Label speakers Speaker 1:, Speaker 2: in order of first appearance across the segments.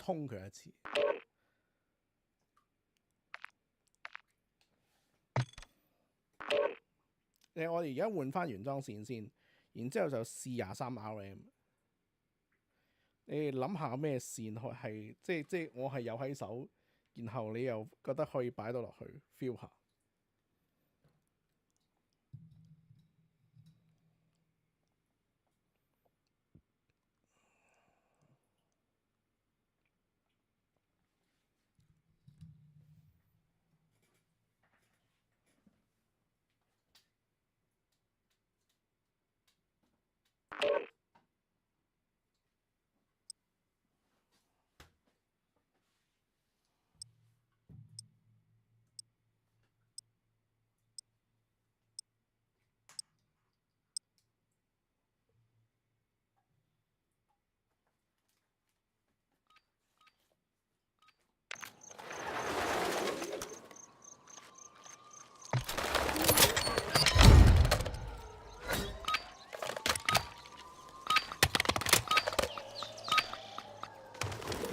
Speaker 1: 通佢一次。我哋而家換翻原裝線先，然之後就試23 RM。你哋諗下咩線係即我係有喺手，然後你又覺得可以擺到落去 feel 下。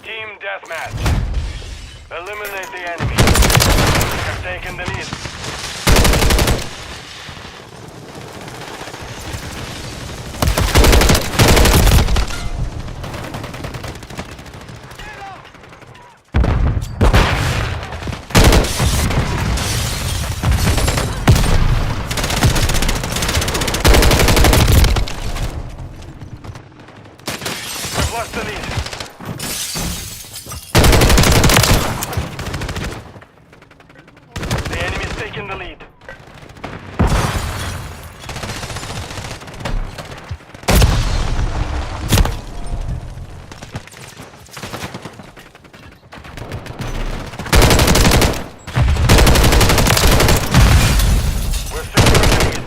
Speaker 2: Team deathmatch. Eliminate the enemy. We have taken the lead. We've lost the lead. The enemy is taking the lead. We're securing the lead.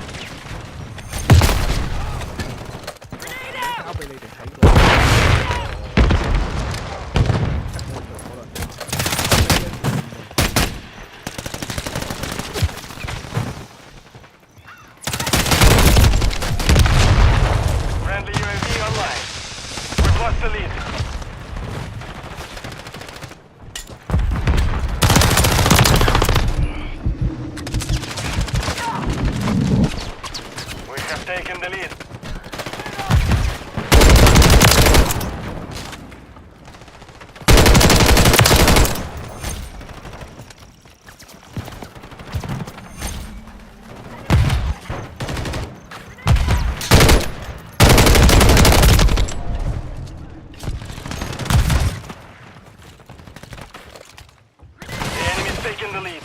Speaker 1: 交俾你哋睇過。
Speaker 2: Friendly UAV online. We've lost the lead. We have taken the lead. The enemy is taking the lead.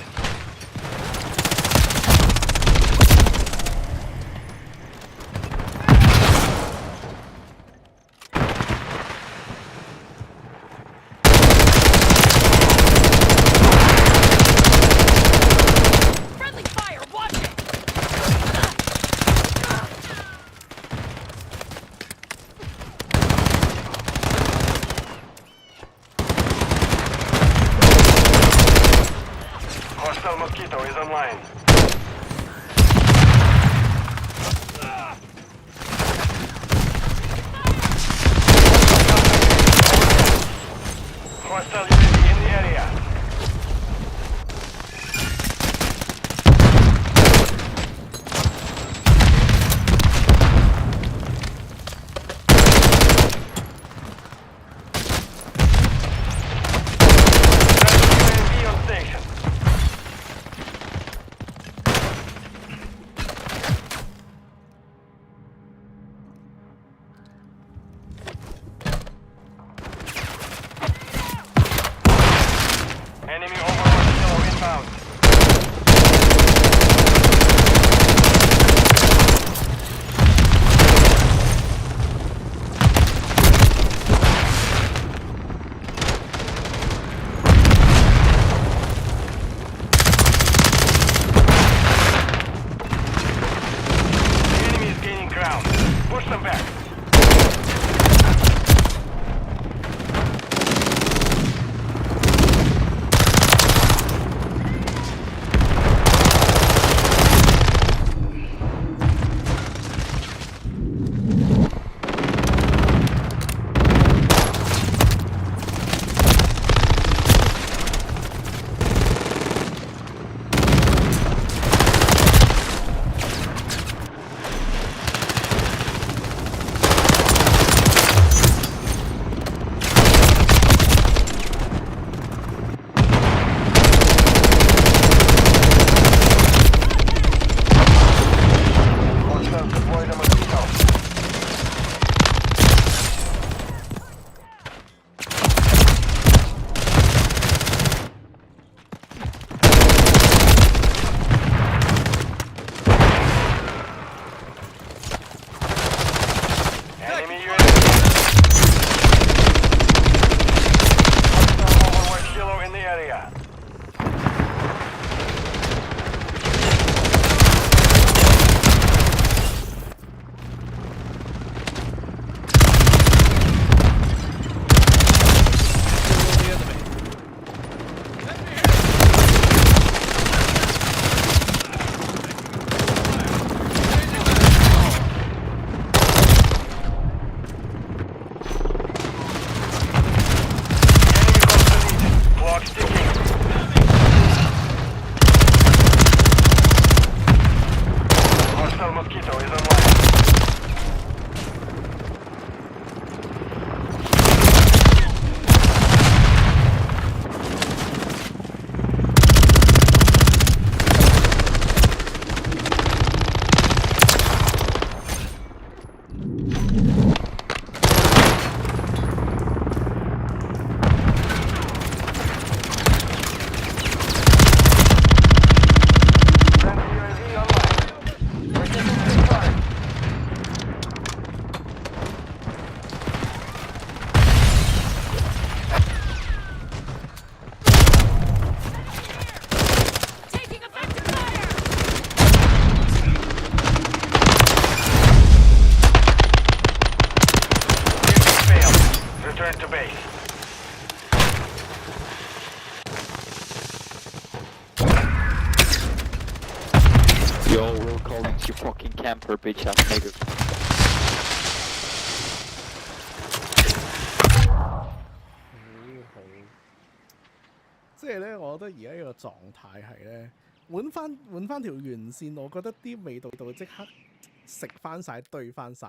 Speaker 2: Hostile Mosquito is online. Friendly UAV online. We're taking the fire.
Speaker 3: Taking effective fire!
Speaker 2: Mission failed. Return to base.
Speaker 4: Yo, Will Collins, you fucking camper, bitch ass nigga.
Speaker 1: 好，即係咧，我覺得而家呢個狀態係咧，換翻條原線，我覺得啲味道即刻食翻晒、對翻晒。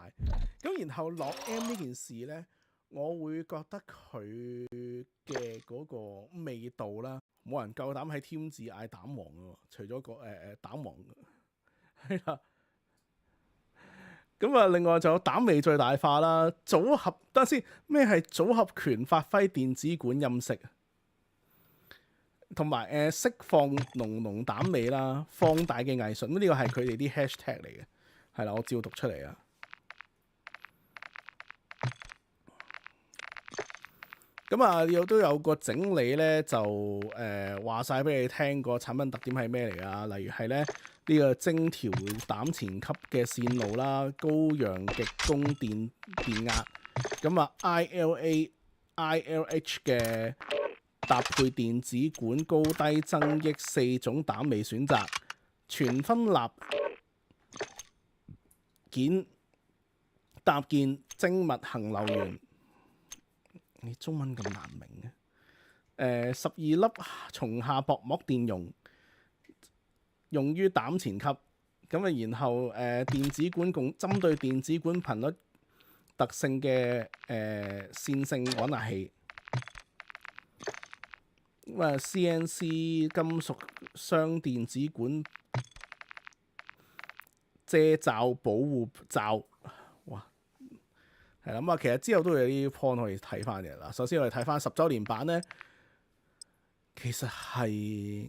Speaker 1: 咁然後落 M 呢件事咧，我會覺得佢嘅嗰個味道啦，冇人夠膽喺添字嗌膽王嘅喎，除咗個膽王係啦。咁啊，另外就有膽味最大化啦，組合等下先，咩係組合拳發揮電子管音色，同埋釋放濃濃膽味啦，放大嘅藝術，呢個係佢哋啲 hashtag 嚟嘅，係啦，我照讀出嚟啊。咁啊，都有個整理咧，就話晒俾你聽個產品特點係咩嚟啊？例如係咧呢個精調膽前級嘅線路啦，高陽極供電壓，咁啊 ILH 嘅搭配電子管高低增益4種膽味選擇，全分立件搭建精密行流源。你中文咁難明嘅，12粒松下薄膜電容，用於膽前級，咁啊，然後電子管共針對電子管頻率特性嘅線性穩壓器，咁啊 CNC 金屬雙電子管遮罩保護罩。係啦，咁啊，其實之後都有啲 point 可以睇翻嘅啦。首先我哋睇翻10週年版咧，其實係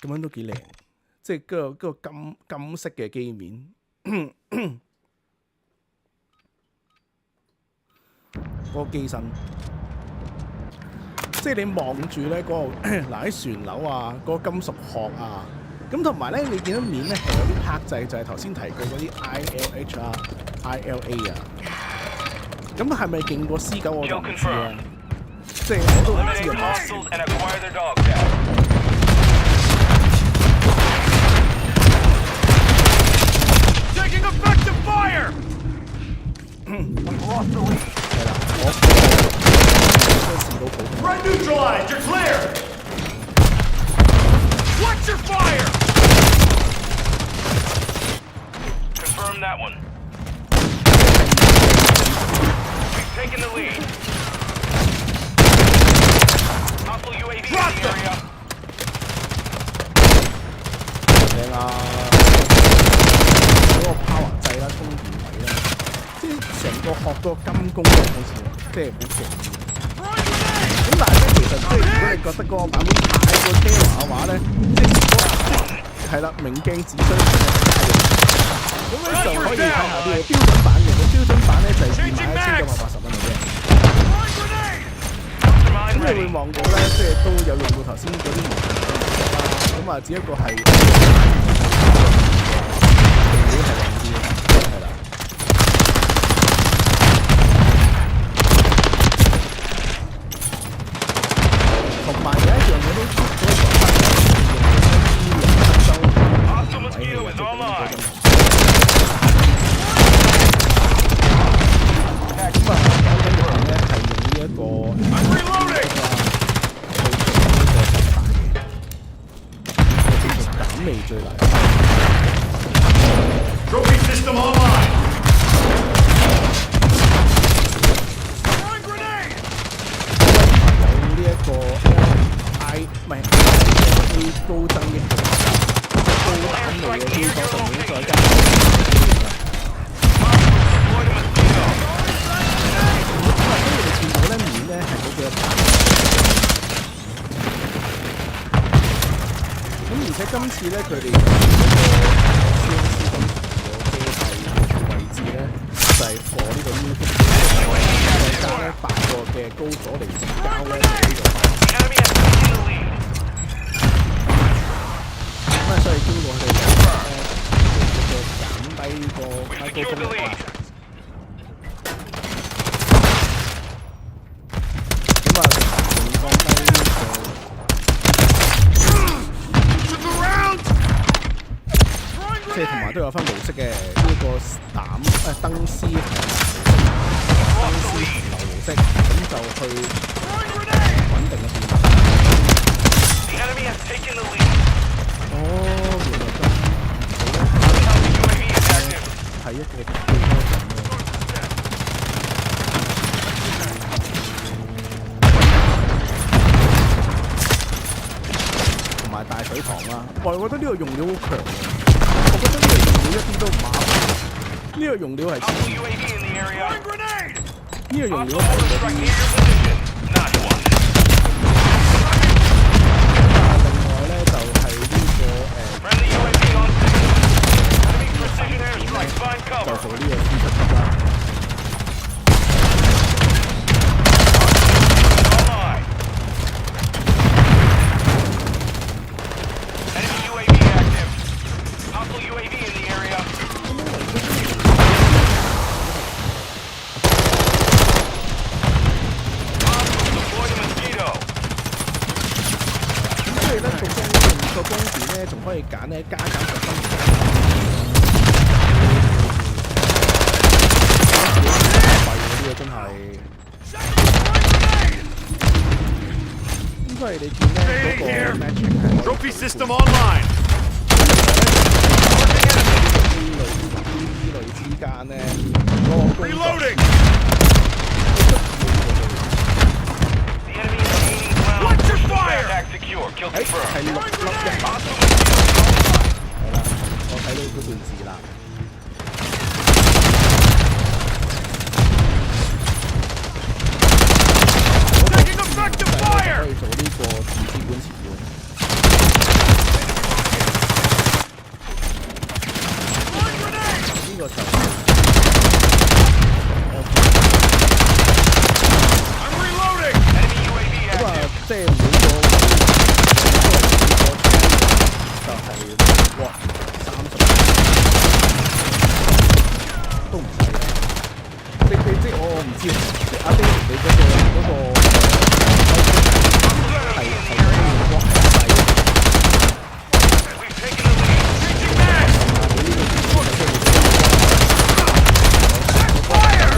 Speaker 1: 咁樣都幾靚，即係嗰個金色嘅機面，嗰個機身，即係你望住咧嗰個嗱喺船樓啊，嗰個金屬殼啊。咁同埋咧，你見到面咧係有啲拍掣，就係頭先提過嗰啲 ILH 啊、ILA 啊。咁係咪勁過 C9我就唔知啦。即係我都唔知有冇事。
Speaker 2: Taking effective fire!
Speaker 1: 係啦，我都試到普通。
Speaker 2: Red neutralized, you're clear! Watch your fire! Confirm that one. We've taken the lead. Hostile UAV in the area.
Speaker 1: 靚啊！嗰個 power 掣啦，充電位啦，即係成個殼嗰個金工嘅好似，即係好勁。咁但係咧，其實即係如果你覺得嗰個版本太過 killer 嘅話咧，即係係啦，明鏡止傷咁咧就可以睇下呢個標準版嘅。個標準版咧就係21980蚊嘅啫。咁你會望到咧，即係都有用到頭先嗰啲唔同嘅啦。咁啊，只不過係定料係靚啲嘅，係啦。同埋有一樣嘢都講翻
Speaker 2: Hostile mosquito is online.
Speaker 1: 咁啊，講緊嘅咧係用呢一個
Speaker 2: I'm reloading.
Speaker 1: 膽味最大。次咧，佢哋嗰個 CNC 工程個機械位置咧，就係放呢個 U 型，再加咧8個嘅高阻離子膠咧，呢個。
Speaker 2: The enemy has taken the lead.
Speaker 1: 咁啊，所以經過佢哋兩個咧，叫做減低個
Speaker 2: We
Speaker 1: 開
Speaker 2: secured
Speaker 1: 高
Speaker 2: the
Speaker 1: 功率啦
Speaker 2: lead.。
Speaker 1: 咁啊，降低個。 即係同埋都有分模式嘅，呢、個燈絲同燈絲流模式，咁就去穩定一啲。
Speaker 2: The enemy has taken the lead.
Speaker 1: 哦，原來咁
Speaker 2: Counter UAV is active.
Speaker 1: 係一個幾多種同埋大水塘啦，我覺得呢個用料好強喎。 我覺得呢個用料一啲都唔馬虎，呢個用料係
Speaker 2: Hostile UAV in the area.
Speaker 1: 呢個用
Speaker 2: Hostile
Speaker 1: 料係
Speaker 2: mortar
Speaker 1: 嗰
Speaker 2: strike
Speaker 1: 啲
Speaker 2: near your position. Nice one.
Speaker 1: 另外咧就係呢個
Speaker 2: Friendly UAV on station. Enemy precision airstrike. Find
Speaker 1: 就
Speaker 2: cover.
Speaker 1: 做呢個輸出級啦。
Speaker 2: Online. Enemy UAV active. Hostile UAV in the area. Hostile deploy the mosquito.
Speaker 1: 咁所以咧個光點咧仲可以揀咧加減10分。貴嗰啲啊真係。咁所以你見咧嗰個 matching 係
Speaker 5: Trophy system online.
Speaker 1: 呢類之間咧嗰個工作
Speaker 5: Reloading.
Speaker 2: The enemy is gaining ground.
Speaker 5: Watch your
Speaker 2: Push the
Speaker 5: fire!
Speaker 2: back secure. Kill
Speaker 1: 誒係
Speaker 2: confirmed.
Speaker 1: 6粒100。
Speaker 2: Hostile mosquito online.
Speaker 1: 係啦，我睇到嗰段字啦。
Speaker 5: Taking effective
Speaker 1: 可
Speaker 5: fire.
Speaker 1: 以做呢個自資本詞換。
Speaker 5: Throwing grenade.
Speaker 1: 呢個就係
Speaker 5: I'm reloading.
Speaker 2: Enemy UAV
Speaker 1: 咁啊
Speaker 2: active.
Speaker 1: 即係每個就係哇30都唔使啊！你即係我唔知阿 David 你嗰個係嗰個哇係
Speaker 2: We've taken the lead.
Speaker 5: Changing mag.
Speaker 1: 你呢個係即係
Speaker 5: Fire.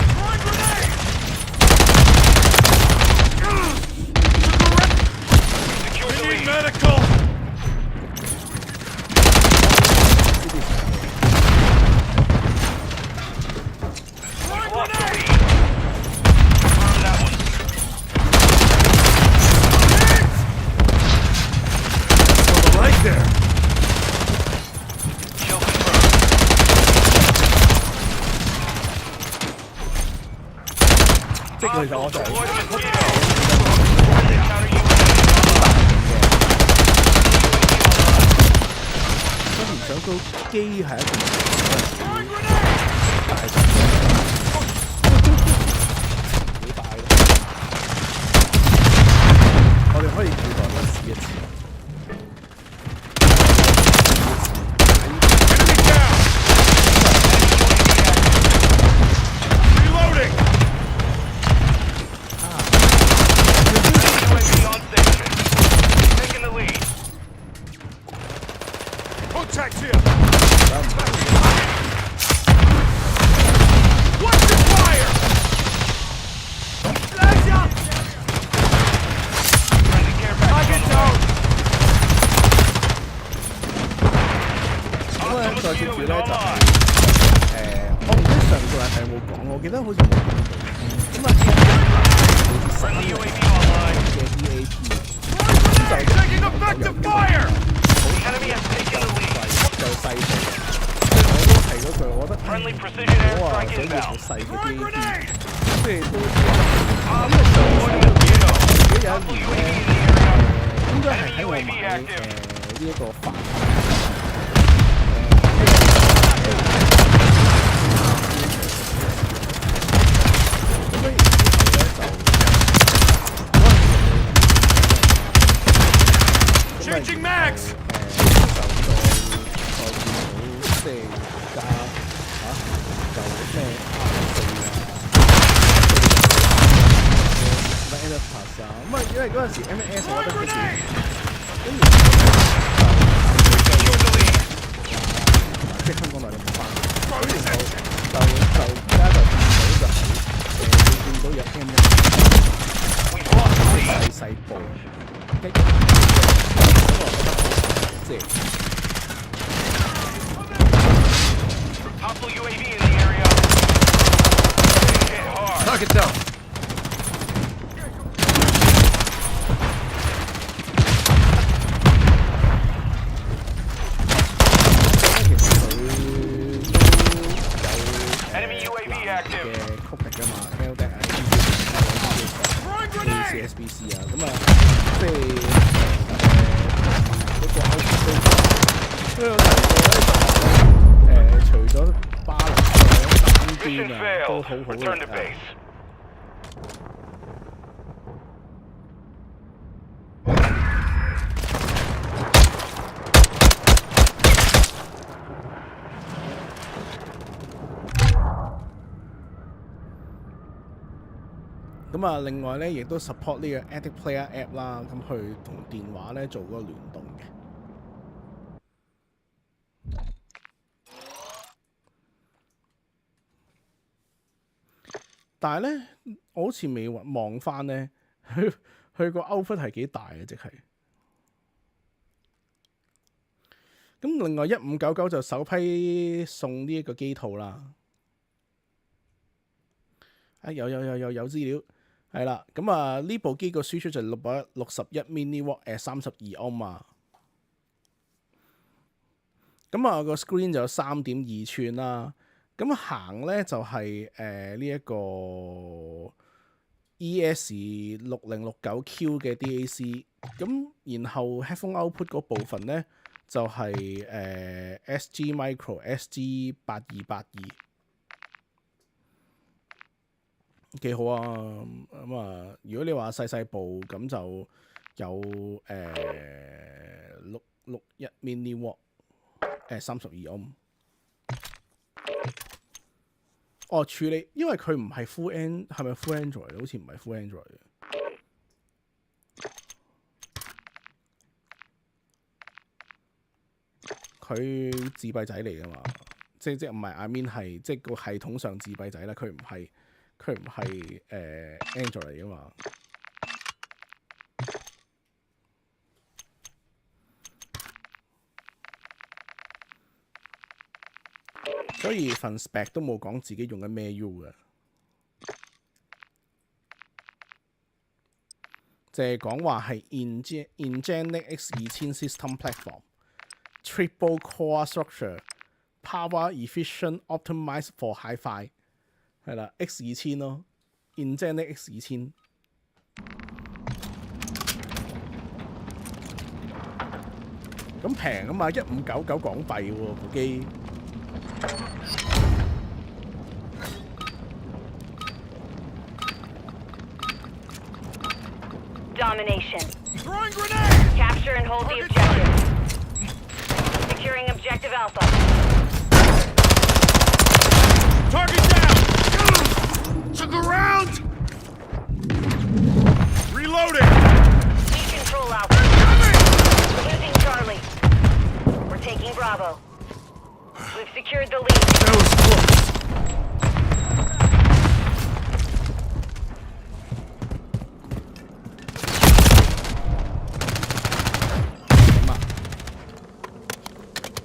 Speaker 5: Throwing grenade.
Speaker 2: Secure the
Speaker 5: We need
Speaker 2: lead.
Speaker 5: medical. Throwing
Speaker 2: Lost the
Speaker 5: grenade.
Speaker 2: lead. Confirm that one.
Speaker 5: Right there.
Speaker 2: Kill confirmed.
Speaker 1: 即係其實我就係
Speaker 2: Deploy the mosquito. Friendly counter UAV online.
Speaker 1: 我唔想到機係一個
Speaker 5: Throwing grenade.
Speaker 1: 大神幾大咯。我哋可以期待我試一次。
Speaker 5: Enemy down. Reloading.
Speaker 2: UAV on station. Taking the lead.
Speaker 5: Contact here. Watch your fire.
Speaker 2: Friendly care package on the way.
Speaker 1: 咁咧，再接住咧
Speaker 2: Mosquito is
Speaker 1: 就係
Speaker 2: online.
Speaker 1: 我唔知上個禮拜有冇講，我記得好似冇講到。咁啊，好似
Speaker 2: Friendly
Speaker 1: 3
Speaker 2: UAV online.
Speaker 1: 嘅 EAP，
Speaker 5: Taking effective fire.
Speaker 2: The enemy has taken the lead.
Speaker 1: 就細部。我都係嗰句，我覺得
Speaker 2: Friendly precision
Speaker 1: 我話
Speaker 2: airstrike
Speaker 1: 想要好
Speaker 2: inbound.
Speaker 1: 細嘅
Speaker 5: Throwing
Speaker 1: EAP，
Speaker 5: grenade.
Speaker 1: 即係一個範咁咧，然後咧就
Speaker 5: Changing mags.
Speaker 1: 即係加就咩 R4啊、Edipas 啊，咁啊，因為嗰陣時 MS 我覺得幾少，跟住即係香港內地冇翻，咁然後就而家就見到有 MS 細部，跟住我覺得即係。
Speaker 2: Hostile UAV in the area. Hit hard.
Speaker 5: Target down.
Speaker 1: 其實佢都有
Speaker 2: Enemy UAV active
Speaker 1: 嘅曲力㗎嘛 ，LDAC 啊、ACSBC 啊，咁啊，即係嗰個 output 都，所以我睇過咧除咗巴黎嘅單
Speaker 2: Mission
Speaker 1: 端啊，都
Speaker 2: failed.
Speaker 1: 好好
Speaker 2: Return to
Speaker 1: 嘅。
Speaker 2: base.
Speaker 1: 咁啊，另外咧，亦都 support 呢個 Addict Player App 啦，咁去同電話咧做嗰個聯動嘅。但係咧，我好似未望翻咧，佢個 output 係幾大嘅，即係。咁另外1599就首批送呢一個機套啦。啊，有資料。係啦，咁啊呢部機個輸出就661 mW32歐啊，咁啊個 screen 就有3.2寸啦，咁行咧就係呢一個 ES6069Q 嘅 DAC， 咁然後 headphone output 嗰部分咧就係SG Micro SG8282。幾好啊！咁啊，如果你話細部咁就有661 mW 32歐。哦，處理，因為佢唔係 full N， 係咪 full Android？ 好似唔係 full Android 嘅。佢自閉仔嚟㗎嘛？即唔係 I mean 係即個系統上自閉仔啦，佢唔係 Android 嚟噶嘛，所以份 spec 都冇講自己用緊咩 U 嘅，就係講話係 Nginx X2000 System Platform，Triple Core Structure，Power Efficient Optimized for Hi-Fi。係啦 ，X2000 咯 ，Nginx X2000。咁平啊嘛，1599港幣喎部機。
Speaker 3: Domination.
Speaker 5: Throwing grenade.
Speaker 3: Capture and hold the objective. Securing objective Alpha.
Speaker 5: Target down. Took a round. Reloading.
Speaker 3: We control Alpha. We're losing Charlie. We're taking Bravo. We've secured the lead.
Speaker 5: That was close.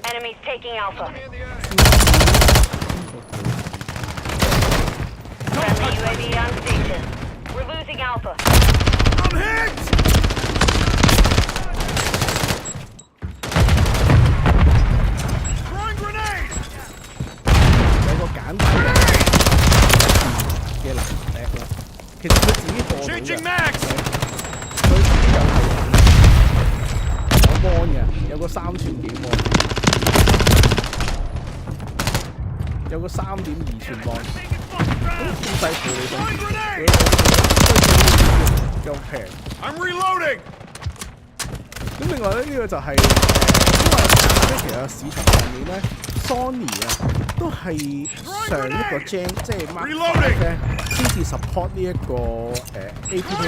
Speaker 3: Enemies taking Alpha. Friendly UAV on station. We're losing Alpha.
Speaker 5: I'm hit. Throwing grenade.
Speaker 1: 有個簡單嘅藍 app 啦，其實佢自己播到嘅，
Speaker 5: Changing mags.
Speaker 1: 佢自己有系統，有 mon mon 嘅，有個3寸幾 mon， 有個3.2寸 mon， 咁細部你想又平。
Speaker 5: I'm reloading.
Speaker 1: 咁另外咧，呢、個就係、因為其實市場上面咧 ，Sony 啊都係上一個 Gen 即係 Mark V 咧先至 support 呢一個APP。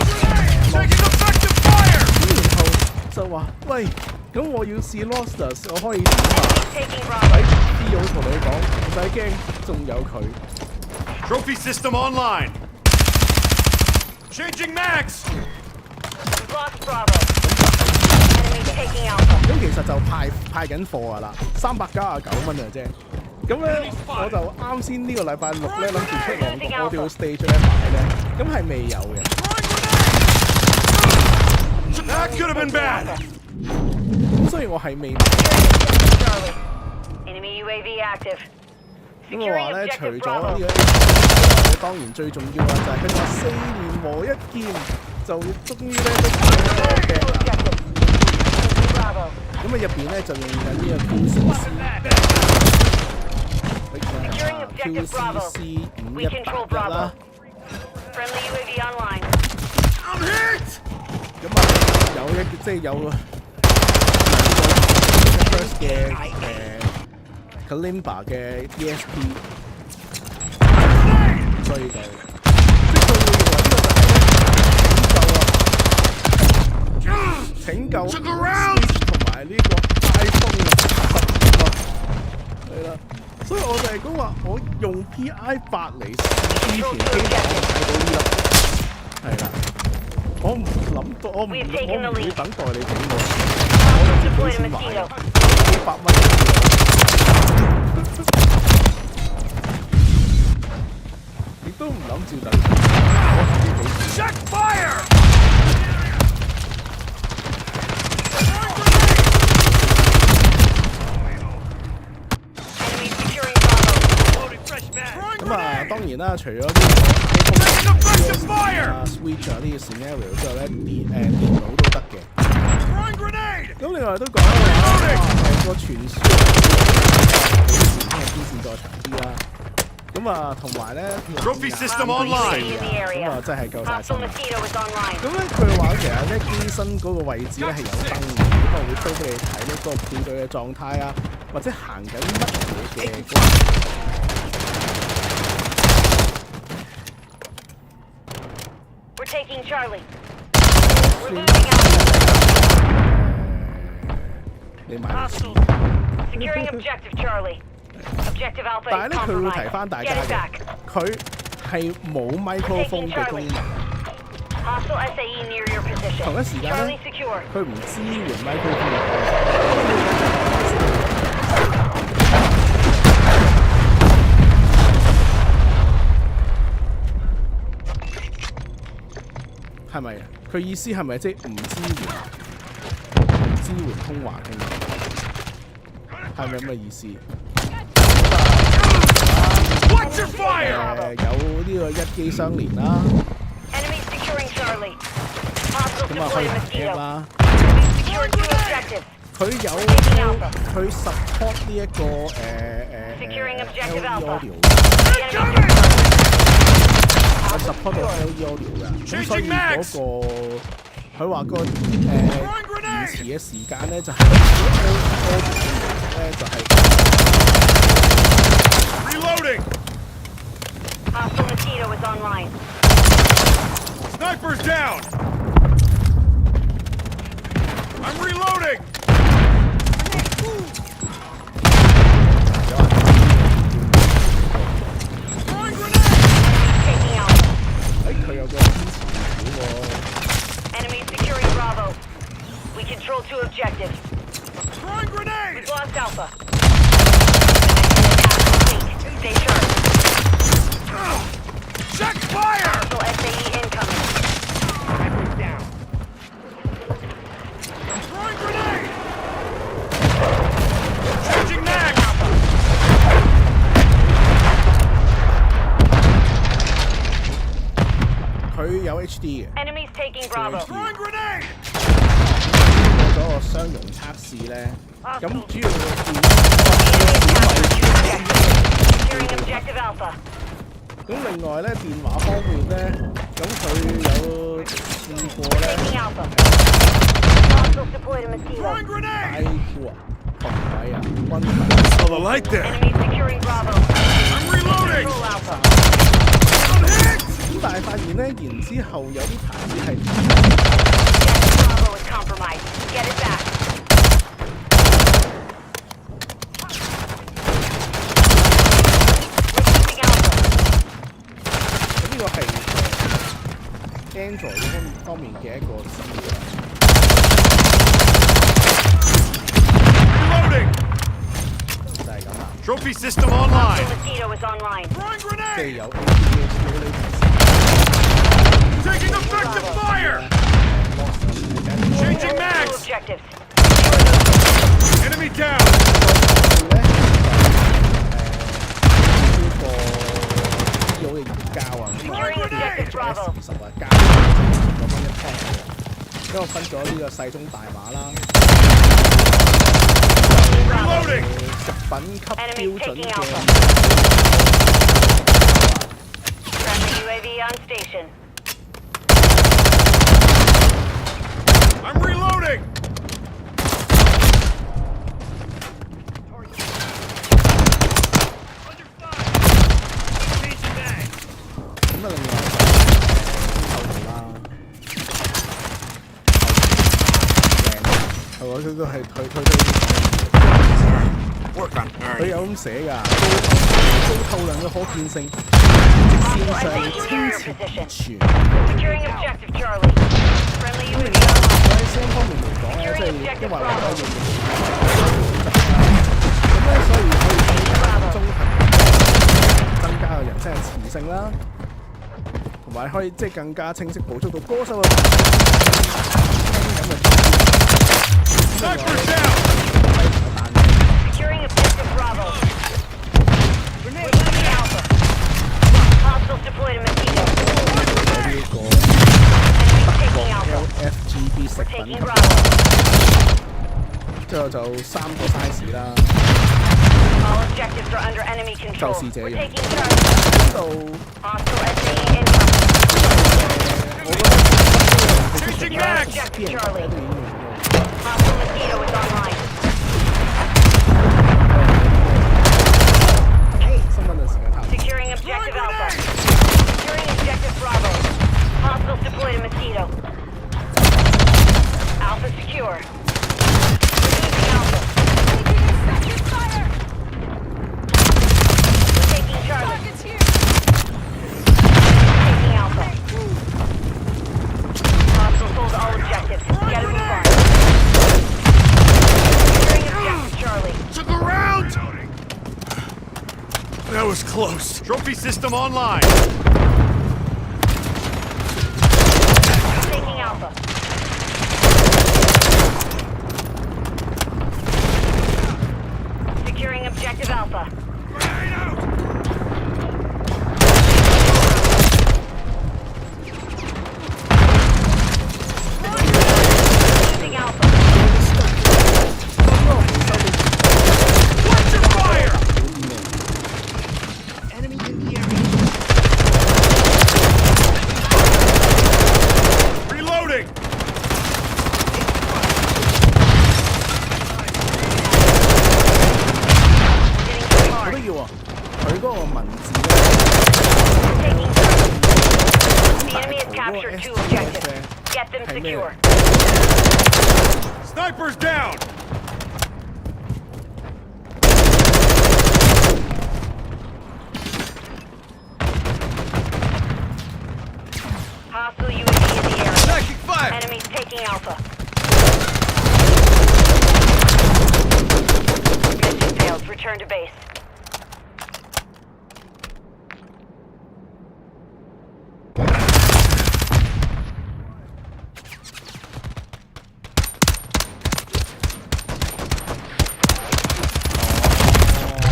Speaker 5: Taking effective fire.
Speaker 1: 然後就話：喂，咁我要試 Losters， 我可以點啊？
Speaker 3: Taking
Speaker 1: 喺
Speaker 3: Bravo.
Speaker 1: D.O. 同你講，唔使驚，仲有佢。
Speaker 5: Trophy system online. Changing mags.
Speaker 3: We've lost Bravo. Enemies taking Alpha.
Speaker 1: 咁其實就派緊貨㗎啦，399蚊啊啫。咁咧我就啱先呢個禮拜六咧諗住出旺角 Audio Stage 咧買咧，咁係未有嘅。
Speaker 5: That could have been bad.
Speaker 1: 咁所以我係未買。
Speaker 3: Charlie. Enemy UAV active.
Speaker 1: 咁我話
Speaker 3: Securing
Speaker 1: 咧，除
Speaker 3: objective
Speaker 1: 咗呢
Speaker 3: Bravo.
Speaker 1: 個，當然最重要嘅就係佢話4年磨一劍，就終於咧都見到我嘅。
Speaker 3: Objective. Taking Bravo.
Speaker 1: 咁啊入邊咧就用緊呢個 QCC
Speaker 3: We control
Speaker 1: 518啦。
Speaker 3: Friendly UAV online.
Speaker 5: I'm hit.
Speaker 1: 咁啊有有 first 嘅Kalimba 嘅 ESP， 所以就即係佢會認為呢個就係咧拯救
Speaker 5: Took a round.
Speaker 1: 同埋呢個 iPhone 啊12啊，係啦，所以我就係講話我用 PI8嚟試之前，基本上我睇到呢粒，係啦。我唔諗到，我唔會等待你整我，我就自己先買，幾百蚊。亦都唔諗照等，我自己俾錢。
Speaker 5: Check fire.
Speaker 3: Enemy securing Bravo.
Speaker 1: 咁啊，當然啦，除咗啲
Speaker 5: Effective fire.
Speaker 1: Switch 啊呢個 scenario 之後咧，電腦都得嘅。
Speaker 5: Throwing grenade.
Speaker 1: 咁另外都講啦，係個傳輸比以前嘅天線再長啲啦。咁啊，同埋咧
Speaker 5: Trophy system
Speaker 3: 4
Speaker 5: online.
Speaker 3: in the
Speaker 1: 咁啊
Speaker 3: area.
Speaker 1: 真係夠晒心
Speaker 3: Hostile。Mosquito is online.
Speaker 1: 咁咧佢話其實咧機身嗰個位置咧係有燈嘅，咁啊會 show 俾你睇呢個配對嘅狀態啊，或者行緊乜嘢嘅關。
Speaker 3: We're taking Charlie. We're losing Alpha.
Speaker 1: 你買嚟試。
Speaker 3: Securing objective Charlie. Objective Alpha
Speaker 1: 但係
Speaker 3: is
Speaker 1: 咧佢會提翻
Speaker 3: compromised.
Speaker 1: 大
Speaker 3: Get
Speaker 1: 家
Speaker 3: it
Speaker 1: 嘅
Speaker 3: back.，
Speaker 1: 佢係冇 microphone 嘅功能，
Speaker 3: Hostile SAE near your position.
Speaker 1: 同一時間
Speaker 3: Charlie
Speaker 1: 咧，
Speaker 3: secure.
Speaker 1: 佢唔支援 microphone 嘅功能。係咪啊？佢意思係咪即係唔支援通話功能？係咪咁嘅意思？
Speaker 5: Watch your fire.
Speaker 1: 有呢個一機相連啦，
Speaker 3: Enemy securing Charlie. Hostile
Speaker 1: 咁啊可以
Speaker 3: deployed
Speaker 1: 行
Speaker 3: Mosquito.
Speaker 1: game 啦。
Speaker 3: We've secured 2 objectives.
Speaker 1: 佢有佢 support 呢一個
Speaker 3: Securing objective
Speaker 1: LE
Speaker 3: Alpha.
Speaker 1: audio，
Speaker 3: The enemy took Charlie.
Speaker 1: 佢 support 到 LE audio 嘅，咁所以嗰個佢話個延遲嘅時間咧就係 LE audio 咧就係
Speaker 5: Reloading.
Speaker 3: Hostile Mosquito is online.
Speaker 5: Sniper's down. I'm reloading. Throwing grenade.
Speaker 3: Taking Alpha.
Speaker 1: 佢有個支持股喎。
Speaker 3: Enemy securing Bravo. We control 2 objectives.
Speaker 5: Throwing grenade.
Speaker 3: We've lost Alpha. Stay sharp.
Speaker 5: Check fire.
Speaker 3: Hostile SAE incoming.
Speaker 5: Throwing grenade. Changing mag.
Speaker 1: 佢有 HD 嘅。
Speaker 3: Enemies taking Bravo.
Speaker 5: Throwing grenade.
Speaker 1: 咗個雙容測試咧，咁主要個電
Speaker 3: Securing objective Alpha.
Speaker 1: 咁另外咧電話方面咧，咁佢有試過咧
Speaker 3: Taking Alpha. Hostiles deployed a mosquito.
Speaker 5: Throwing
Speaker 1: 大
Speaker 5: grenade!
Speaker 1: 庫啊、學位啊、軍隊
Speaker 5: Saw the light there.
Speaker 3: Enemy securing Bravo.
Speaker 5: I'm reloading!
Speaker 3: Control Alpha.
Speaker 5: I'm hit!
Speaker 1: 咁但係發現咧，然之後有啲牌子係
Speaker 3: Objective Bravo is compromised. Get it back. Releasing Alpha.
Speaker 1: 咁呢個係Android 方面嘅一個資料。
Speaker 5: Reloading!
Speaker 1: 就係咁啦，
Speaker 5: Trophy system
Speaker 3: Hostile
Speaker 5: online.
Speaker 3: mosquito is online.
Speaker 5: Throwing
Speaker 1: 即係
Speaker 5: grenade!
Speaker 1: 有 ADHD 呢
Speaker 5: Taking effective fire! Changing
Speaker 3: Two
Speaker 5: mags!
Speaker 3: objectives.
Speaker 5: Enemy down!
Speaker 1: 咧呢個有嘅膠啊，
Speaker 3: Securing objective Bravo.
Speaker 1: 20啊膠咁樣一 pack 嘅，因為我分咗呢個細中大碼啦，
Speaker 5: Reloading!
Speaker 1: 食品級標
Speaker 3: Enemy
Speaker 1: 準
Speaker 3: taking
Speaker 1: 嘅
Speaker 3: Alpha. Friendly UAV on station.
Speaker 5: I'm reloading! Under fire! Changing mag!
Speaker 1: 咁啊，另外後圖啦，係喎，佢都係推。
Speaker 5: Work on
Speaker 1: 佢
Speaker 5: her.
Speaker 1: 有咁寫㗎，高透量嘅可見性，直線上清澈全。
Speaker 3: Securing objective Charlie. Friendly UAV
Speaker 1: 喺
Speaker 3: online.
Speaker 1: 聲方面嚟講咧，即係因為我有用咁咧，所以可以中頻增加個人聲嘅磁性啦，同埋可以即係更加清晰捕捉到歌手嘅聲音嘅
Speaker 5: Sniper down!
Speaker 3: Securing objective Bravo. Releasing Alpha. Hostiles deployed a mosquito.
Speaker 1: 呢個
Speaker 3: Enemy taking Alpha.
Speaker 1: LFGB 食
Speaker 3: We're
Speaker 1: 品
Speaker 3: taking
Speaker 1: 級，
Speaker 3: Bravo.
Speaker 1: 之後就3個 size 啦。
Speaker 3: All objectives are under enemy control.
Speaker 1: Chelsea
Speaker 3: We're
Speaker 1: J.
Speaker 3: taking Charlie.
Speaker 1: 呢度
Speaker 3: Hostile SAE incoming.
Speaker 1: 我覺得
Speaker 5: Changing
Speaker 1: 啲
Speaker 5: mags!
Speaker 1: 人覺得呢啲
Speaker 3: Hostile mosquito is online.
Speaker 1: 新聞嘅時間差唔多。
Speaker 3: Securing objective Alpha. Securing objective Bravo. Hostiles deployed a mosquito. Alpha secure. Releasing Alpha. We're taking Charlie. Taking Alpha. Hostiles hold all objectives. Gotta move on. Securing objective Charlie.
Speaker 5: Took a round! That was close. Trophy system online.
Speaker 3: Taking Alpha. Securing objective Alpha.
Speaker 5: Grenade out!
Speaker 3: Losing Alpha.
Speaker 5: Watch your fire! Reloading!
Speaker 3: Getting too
Speaker 1: 我
Speaker 3: hard.
Speaker 1: 都要啊！佢嗰個文字
Speaker 3: Taking Charlie. The
Speaker 1: 咧，
Speaker 3: enemy has
Speaker 1: 嗰個
Speaker 3: captured two
Speaker 1: STS
Speaker 3: objectives.
Speaker 1: 咧
Speaker 3: Get them
Speaker 1: 係咩
Speaker 3: secure.
Speaker 5: Snipers down!
Speaker 3: Hostile UAV in the area.
Speaker 5: Taking fire!
Speaker 3: Enemies taking Alpha. Mission failed. Return to base.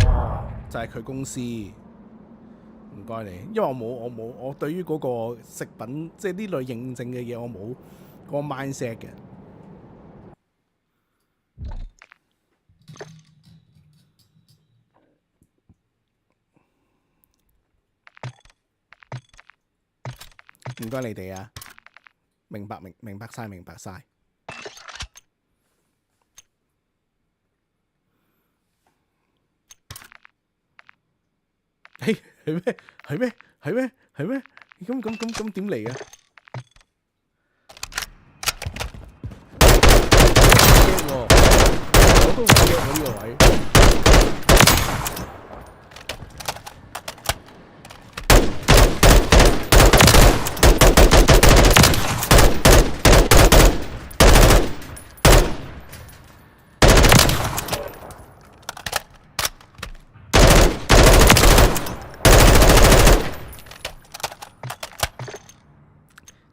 Speaker 1: 哦，就係佢公司。唔該你，因為我對於嗰個食品即係呢類認證嘅嘢，我冇嗰個 mindset 嘅。唔該你哋啊，明白晒，明白晒。係咩？係咩？係咩？係咩？咁點嚟啊？驚喎！我都唔驚喎呢個位。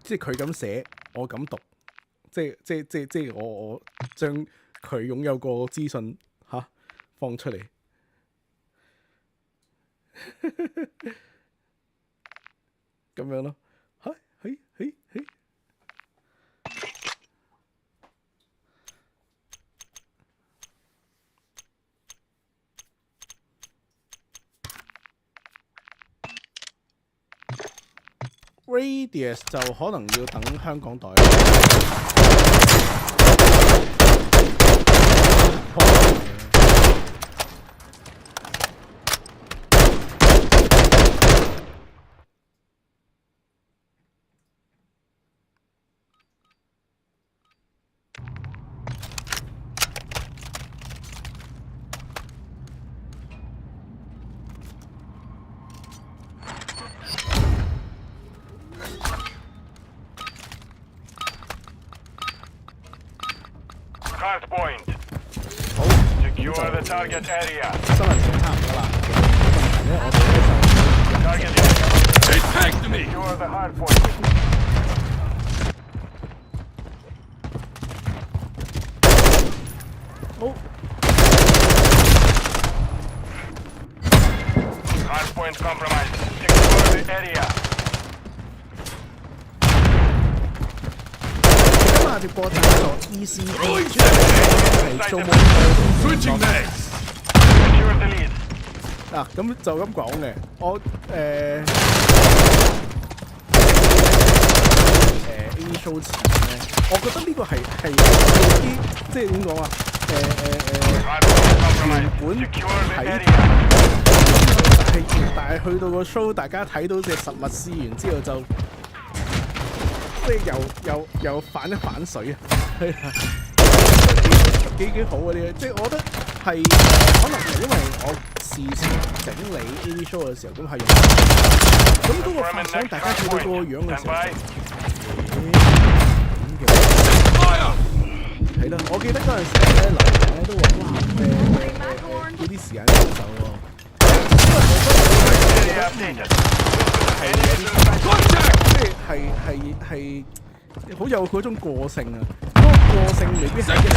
Speaker 1: 即係佢咁寫，我咁讀，即係我將佢擁有個資訊放出嚟，咁樣咯，嘿。Radius 就可能要等香港隊。
Speaker 2: Hard point.
Speaker 1: 好，
Speaker 2: Secure the target area.
Speaker 1: 新聞寫差唔多啦。問題咧，我哋咧
Speaker 2: Target area.
Speaker 5: They tagged me!
Speaker 2: Secure the hard point.
Speaker 1: 好
Speaker 2: Hard point compromised. Secure the area.
Speaker 1: 今日直播就係EC 係做冇
Speaker 5: Switching mags!
Speaker 2: Secure the lead.
Speaker 1: 嗱，咁就咁講嘅，我A show 前咧，我覺得呢個係啲即係點講啊？
Speaker 2: Hard point
Speaker 1: 原
Speaker 2: compromised.
Speaker 1: 本
Speaker 2: Secure the
Speaker 1: 睇
Speaker 2: area.
Speaker 1: 但係去到個 show，大家睇到隻實物試完之後就即係又反一反水啊！幾好啊！呢個即係我覺得係可能係因為我事前整理 AV show 嘅時候咁係用咁嗰個發相，大家睇到嗰個樣嘅
Speaker 2: Stand
Speaker 1: 時候
Speaker 2: by.
Speaker 1: 係啦，我記得嗰陣時咧留言咧都話哇要啲時間先走喎。
Speaker 2: Area updated.
Speaker 1: 係好有嗰種個性啊！嗰個個性未必係一人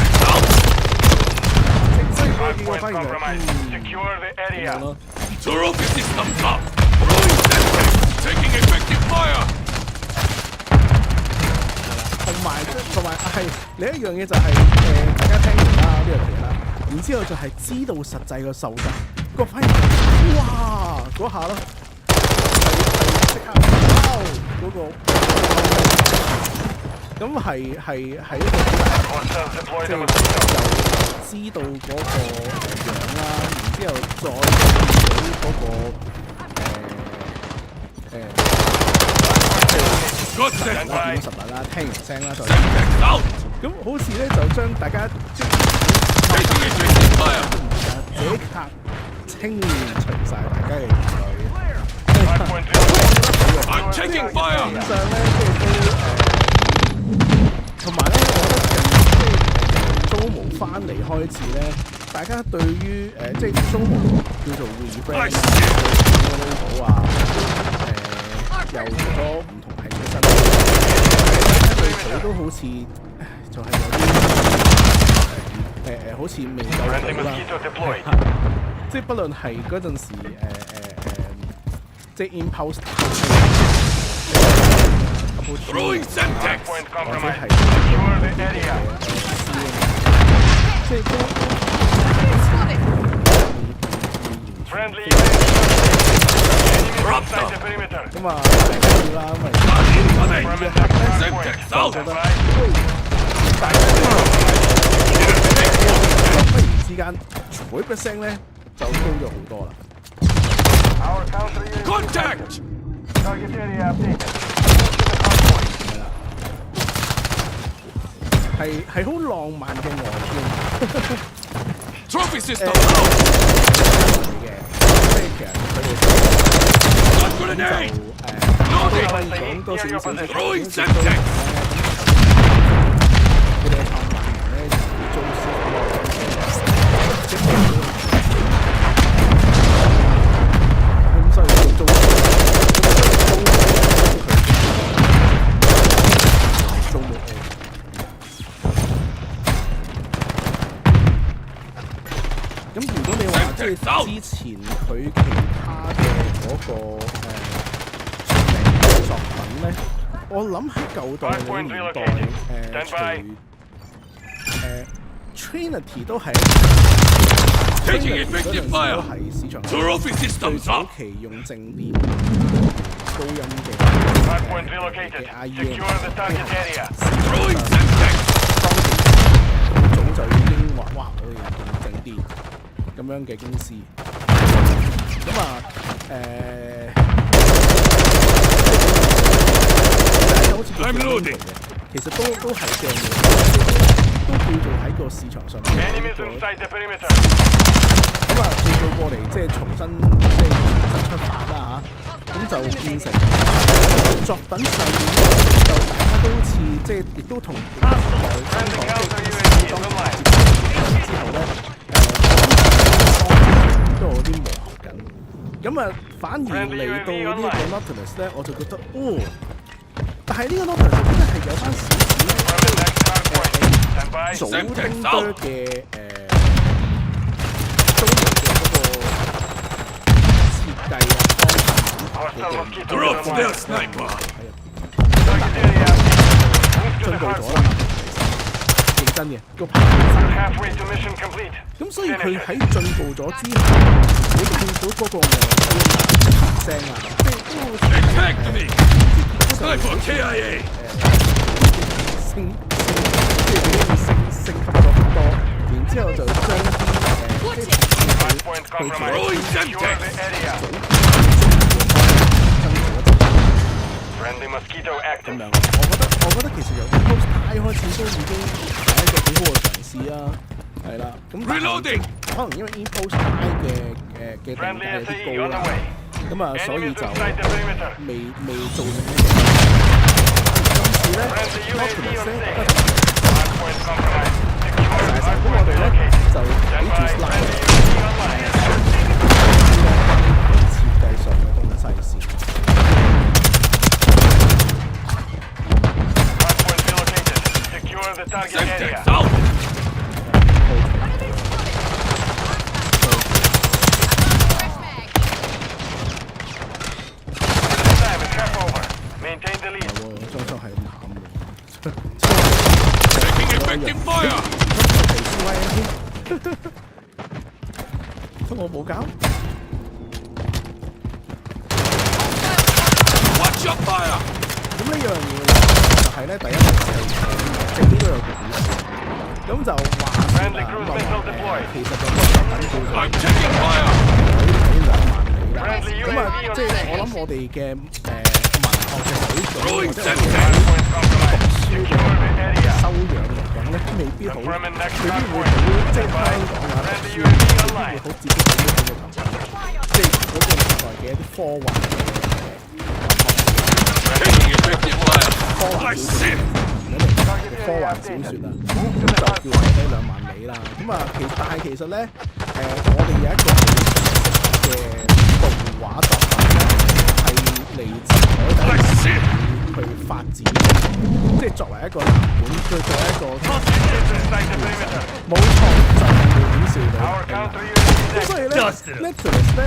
Speaker 1: 所以
Speaker 2: Hard
Speaker 1: 見我
Speaker 2: point
Speaker 1: 發現
Speaker 2: compromised. Secure the
Speaker 1: 咁
Speaker 2: area.
Speaker 1: 樣咯。
Speaker 5: Trophy systems up! Throwing sentries! Taking effective fire!
Speaker 1: 同埋係另一樣嘢就係大家聽完啦呢樣嘢啦，然之後就係知道實際個售價，個反應哇嗰下咯，係即刻嗰個咁係一個好大。
Speaker 2: Hostiles deployed
Speaker 1: 即
Speaker 2: to
Speaker 1: 係
Speaker 2: the
Speaker 1: 由知道嗰個樣啦，然之後再見到嗰個我
Speaker 5: Got
Speaker 1: 見
Speaker 5: that!
Speaker 1: 到實物啦，聽完聲啦，再
Speaker 5: Semtex out!
Speaker 1: 咁好似咧就將大家即
Speaker 5: Taking effective fire!
Speaker 1: 即刻清除晒大家嘅疑慮。
Speaker 2: hard point relocated.
Speaker 5: I'm taking fire!
Speaker 1: 變相咧即係都同埋咧，我覺得即係 Zomo 翻嚟開始咧，大家對於即係 Zomo 叫做 rebrand 個 logo 啊，又做咗唔同係嘅新，對佢都好似就係有啲好似未夠
Speaker 2: Friendly
Speaker 1: 好啦。
Speaker 2: mosquito deployed.
Speaker 1: 即係不論係嗰陣時即係 Impulse
Speaker 5: Throwing
Speaker 2: Hard
Speaker 5: Semtex!
Speaker 2: point
Speaker 1: 或者
Speaker 2: compromised.
Speaker 1: 係
Speaker 2: Secure the area.
Speaker 1: 即係都
Speaker 2: Friendly UAV. Enemy
Speaker 5: Drop
Speaker 2: inside the
Speaker 5: them.
Speaker 2: perimeter.
Speaker 1: 咁啊，要啦，因為
Speaker 5: Incoming.
Speaker 2: From the next
Speaker 5: Semtex
Speaker 2: hardpoint.
Speaker 5: out.
Speaker 2: Stand by.
Speaker 1: 忽然之間，啜一聲咧就高咗好多啦。
Speaker 2: Our counter UAV
Speaker 5: Contact.
Speaker 2: target area updated. Move to the hardpoint.
Speaker 1: 係好浪漫嘅外觀
Speaker 5: Trophy system
Speaker 1: 嚟
Speaker 5: out.
Speaker 1: 嘅，即係其實佢哋
Speaker 5: Stun
Speaker 1: 就
Speaker 5: grenade.
Speaker 1: 可
Speaker 5: Loading.
Speaker 1: 以講多少少
Speaker 5: Throwing Semtex.
Speaker 1: 佢哋創辦人咧做師咁所以做做木咁如果你話即係之前佢其他嘅嗰個出名嘅作品咧，我諗喺舊代嘅年代Trinity 都係
Speaker 5: Taking
Speaker 1: Trinity 嗰陣
Speaker 5: effective
Speaker 1: 時都
Speaker 5: fire.
Speaker 1: 係市場上
Speaker 5: Trophy
Speaker 1: 最
Speaker 5: systems
Speaker 1: 早
Speaker 5: up.
Speaker 1: 期用靜電高音嘅
Speaker 2: Hardpoint relocated. Secure the target area.
Speaker 5: Throwing Semtex.
Speaker 1: 早就已經話哇，我哋用靜電咁樣嘅公司，咁啊好似
Speaker 5: I'm loading.
Speaker 1: 其實都係正嘅，都叫做喺個市場上面
Speaker 2: Enemies
Speaker 1: 做
Speaker 2: inside the perimeter.
Speaker 1: 咁啊，叫做過嚟即係重新出發啦嚇，咁就變成作品上面就大家都好似即係亦都同香港嘅當時之後咧，都有啲磨合緊。咁啊，反而嚟到呢個 Nautilus 咧，我就覺得但係呢個 Nautilus 真係有翻少
Speaker 2: From the next hardpoint. Stand by.
Speaker 1: 少早丁多嘅中文嘅嗰個設計啊，
Speaker 2: Hostile mosquito
Speaker 5: Drop
Speaker 2: online.
Speaker 5: their sniper.
Speaker 2: Target area updated. Move to
Speaker 1: 進
Speaker 2: the
Speaker 1: 步咗
Speaker 2: hardpoint.
Speaker 1: 啦，認真嘅個排
Speaker 2: We're halfway to mission complete.
Speaker 1: 咁所以
Speaker 2: Finish
Speaker 1: 佢
Speaker 2: it.
Speaker 1: 喺進步咗之後，你見到嗰個聲啊，即係都
Speaker 5: Attack me. Sniper KIA.
Speaker 1: 升，即係佢升級咗好多，然之後就將一啲即係
Speaker 2: Hardpoint compromised.
Speaker 5: Throwing
Speaker 2: Secure
Speaker 5: Semtex.
Speaker 2: the area.
Speaker 1: 增做一陣。
Speaker 2: Friendly mosquito
Speaker 1: 咁
Speaker 2: active.
Speaker 1: 樣，我覺得其實由 Post High 開始都已經係一個幾好嘅嘗試啦，係啦。咁但係
Speaker 5: Reloading.
Speaker 1: 可能因為 Post High 嘅定
Speaker 2: Friendly
Speaker 1: 價有
Speaker 2: SAE
Speaker 1: 啲
Speaker 2: on
Speaker 1: 高
Speaker 2: the
Speaker 1: 啦，
Speaker 2: way.
Speaker 1: 咁啊，所以
Speaker 2: Enemies
Speaker 1: 就
Speaker 2: inside the perimeter.
Speaker 1: 未做成一個。今次咧
Speaker 2: Friendly UAV
Speaker 1: Nautilus
Speaker 2: on
Speaker 1: 咧，
Speaker 2: station. Hardpoint compromised. Secure
Speaker 1: 咁我
Speaker 2: hardpoint
Speaker 1: 哋咧
Speaker 2: relocated.
Speaker 1: 就
Speaker 2: Stand
Speaker 1: 睇
Speaker 2: by.
Speaker 1: 住 slide
Speaker 2: Friendly UAV online.
Speaker 1: 設計上嘅東西先。
Speaker 2: Hardpoint relocated. Secure the target area.
Speaker 5: Semtex out.
Speaker 2: This time it's half over. Maintain the lead.
Speaker 1: 裝修係咁慘嘅。
Speaker 5: Taking effective fire.
Speaker 1: 皮斯威啊！我冇搞。
Speaker 5: Watch your fire.
Speaker 1: 咁呢樣嘢就係咧，第一就係正呢都有個故事。咁就話説啊，Friendly
Speaker 2: cruise missile deployed.
Speaker 1: 其實就個作品叫做
Speaker 5: I'm taking fire.
Speaker 1: 睇2萬里啦。
Speaker 2: Friendly
Speaker 1: 咁啊
Speaker 2: UAV，
Speaker 1: 即係我諗我哋嘅文學嘅水準，或
Speaker 5: Throwing
Speaker 1: 者我哋
Speaker 5: Semtex.
Speaker 2: Hardpoint compromised.
Speaker 1: 書
Speaker 2: Secure
Speaker 1: 嘅
Speaker 2: the area.
Speaker 1: 修養嚟講咧，未必好，未
Speaker 2: Confirming next
Speaker 1: 必會
Speaker 2: hardpoint.
Speaker 1: 好即係
Speaker 2: Stand
Speaker 1: 香
Speaker 2: by.
Speaker 1: 港啊，
Speaker 2: Friendly
Speaker 1: 書
Speaker 2: UAV
Speaker 1: 未必會
Speaker 2: online.
Speaker 1: 好接觸到呢種嘅感覺，即係嗰個年代嘅一啲科幻嘅
Speaker 5: Taking effective fire.
Speaker 1: 科幻
Speaker 5: I
Speaker 1: 小
Speaker 5: see.
Speaker 1: 科幻小説啊，咁就叫睇2萬里啦。咁啊，但係其實咧，我哋有一個嘅動畫作品咧，係嚟自海底
Speaker 5: I see.
Speaker 1: 去發展，即係作為一個藍本，再作為一個
Speaker 2: Hostiles inside the perimeter.
Speaker 1: 冇錯，就係冒險少女。
Speaker 2: Our counter
Speaker 1: 咁
Speaker 2: UAV
Speaker 1: 所以
Speaker 2: active.
Speaker 1: 咧 Nautilus 咧，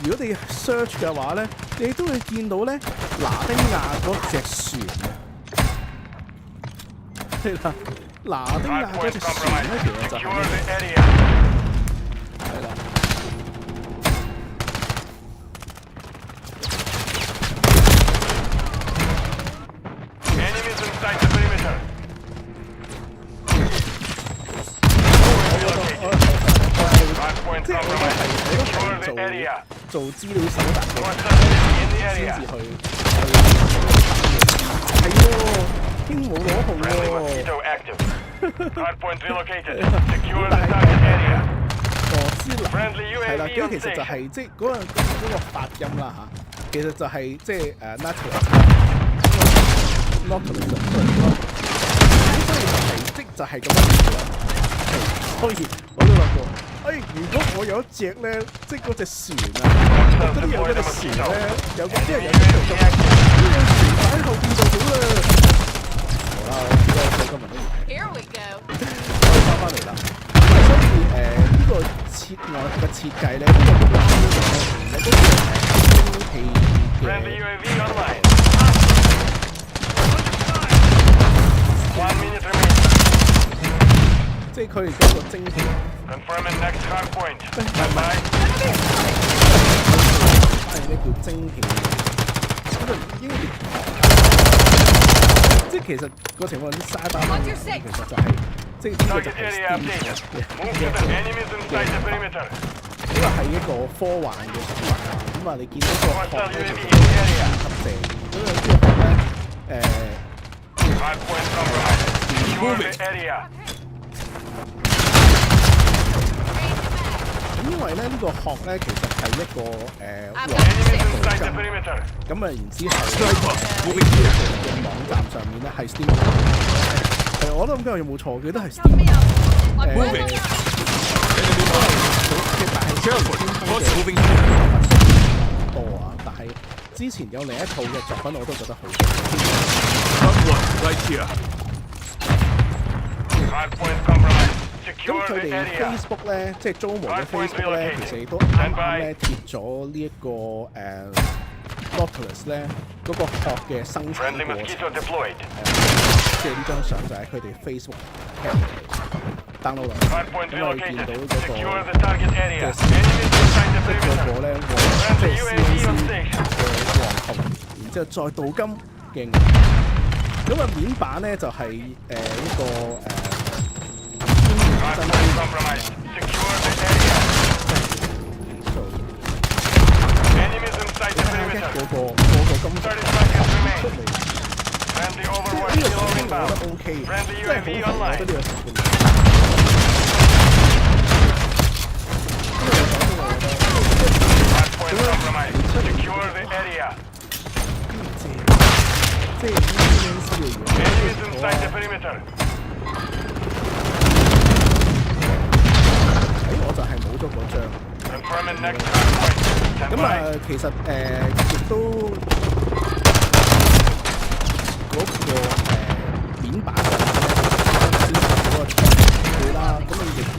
Speaker 1: 如果你 search 嘅話咧，你都會見到咧拿丁亞嗰隻船啊，係啦，拿丁亞嗰
Speaker 2: Hardpoint
Speaker 1: 隻船
Speaker 2: compromised.
Speaker 1: 咧，其實就
Speaker 2: Secure
Speaker 1: 係
Speaker 2: the area.
Speaker 1: 係啦。即係我覺得係
Speaker 2: Secure the area.
Speaker 1: 做資料搜集嘅
Speaker 2: Hostile UAV in the
Speaker 1: 先
Speaker 2: area.
Speaker 1: 至去係喎，已經冇攞號
Speaker 2: Friendly
Speaker 1: 喎。
Speaker 2: mosquito active. Hardpoint relocated. Secure the target area.
Speaker 1: 俄斯蘭
Speaker 2: Friendly
Speaker 1: 係啦，
Speaker 2: UAV
Speaker 1: 咁
Speaker 2: on
Speaker 1: 其實就
Speaker 2: station.
Speaker 1: 係即係嗰個發音啦嚇，其實就係即係Nautilus 咁所以就係就係咁樣嚟嘅。所以我都諗過，如果我有一隻咧，即係嗰隻船啊，嗰啲有嗰隻船咧，有個即係有隻船咁，呢個船擺喺後邊就好啦。好啦，我知道我今日都唔係。
Speaker 6: Here we go.
Speaker 1: 我哋翻嚟啦。所以呢個設外殼嘅設計咧，呢個都係有啲蒸汽
Speaker 2: Friendly
Speaker 1: 嘅。
Speaker 2: UAV online. 1 minute remaining.
Speaker 1: 即係佢哋嗰個蒸汽，
Speaker 2: Confirming next hardpoint. Stand by.
Speaker 1: 反而咧叫蒸汽，咁就應該即係其實個情況啲沙巴其實就係、即係呢個就
Speaker 2: Target
Speaker 1: 係
Speaker 2: area
Speaker 1: Steam
Speaker 2: updated. Move
Speaker 1: 嘅
Speaker 2: to the enemies inside the perimeter.
Speaker 1: 呢個係一個科幻嘅手法啊。咁啊，你見到個殼
Speaker 2: Hostile
Speaker 1: 咧
Speaker 2: UAV
Speaker 1: 其
Speaker 2: in
Speaker 1: 實
Speaker 2: the area.
Speaker 1: 特正，咁啊呢個殼咧
Speaker 2: Hardpoint compromised. Secure the area.
Speaker 1: 咁因為咧呢個殼咧其實係一個
Speaker 6: I've
Speaker 1: 黃
Speaker 6: got
Speaker 2: Enemies
Speaker 6: six.
Speaker 2: inside the perimeter.
Speaker 1: 咁啊，然之後嘅
Speaker 5: Moving here.
Speaker 1: 網站上面咧係 Steam，我都唔知我有冇錯，佢都係 Steam。
Speaker 6: Me up. I'm
Speaker 5: Moving.
Speaker 6: moving.
Speaker 5: Enemy marked.
Speaker 1: 但係
Speaker 5: Careful. Bots moving here.
Speaker 1: 多啊，但係之前有另一套嘅作品我都覺得好。
Speaker 5: Got one right here.
Speaker 2: Hardpoint compromised.
Speaker 1: 咁
Speaker 2: Secure
Speaker 1: 佢
Speaker 2: the
Speaker 1: 哋
Speaker 2: area.
Speaker 1: Facebook 咧，即係租無嘅
Speaker 2: Hardpoint
Speaker 1: Facebook 咧，
Speaker 2: relocated.
Speaker 1: 其實亦都啱啱咧貼咗呢一個Nautilus 咧嗰個殼嘅生產
Speaker 2: Friendly
Speaker 1: 過程。
Speaker 2: mosquito deployed.
Speaker 1: 即係呢張相就喺佢哋 Facebook download 落嚟，
Speaker 2: Hardpoint
Speaker 1: 咁我哋見到
Speaker 2: relocated.
Speaker 1: 嗰個
Speaker 2: Secure the target area.
Speaker 1: Yes.
Speaker 2: Enemies inside the
Speaker 1: 即係個
Speaker 2: perimeter.
Speaker 1: 個咧即係
Speaker 2: Friendly
Speaker 1: CNC
Speaker 2: UAV on station.
Speaker 1: 嘅黃銅，然之後再鍍金嘅銀。咁啊面板咧就係呢個
Speaker 2: Hardpoint compromised. Secure the area.
Speaker 1: 做
Speaker 2: Enemies inside the
Speaker 1: 一
Speaker 2: perimeter.
Speaker 1: 個金屬
Speaker 2: 30 seconds
Speaker 1: 出
Speaker 2: remain.
Speaker 1: 嚟。
Speaker 2: Friendly
Speaker 1: 即係
Speaker 2: overwatch
Speaker 1: 呢個
Speaker 2: still
Speaker 1: 我覺
Speaker 2: inbound.
Speaker 1: 得 OK 嘅，
Speaker 2: Friendly
Speaker 1: 真係
Speaker 2: UAV
Speaker 1: 好
Speaker 2: online.
Speaker 1: 我覺得呢個成本。
Speaker 2: Hardpoint compromised. Secure the area.
Speaker 1: 即係呢啲 CNC 嘅嘢。
Speaker 2: Enemies inside the perimeter.
Speaker 1: 我就係冇咗嗰張。
Speaker 2: Confirming next hardpoint. Stand
Speaker 1: 咁
Speaker 2: by.
Speaker 1: 其實亦都嗰個面板上面咧，先嗰個長佢啦，咁你亦都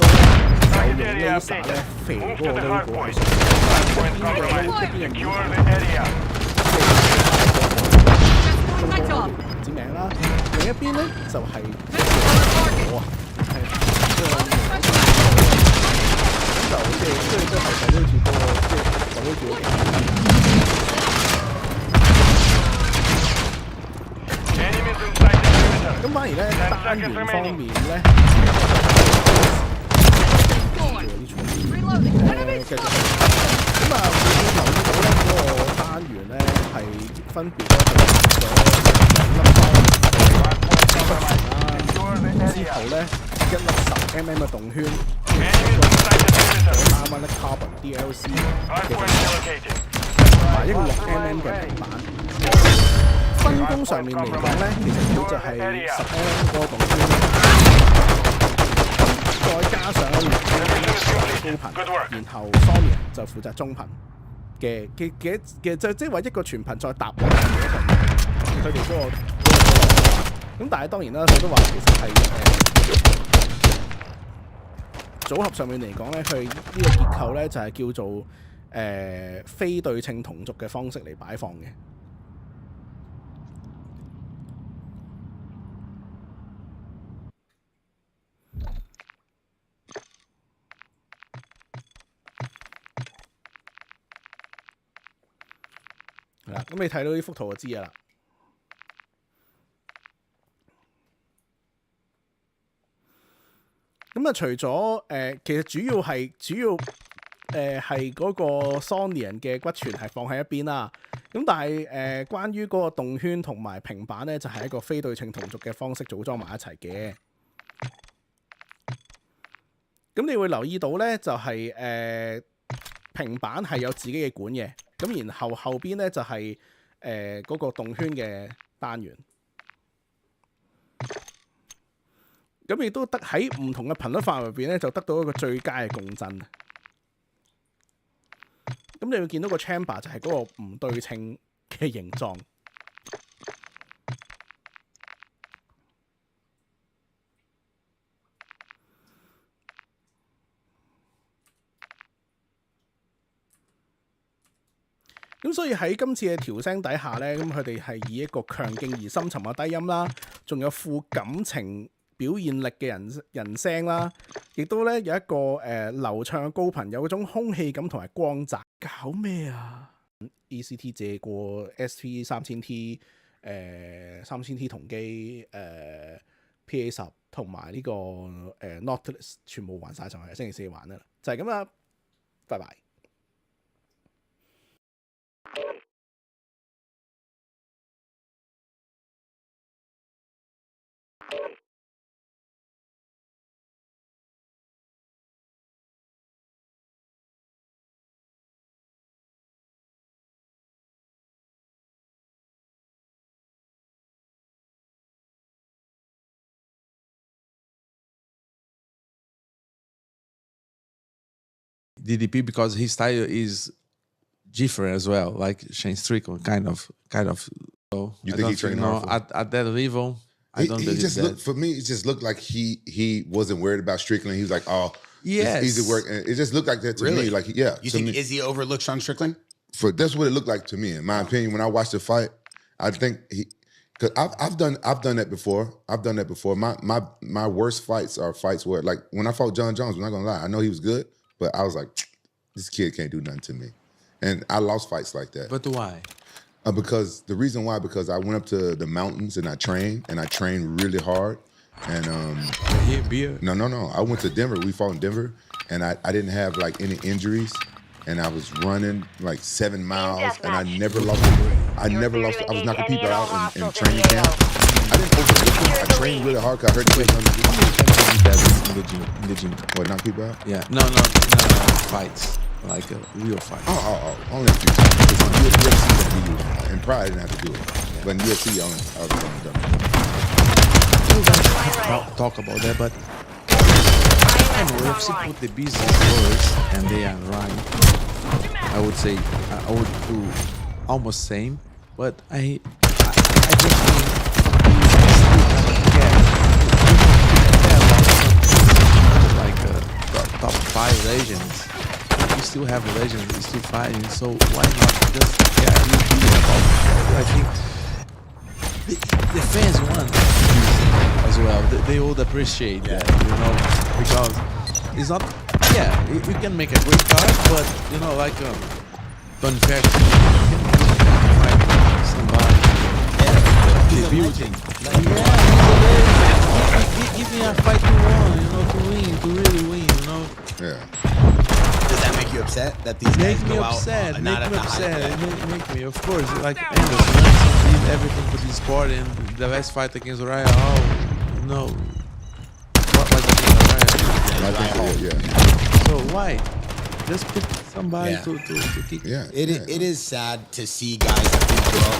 Speaker 1: 有用 laser 咧肥
Speaker 2: Move
Speaker 1: 嗰
Speaker 2: to
Speaker 1: 個
Speaker 2: the
Speaker 1: logo 喺
Speaker 2: hardpoint.
Speaker 1: 上面。
Speaker 2: Hardpoint compromised. Secure the area.
Speaker 6: Doing my job.
Speaker 1: 指名啦，另一邊咧就係我啊，係咁就即係都係睇到住嗰個即係睇到住個
Speaker 2: Enemies inside the perimeter.
Speaker 1: 咁反而咧單元方面咧，有啲錯。
Speaker 6: Reloading.
Speaker 1: 繼續咁啊，會留意到咧嗰個單元咧係分別咧就咗兩粒包之後咧一粒10mm 嘅動圈，
Speaker 2: Enemies inside the perimeter.
Speaker 1: 3蚊粒 carbon DLC 嘅
Speaker 2: Hardpoint relocated.
Speaker 1: 同埋一個6mm 嘅平板。分工上面嚟講咧，其實佢就係10mm 嗰個動圈，再加上6mm 高頻，然後 Sony 就負責中頻嘅，即係話一個全頻再搭落去嗰陣，佢哋嗰個咁，但係當然啦，佢都話其實係組合上面嚟講咧，佢呢個結構咧就係叫做非對稱同軸嘅方式嚟擺放嘅。係啦，咁你睇到呢幅圖就知㗎啦。咁啊，除咗其實主要係嗰個 Sonian 嘅骨傳係放喺一邊啦。咁但係關於嗰個動圈同埋平板咧，就係一個非對稱同軸嘅方式組裝埋一齊嘅。咁你會留意到咧，就係平板係有自己嘅管嘅，咁然後後邊咧就係嗰個動圈嘅單元。咁亦都得喺唔同嘅頻率範圍入邊咧，就得到一個最佳嘅共振。咁你會見到個 chamber 就係嗰個唔對稱嘅形狀。咁所以喺今次嘅調聲底下呢，咁佢哋係以一個強勁而深沉嘅低音啦，仲有富感情表現力嘅人聲啦，亦都咧有一個流暢嘅高頻，有嗰種空氣感同埋光澤。搞咩啊 ？ECT 借過 SP 3000T 3000T 同機PA10 同埋呢個Nautilus 全部還晒上去，星期四玩啦，就係咁啦，拜拜。
Speaker 7: DDP because his style is different as well, like Shane Strickland, kind of. So
Speaker 8: You
Speaker 7: I
Speaker 8: think he
Speaker 7: don't
Speaker 8: trained
Speaker 7: know,
Speaker 8: hard
Speaker 7: at that level? I don't
Speaker 8: he
Speaker 7: believe
Speaker 8: just
Speaker 7: that.
Speaker 8: looked, for me, it just looked like he wasn't worried about Strickland. He was like, oh,
Speaker 7: Yes.
Speaker 8: it's easy work. And it just looked like that to
Speaker 9: Really?
Speaker 8: me. Like, yeah.
Speaker 9: You
Speaker 8: to
Speaker 9: think
Speaker 8: me,
Speaker 9: Izzy overlooked Sean Strickland?
Speaker 8: that's what it looked like to me, in my opinion. When I watched the fight, I think because I've done that before. I've done that before. My worst fights are fights where, like, when I fought John Jones, I'm not gonna lie, I know he was good, but I was like, this kid can't do nothing to me. And I lost fights like that.
Speaker 7: But why?
Speaker 8: Because the reason why, because I went up to the mountains and I trained really hard. And
Speaker 7: Here, beer.
Speaker 8: no. I went to Denver. We fought in Denver, and I didn't have like any injuries, and I was running like 7 miles, and I never lost. I was knocking people out in training camp. I didn't overlook it. I trained really hard because I heard the kid
Speaker 7: In the gym.
Speaker 8: what, knock people out.
Speaker 7: Yeah. No. Fights. Like a real fight.
Speaker 8: Oh, only a few times. Because in UFC, they do it. In Pride, I didn't have to do it. But in UFC, I was only done.
Speaker 7: Talk about that, but I know UFC put the business first, and they are right. I would say I would do almost same, but I just mean like top 5 legends. You still have legends, you still fighting, so why not just I think the fans want as well. They would appreciate that, because it's not. Yeah, you can make a great card, but like Tony Ferguson, somebody, debuting. Give me a fight to win, to really win,
Speaker 8: Yeah.
Speaker 9: Does that make you upset that these guys
Speaker 7: Make me
Speaker 9: go
Speaker 7: upset.
Speaker 9: out
Speaker 7: Make
Speaker 9: not at
Speaker 7: me
Speaker 9: the high
Speaker 7: upset. Make me, of course. Like Anderson did everything for this sport, and the last fight against Ryan Hall, what like
Speaker 8: I think, yeah.
Speaker 7: So why? Just pick somebody
Speaker 9: Yeah.
Speaker 7: to kick.
Speaker 8: Yeah.
Speaker 9: It is sad to see guys that do grow up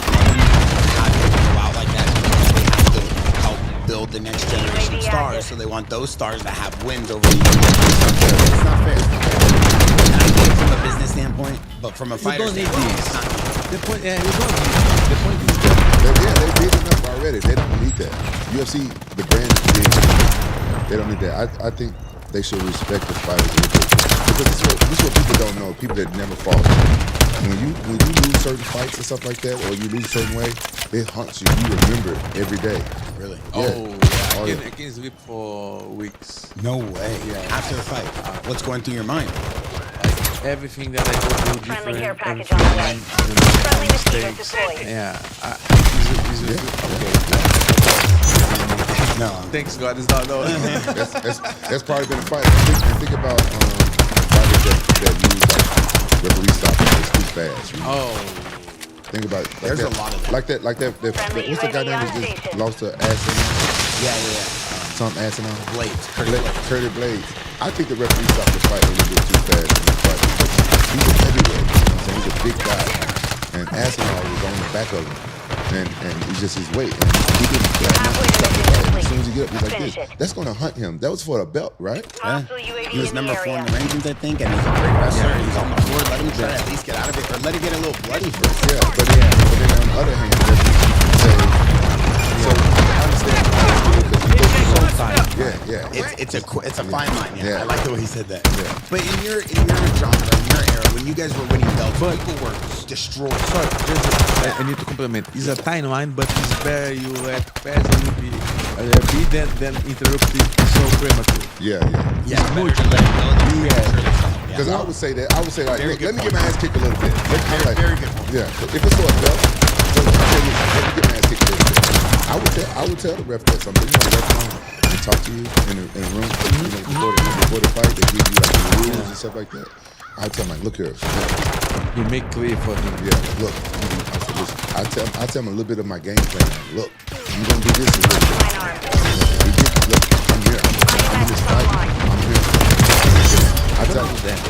Speaker 9: have to go out like that because they have to help build the next generation of stars. So they want those stars to have wins over the years. It's not fair. And I get it from a business standpoint, but from a fighter
Speaker 7: don't need
Speaker 9: standpoint,
Speaker 7: these.
Speaker 9: it's not good.
Speaker 7: The point, yeah, you don't need it. The point is that
Speaker 8: They big enough already. They don't need that. UFC, the brand is big. They don't need that. I think they should respect the fighters a little bit. Because this is what people don't know. People that never fought. When you lose certain fights and stuff like that, or you lose a certain way, it haunts you. You remember it every day.
Speaker 9: Really?
Speaker 8: Yeah.
Speaker 7: I can sleep for weeks.
Speaker 9: No way. After the fight, what's going through your mind?
Speaker 7: Like everything that I go do
Speaker 3: Friendly
Speaker 7: different.
Speaker 3: care package
Speaker 7: everything,
Speaker 3: on the way. Friendly receiver
Speaker 7: mistakes.
Speaker 3: deployed.
Speaker 7: Yeah.
Speaker 9: No.
Speaker 7: Thanks God, it's not no.
Speaker 8: That's probably been a fight. And think about fighters that use like referee stopping is too fast. You know?
Speaker 7: Oh,
Speaker 8: Think about it. Like
Speaker 9: There's
Speaker 8: that,
Speaker 9: a lot of that.
Speaker 8: like that.
Speaker 3: Friendly
Speaker 8: What's the guy
Speaker 3: UAV
Speaker 8: name
Speaker 3: on
Speaker 8: that just
Speaker 3: station.
Speaker 8: lost to Asinine?
Speaker 9: Yeah.
Speaker 8: Tom Asinine.
Speaker 9: Blades. Curtis Blades.
Speaker 8: Curtis Blades. I think the referee stopped the fight a little bit too fast in the fight because he's a heavyweight. You know what I'm saying? He's a big guy, and Asinine was on the back of him, and it's just his weight. And he didn't grab nothing to stop the fight. And as soon as he get up, he's like
Speaker 3: Finish
Speaker 8: this.
Speaker 3: it.
Speaker 8: That's gonna hunt him. That was for the belt, right?
Speaker 3: Hostile UAV
Speaker 9: He was
Speaker 3: in the
Speaker 9: number 4 in
Speaker 3: area.
Speaker 9: the rankings, I think, and he's a great wrestler. He's on the floor. Let him try to at least get out of it, or let it get a little bloody first.
Speaker 8: Yeah, but then on the other hand, say, so I understand because you go through
Speaker 7: so time.
Speaker 8: Yeah.
Speaker 9: It's a fine line. Yeah,
Speaker 8: Yeah.
Speaker 9: I like the way he said that.
Speaker 8: Yeah.
Speaker 9: But in your genre, in your era, when you guys were winning belts, people were destroyed.
Speaker 7: sorry. I need to compliment. It's a timeline, but it's better you let pass a little bit, than interrupt it so premature.
Speaker 8: Yeah.
Speaker 9: Yeah, it's better to let it go than
Speaker 7: Yeah.
Speaker 8: Because I would say that. I would say like,
Speaker 9: Very
Speaker 8: look,
Speaker 9: good
Speaker 8: let me get
Speaker 9: point.
Speaker 8: my ass kicked a little bit.
Speaker 9: Very good point.
Speaker 8: Yeah. If it's for a belt, so I tell you, let me get my ass kicked a little bit. I would tell the ref that something. You know, the ref and talk to you in the room. You know, before the fight, they give you like the rules and stuff like that. I tell him like, look here.
Speaker 7: You make clear for him.
Speaker 8: Yeah, look. I said, listen, I tell him a little bit of my game plan. Look, you gonna do this a little bit.
Speaker 3: Fine arm.
Speaker 8: Look, I'm here. I'm in this fight. I'm here. I tell him that.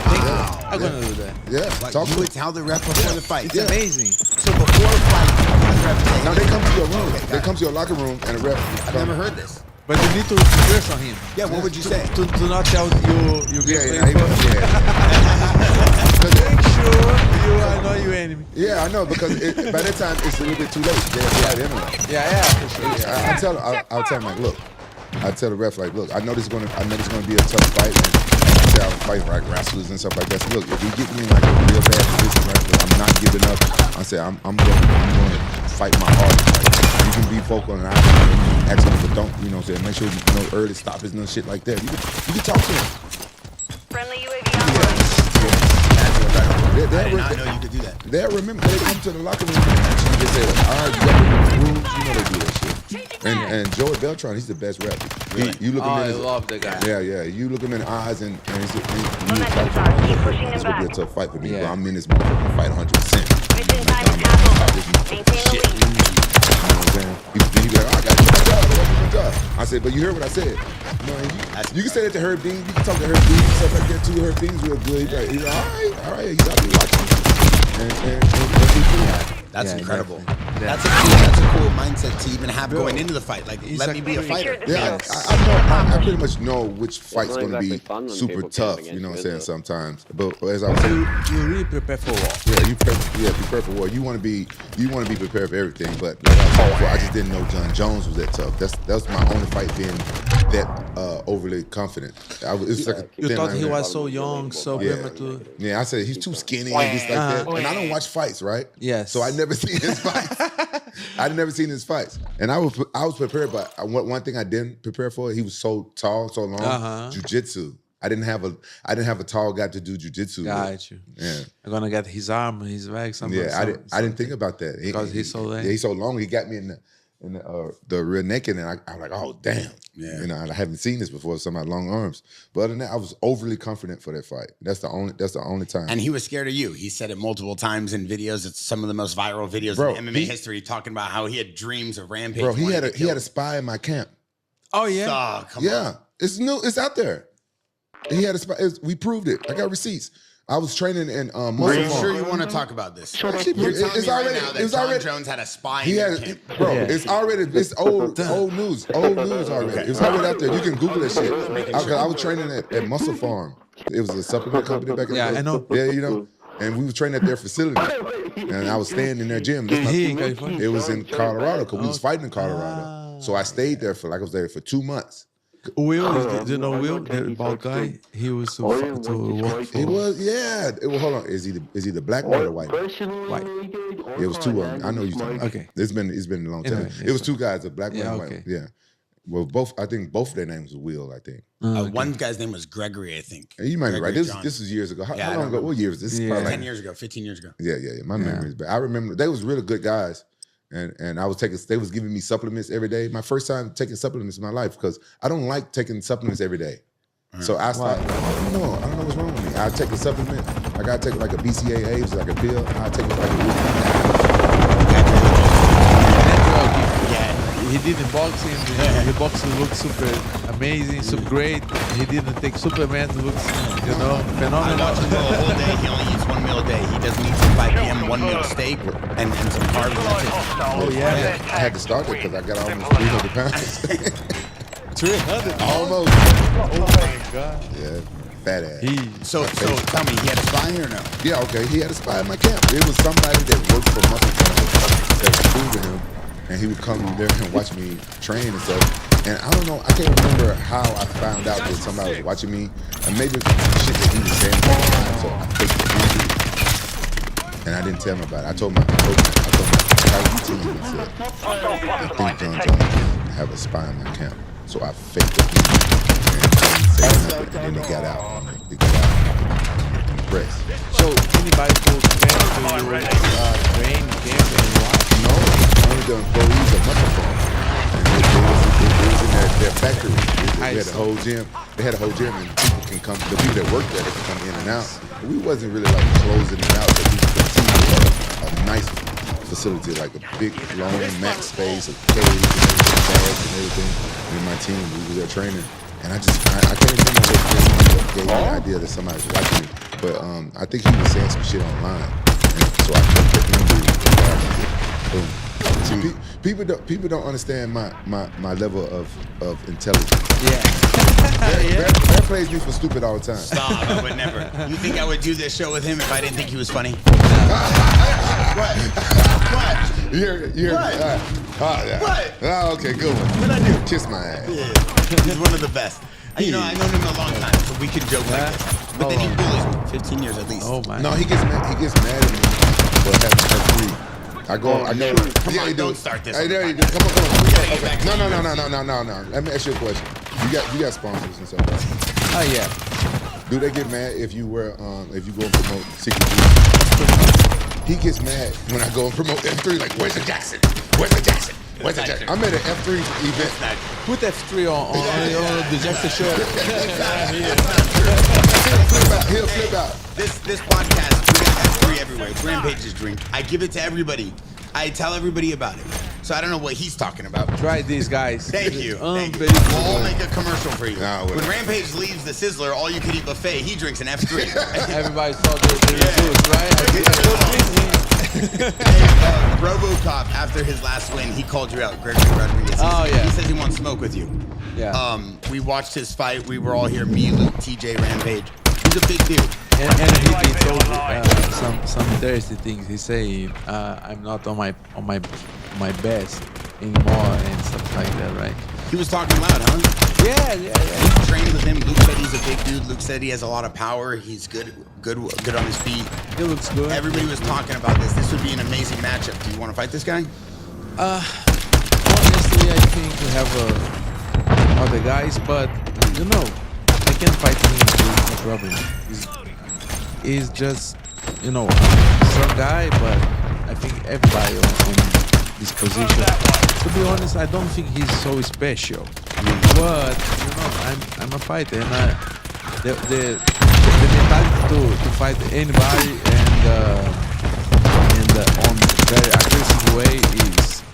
Speaker 7: I'm gonna do that.
Speaker 8: Yeah,
Speaker 9: Like,
Speaker 8: talk
Speaker 9: you
Speaker 8: to
Speaker 9: would tell the ref before the fight.
Speaker 7: It's amazing.
Speaker 9: So before a fight, the ref would say,
Speaker 8: Now they come to your room.
Speaker 9: Okay, got
Speaker 8: They
Speaker 9: it.
Speaker 8: come to your locker room and the ref.
Speaker 9: I've never heard this.
Speaker 7: But you need to reverse on him.
Speaker 9: Yeah, what would you say?
Speaker 7: To not tell you
Speaker 8: Yeah,
Speaker 7: gameplay first. Make sure you are not your enemy.
Speaker 8: yeah, I know because by that time it's a little bit too late. They'll be out anyway.
Speaker 7: Yeah, for sure.
Speaker 8: I'll tell him like, look. I tell the ref like, look, I know this is gonna be a tough fight. And I say I'm fighting like wrestlers and stuff like that. So look, if you get me in like a real bad position, right, but I'm not giving up. I say I'm gonna fight my hardest. Like, you can be vocal and I actually, but don't, you know what I'm saying? Make sure you know early stoppers and shit like that. You can talk to him.
Speaker 3: Friendly UAV online.
Speaker 9: I did not know you could do that.
Speaker 8: They'll remember. They come to the locker room and actually they say, all right, you got the rules. You know they do that shit. And Joey Beltran, he's the best rapper. You look him
Speaker 7: Oh,
Speaker 8: in
Speaker 7: I
Speaker 8: his,
Speaker 7: love the guy.
Speaker 8: Yeah. You look him in the eyes and he's
Speaker 3: Momentum's on. Keep pushing them
Speaker 8: it's gonna be a
Speaker 3: back.
Speaker 8: tough fight for me.
Speaker 7: Yeah.
Speaker 8: Bro. I'm in this motherfucking fight 100%.
Speaker 3: Mission time is half over. Maintain the
Speaker 8: Shit.
Speaker 3: lead.
Speaker 8: You know what I'm saying? He be like, oh, I got you. Good job. I said, but you heard what I said. You know, you can say that to Herb Dean. You can talk to Herb Dean and stuff like that too. Herb Dean's real good. He's like, all right. He's out there watching. And
Speaker 9: That's
Speaker 7: Yeah,
Speaker 9: incredible.
Speaker 7: exactly.
Speaker 9: That's a cool mindset to even have going into the fight. Like,
Speaker 7: He's
Speaker 9: let
Speaker 7: a
Speaker 9: me be a
Speaker 7: great-
Speaker 9: fighter.
Speaker 3: Secure the
Speaker 8: yeah,
Speaker 3: field.
Speaker 8: I pretty much know which fight's
Speaker 4: not
Speaker 8: going to be
Speaker 4: exactly fun when
Speaker 8: super
Speaker 4: people
Speaker 8: tough.
Speaker 4: camp
Speaker 8: You know what I'm
Speaker 4: against
Speaker 8: saying?
Speaker 4: you,
Speaker 8: Sometimes, but as I was saying,
Speaker 7: You really prepare for war.
Speaker 8: yeah, prepare for war. You want to be prepared for everything. But like I said before, I just didn't know John Jones was that tough. That's my only fight being that overly confident. It's like a
Speaker 7: You
Speaker 8: thin
Speaker 7: thought
Speaker 8: line
Speaker 7: he
Speaker 8: there.
Speaker 7: was so young, so
Speaker 8: Yeah.
Speaker 7: premature.
Speaker 8: Yeah, I said he's too skinny and just like that. And I don't watch fights, right?
Speaker 7: Yes.
Speaker 8: So I never seen his fights. I'd never seen his fights, and I was prepared. But one thing I didn't prepare for, he was so tall, so long. Jiu-jitsu. I didn't have a tall guy to do jiu-jitsu. with.
Speaker 7: Got you.
Speaker 8: Yeah.
Speaker 7: I'm gonna get his arm, his leg, something.
Speaker 8: Yeah, I didn't think about that.
Speaker 7: Because he's so long.
Speaker 8: Yeah, he's so long. He got me in the rear naked, and I'm like, oh damn.
Speaker 9: Yeah.
Speaker 8: You know, I haven't seen this before. Somebody long arms. But other than that, I was overly confident for that fight. That's the only time.
Speaker 9: And he was scared of you. He said it multiple times in videos. It's some of the most viral videos
Speaker 8: Bro,
Speaker 9: in MMA history, talking about how he had dreams of Rampage.
Speaker 8: Bro, he
Speaker 9: wanting
Speaker 8: had
Speaker 9: to kill
Speaker 8: a spy in my camp.
Speaker 7: Oh yeah.
Speaker 9: Oh, come
Speaker 8: Yeah,
Speaker 9: on.
Speaker 8: it's new. It's out there. He had a spy. We proved it. I got receipts. I was training in
Speaker 9: Are
Speaker 8: Muscle
Speaker 9: you
Speaker 8: Farm.
Speaker 9: sure you want to talk about this?
Speaker 8: Actually,
Speaker 9: You're
Speaker 8: it's
Speaker 9: telling me
Speaker 8: already-
Speaker 9: right now that
Speaker 8: it's
Speaker 9: John
Speaker 8: already-
Speaker 9: Jones had a spy
Speaker 8: He
Speaker 9: in
Speaker 8: had,
Speaker 9: his camp.
Speaker 8: bro. It's old news. Old news already. It's already out there. You can Google that shit. I was training at Muscle Farm. It was a supplement company back in the
Speaker 7: Yeah,
Speaker 8: day.
Speaker 7: I know.
Speaker 8: Yeah, you know. And we were training at their facility, and I was staying in their gym. That's
Speaker 7: Here
Speaker 8: my-
Speaker 7: in California.
Speaker 8: It was in Colorado because we was fighting in Colorado. So I stayed there I was there for 2 months.
Speaker 7: Will, do you know Will, the bald guy? He was to work for.
Speaker 8: It was, yeah. Hold on. Is he the black one or the white one?
Speaker 7: White.
Speaker 8: It was two of them. I know you're talking about.
Speaker 7: Okay.
Speaker 8: It's been a long time.
Speaker 7: Anyway,
Speaker 8: It was two guys, a black one
Speaker 7: Yeah,
Speaker 8: and a white
Speaker 7: okay.
Speaker 8: one. Yeah. Well, I think both of their names were Will, I think.
Speaker 9: One guy's name was Gregory, I think.
Speaker 8: You might be right.
Speaker 9: Gregory John.
Speaker 8: This was years ago. How
Speaker 9: Yeah, I
Speaker 8: long
Speaker 9: don't
Speaker 8: ago? What year was this?
Speaker 7: Yeah.
Speaker 8: Probably
Speaker 9: 10
Speaker 8: like,
Speaker 9: years ago, 15 years ago.
Speaker 8: yeah. My memory is bad. I remember they was really good guys. And I was they was giving me supplements every day. My first time taking supplements in my life because I don't like taking supplements every day. So I started, I don't know what's wrong with me. I take a supplement. I gotta take like a BCAA, it's like a pill. I take it like a week.
Speaker 7: He did in boxing. The boxing looked super amazing, super great. He didn't take supplements. Looks,
Speaker 9: I
Speaker 7: phenomenal.
Speaker 9: watch him go a whole day. He only eats 1 meal a day. He doesn't eat till 5 p.m. 1 meal steak and some carbs. That's it.
Speaker 8: Oh yeah, I had to start it because I got almost 300 pounds.
Speaker 7: 300.
Speaker 8: Almost.
Speaker 7: Oh my God.
Speaker 8: Yeah, fat ass.
Speaker 9: So tell me, he had a spy or no?
Speaker 8: Yeah, okay. He had a spy in my camp. It was somebody that worked for Muscle Family that was cool with him, and he would come there and watch me train and stuff. And I don't know, I can't remember how I found out that somebody was watching me, and maybe shit that he was saying all the time. So I faked it, and I didn't tell him about it. I told my entire team and said, I think John Jones have a spy in my camp. So I faked it, and said nothing, and then he got out. He got out in the press.
Speaker 7: So anybody could come to your train camp and watch?
Speaker 8: No, only the employees of Muscle Farm. And it was in their factory. They had a whole gym. They had a whole gym, and people can come. The people that work there, they can come in and out. But we wasn't really like closing it out, so people could see a nice facility, like a big, long max space, a cage and everything, bags and everything. And my team, we were there training. And I can't remember what gave me the idea that somebody was watching me. But I think he was saying some shit online. And so I clicked the boom. See, people don't understand my level of intelligence.
Speaker 9: Yeah.
Speaker 8: Brad plays me for stupid all the time.
Speaker 9: Stop, I would never. You think I would do this show with him if I didn't think he was funny? What?
Speaker 8: You're
Speaker 9: What?
Speaker 8: yeah.
Speaker 9: What?
Speaker 8: Oh, okay, good one.
Speaker 9: What'd I do?
Speaker 8: Kiss my ass.
Speaker 9: Yeah. He's one of the best. I've known him a long time, so we can joke like this. But then he bullies me. 15 years at least.
Speaker 7: Oh my.
Speaker 8: No, he gets mad at me for having 3. I go.
Speaker 9: Come on,
Speaker 8: he do.
Speaker 9: don't start this
Speaker 8: Hey,
Speaker 9: one.
Speaker 8: there you go. Come on.
Speaker 9: We gotta get back to
Speaker 8: No.
Speaker 9: UFC.
Speaker 8: Let me ask you a question. You got sponsors and stuff, right?
Speaker 7: Oh yeah.
Speaker 8: Do they get mad if you if you go and promote Secret Juice? He gets mad when I go and promote F3. Like, where's the Jackson? Where's the Jackson? Where's the Jackson? I'm at an F3 event.
Speaker 7: Put F3 on the Jackson show.
Speaker 8: He'll flip out.
Speaker 9: This podcast, we got F3 everywhere. It's Rampage's drink. I give it to everybody. I tell everybody about it. So I don't know what he's talking about.
Speaker 7: Try these guys.
Speaker 9: Thank you. Thank you.
Speaker 7: Unbelievable.
Speaker 9: We'll all make a commercial for you.
Speaker 8: Nah,
Speaker 9: when
Speaker 8: whatever.
Speaker 9: Rampage leaves the Sizzler, all you can eat buffet, he drinks an F3.
Speaker 7: Everybody saw the results, right?
Speaker 9: RoboCop, after his last win, he called you out, Gregory Rodriguez.
Speaker 7: Oh, yeah.
Speaker 9: He says he wants smoke with you.
Speaker 7: Yeah.
Speaker 9: We watched his fight. We were all here. Me, Luke, TJ, Rampage. He's a big dude.
Speaker 7: And he told some interesting things. He's saying I'm not on my best anymore and stuff like that, right?
Speaker 9: He was talking loud, huh?
Speaker 7: Yeah.
Speaker 9: Luke trained with him. Luke said he's a big dude. Luke said he has a lot of power. He's good on his feet.
Speaker 7: He looks good.
Speaker 9: Everybody was talking about this. This would be an amazing matchup. Do you want to fight this guy?
Speaker 7: Honestly, I think we have other guys, but I can't fight him. There's no problem. He's just some guy, but I think everybody on this position. To be honest, I don't think he's so special. But I'm a fighter, and the mentality to fight anybody and on very aggressive way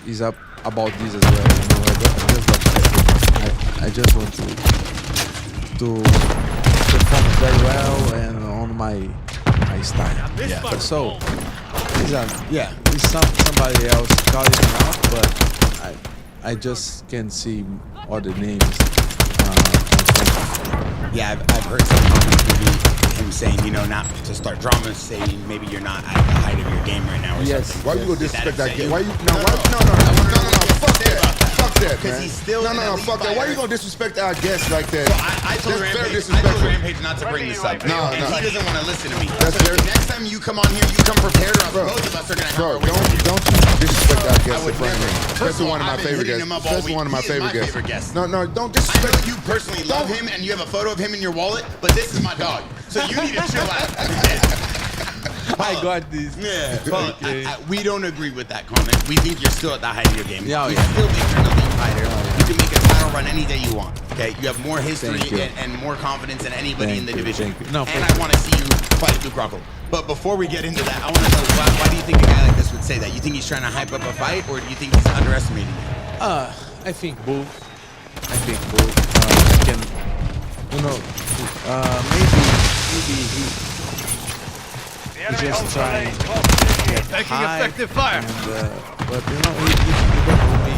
Speaker 7: is about this as well. I just want to perform very well and on my style. Yeah. So it's somebody else calling me out, but I just can't see other names.
Speaker 9: Yeah, I've heard some comments, maybe him saying, not to start drama, saying maybe you're not at the height of your game right now or something.
Speaker 8: Why you gonna disrespect that game? Why you
Speaker 9: No,
Speaker 8: fuck that. Fuck that,
Speaker 9: Because
Speaker 8: man.
Speaker 9: he's still an elite
Speaker 8: fuck that. Why
Speaker 9: fighter.
Speaker 8: you gonna disrespect our guests like that?
Speaker 9: So I told
Speaker 8: That's very
Speaker 9: Rampage,
Speaker 8: disrespectful.
Speaker 9: not to bring this up.
Speaker 8: No,
Speaker 9: and
Speaker 8: no.
Speaker 9: he doesn't want to listen to me.
Speaker 8: That's
Speaker 9: So
Speaker 8: very-
Speaker 9: next time you come on here, you come prepared, or
Speaker 8: Bro,
Speaker 9: both of us are gonna have
Speaker 8: Bro,
Speaker 9: our way with you.
Speaker 8: don't you disrespect our
Speaker 9: I
Speaker 8: guests in
Speaker 9: would
Speaker 8: front of me.
Speaker 9: never. First of
Speaker 8: Especially
Speaker 9: all,
Speaker 8: one of my
Speaker 9: I've been
Speaker 8: favorite
Speaker 9: hitting
Speaker 8: guests.
Speaker 9: him up all
Speaker 8: Especially
Speaker 9: week.
Speaker 8: one of my
Speaker 9: He is my
Speaker 8: favorite guests.
Speaker 9: favorite guest.
Speaker 8: No, don't
Speaker 9: I know
Speaker 8: disrespect.
Speaker 9: you personally love him and you have a photo of him in your wallet, but this is my dog. So you need to chill out.
Speaker 7: I got this.
Speaker 9: Yeah, but
Speaker 7: Okay.
Speaker 9: we don't agree with that comment. We think you're still at the height of your game.
Speaker 7: Yeah,
Speaker 9: we
Speaker 7: yeah.
Speaker 9: still think you're an elite fighter. You can make a title run any day you want. Okay, you have more history
Speaker 7: Thank you.
Speaker 9: and more confidence than anybody
Speaker 7: Thank
Speaker 9: in the
Speaker 7: you,
Speaker 9: division.
Speaker 7: thank you. No,
Speaker 9: and
Speaker 7: thank
Speaker 9: I want to see you fight Luke Rockhold. But before we get into that, I want to know why do you think a guy like this would say that? You think he's trying to hype up a fight, or do you think he's underestimating you?
Speaker 7: I think both. I can, maybe
Speaker 2: The enemy
Speaker 7: just
Speaker 2: ultra
Speaker 7: trying
Speaker 2: lane close to the
Speaker 7: get
Speaker 5: Taking
Speaker 7: high
Speaker 5: effective fire.
Speaker 7: and, but if you don't know me,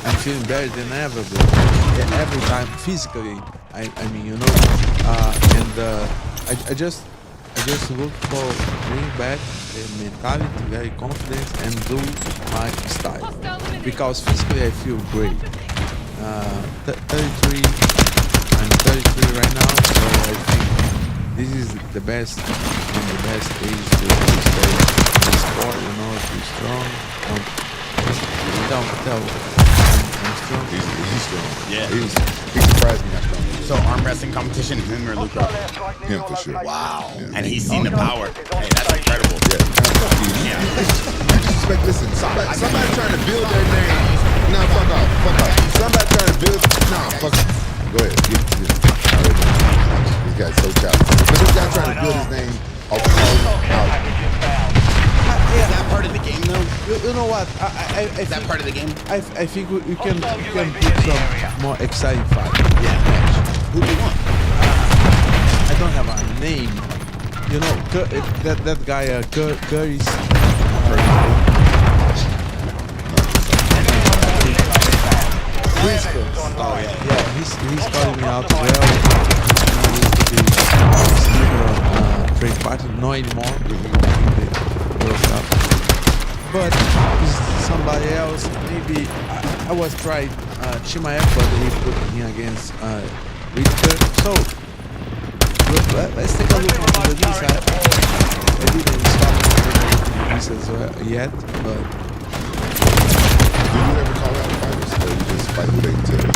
Speaker 7: I'm feeling better than ever. But every time physically, I just look for bring back the mentality, very confident, and do my style. Because physically I feel great. 33, I'm 33 right now, so I think this is the best age to stay in the sport. To be strong. I'm strong.
Speaker 8: He's strong.
Speaker 9: Yeah.
Speaker 8: He surprised me how strong he is.
Speaker 9: So arm wrestling competition, him or Luke Rockhold?
Speaker 8: Him for sure.
Speaker 9: Wow.
Speaker 8: Yeah.
Speaker 9: And he's seen the power. Hey, that's incredible.
Speaker 8: Yeah. Disrespect. Listen, somebody trying to build their name. Nah, fuck off. Somebody trying to build. Nah, fuck off. Go ahead. This guy's so childish. But this guy trying to build his name off calling out.
Speaker 9: Is that part of the game, though?
Speaker 7: You know what?
Speaker 9: Is that part of the game?
Speaker 7: I think we can put some more exciting fight.
Speaker 9: Yeah. Who do you want?
Speaker 7: I don't have a name. That guy Curry's. Briscoe.
Speaker 9: Oh, yeah.
Speaker 7: Yeah, he's calling me out as well. He used to be trade partner, no anymore. They broke up. But it's somebody else. Maybe I was trying Chimaev, but he put him against Richter. So let's take a look on the knees. I didn't stop this as well yet, but.
Speaker 8: Do you ever call out fighters, or you just fight who they tell you?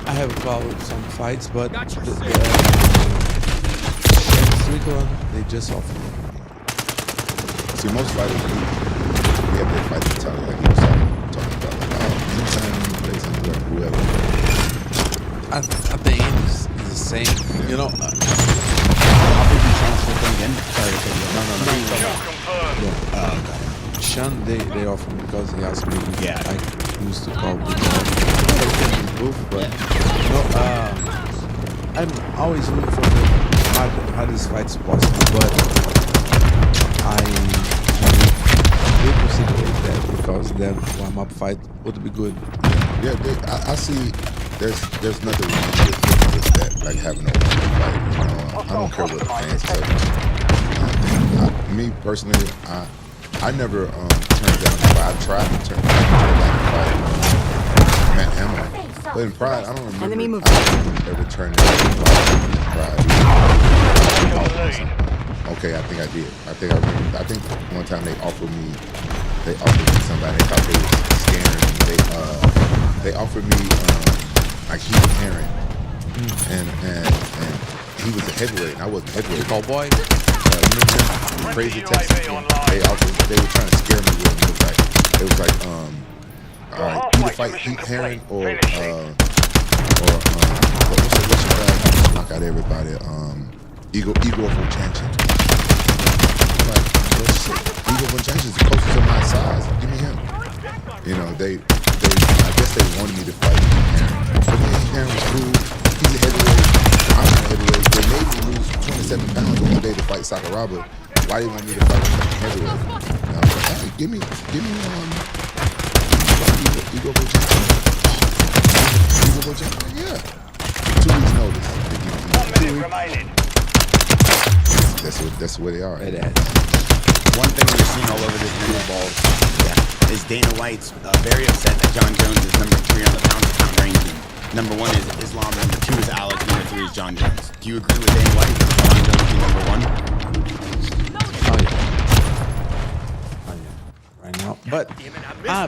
Speaker 7: I have called some fights, but Strickland, they just offer me.
Speaker 8: See, most fighters do. We have their fight mentality, like you was talking about, like, anytime, place, whoever.
Speaker 7: At the end, it's the same.
Speaker 9: How big you chance for them again? Sorry to cut you off.
Speaker 2: confirmed.
Speaker 7: Sean, they offer me because he asked me if
Speaker 9: Yeah.
Speaker 7: I used to call big ball. I can improve, but I'm always looking for the hardest fights possible, but I will consider that because that warm-up fight would be good.
Speaker 8: Yeah, I see. There's nothing wrong with that, like having a fight. I don't care what the fans say. Me personally, I never turned down a fight. I tried to turn down a fight. Matt Hammer. But in Pride, I don't remember ever turning down a fight in Pride. Okay, I think I did. I remember. I think one time they offered me somebody. They thought they was scaring me. They offered me like Heath Herring, and he was a heavyweight, and I wasn't a heavyweight.
Speaker 7: Cowboy.
Speaker 8: Remember him? Crazy Texas. They were trying to scare me with him. It was like all right, either fight Heath Herring or what's your guy? Knock out everybody. Igor Vovchanchyn. Like, well, shit. Igor Vovchanchyn is closest to my size. Give me him. I guess they wanted me to fight Heath Herring. But Heath Herring was cool. He's a heavyweight. I'm a heavyweight. They made me lose 27 pounds on the day to fight Sakuraba. Why do you want me to fight heavyweight? And I was like, hey, give me Igor Vovchanchyn. Igor Vovchanchyn? Yeah. 2 weeks notice.
Speaker 2: 1 minute remaining.
Speaker 8: That's where they are.
Speaker 7: It is.
Speaker 9: One thing we're seeing all over this blue ball is Dana White's very upset that John Jones is number 3 on the pound-for-pound ranking. Number 1 is Islam, number 2 is Alex, number 3 is John Jones. Do you agree with Dana White? John Jones being number 1?
Speaker 7: Oh yeah. Right now, but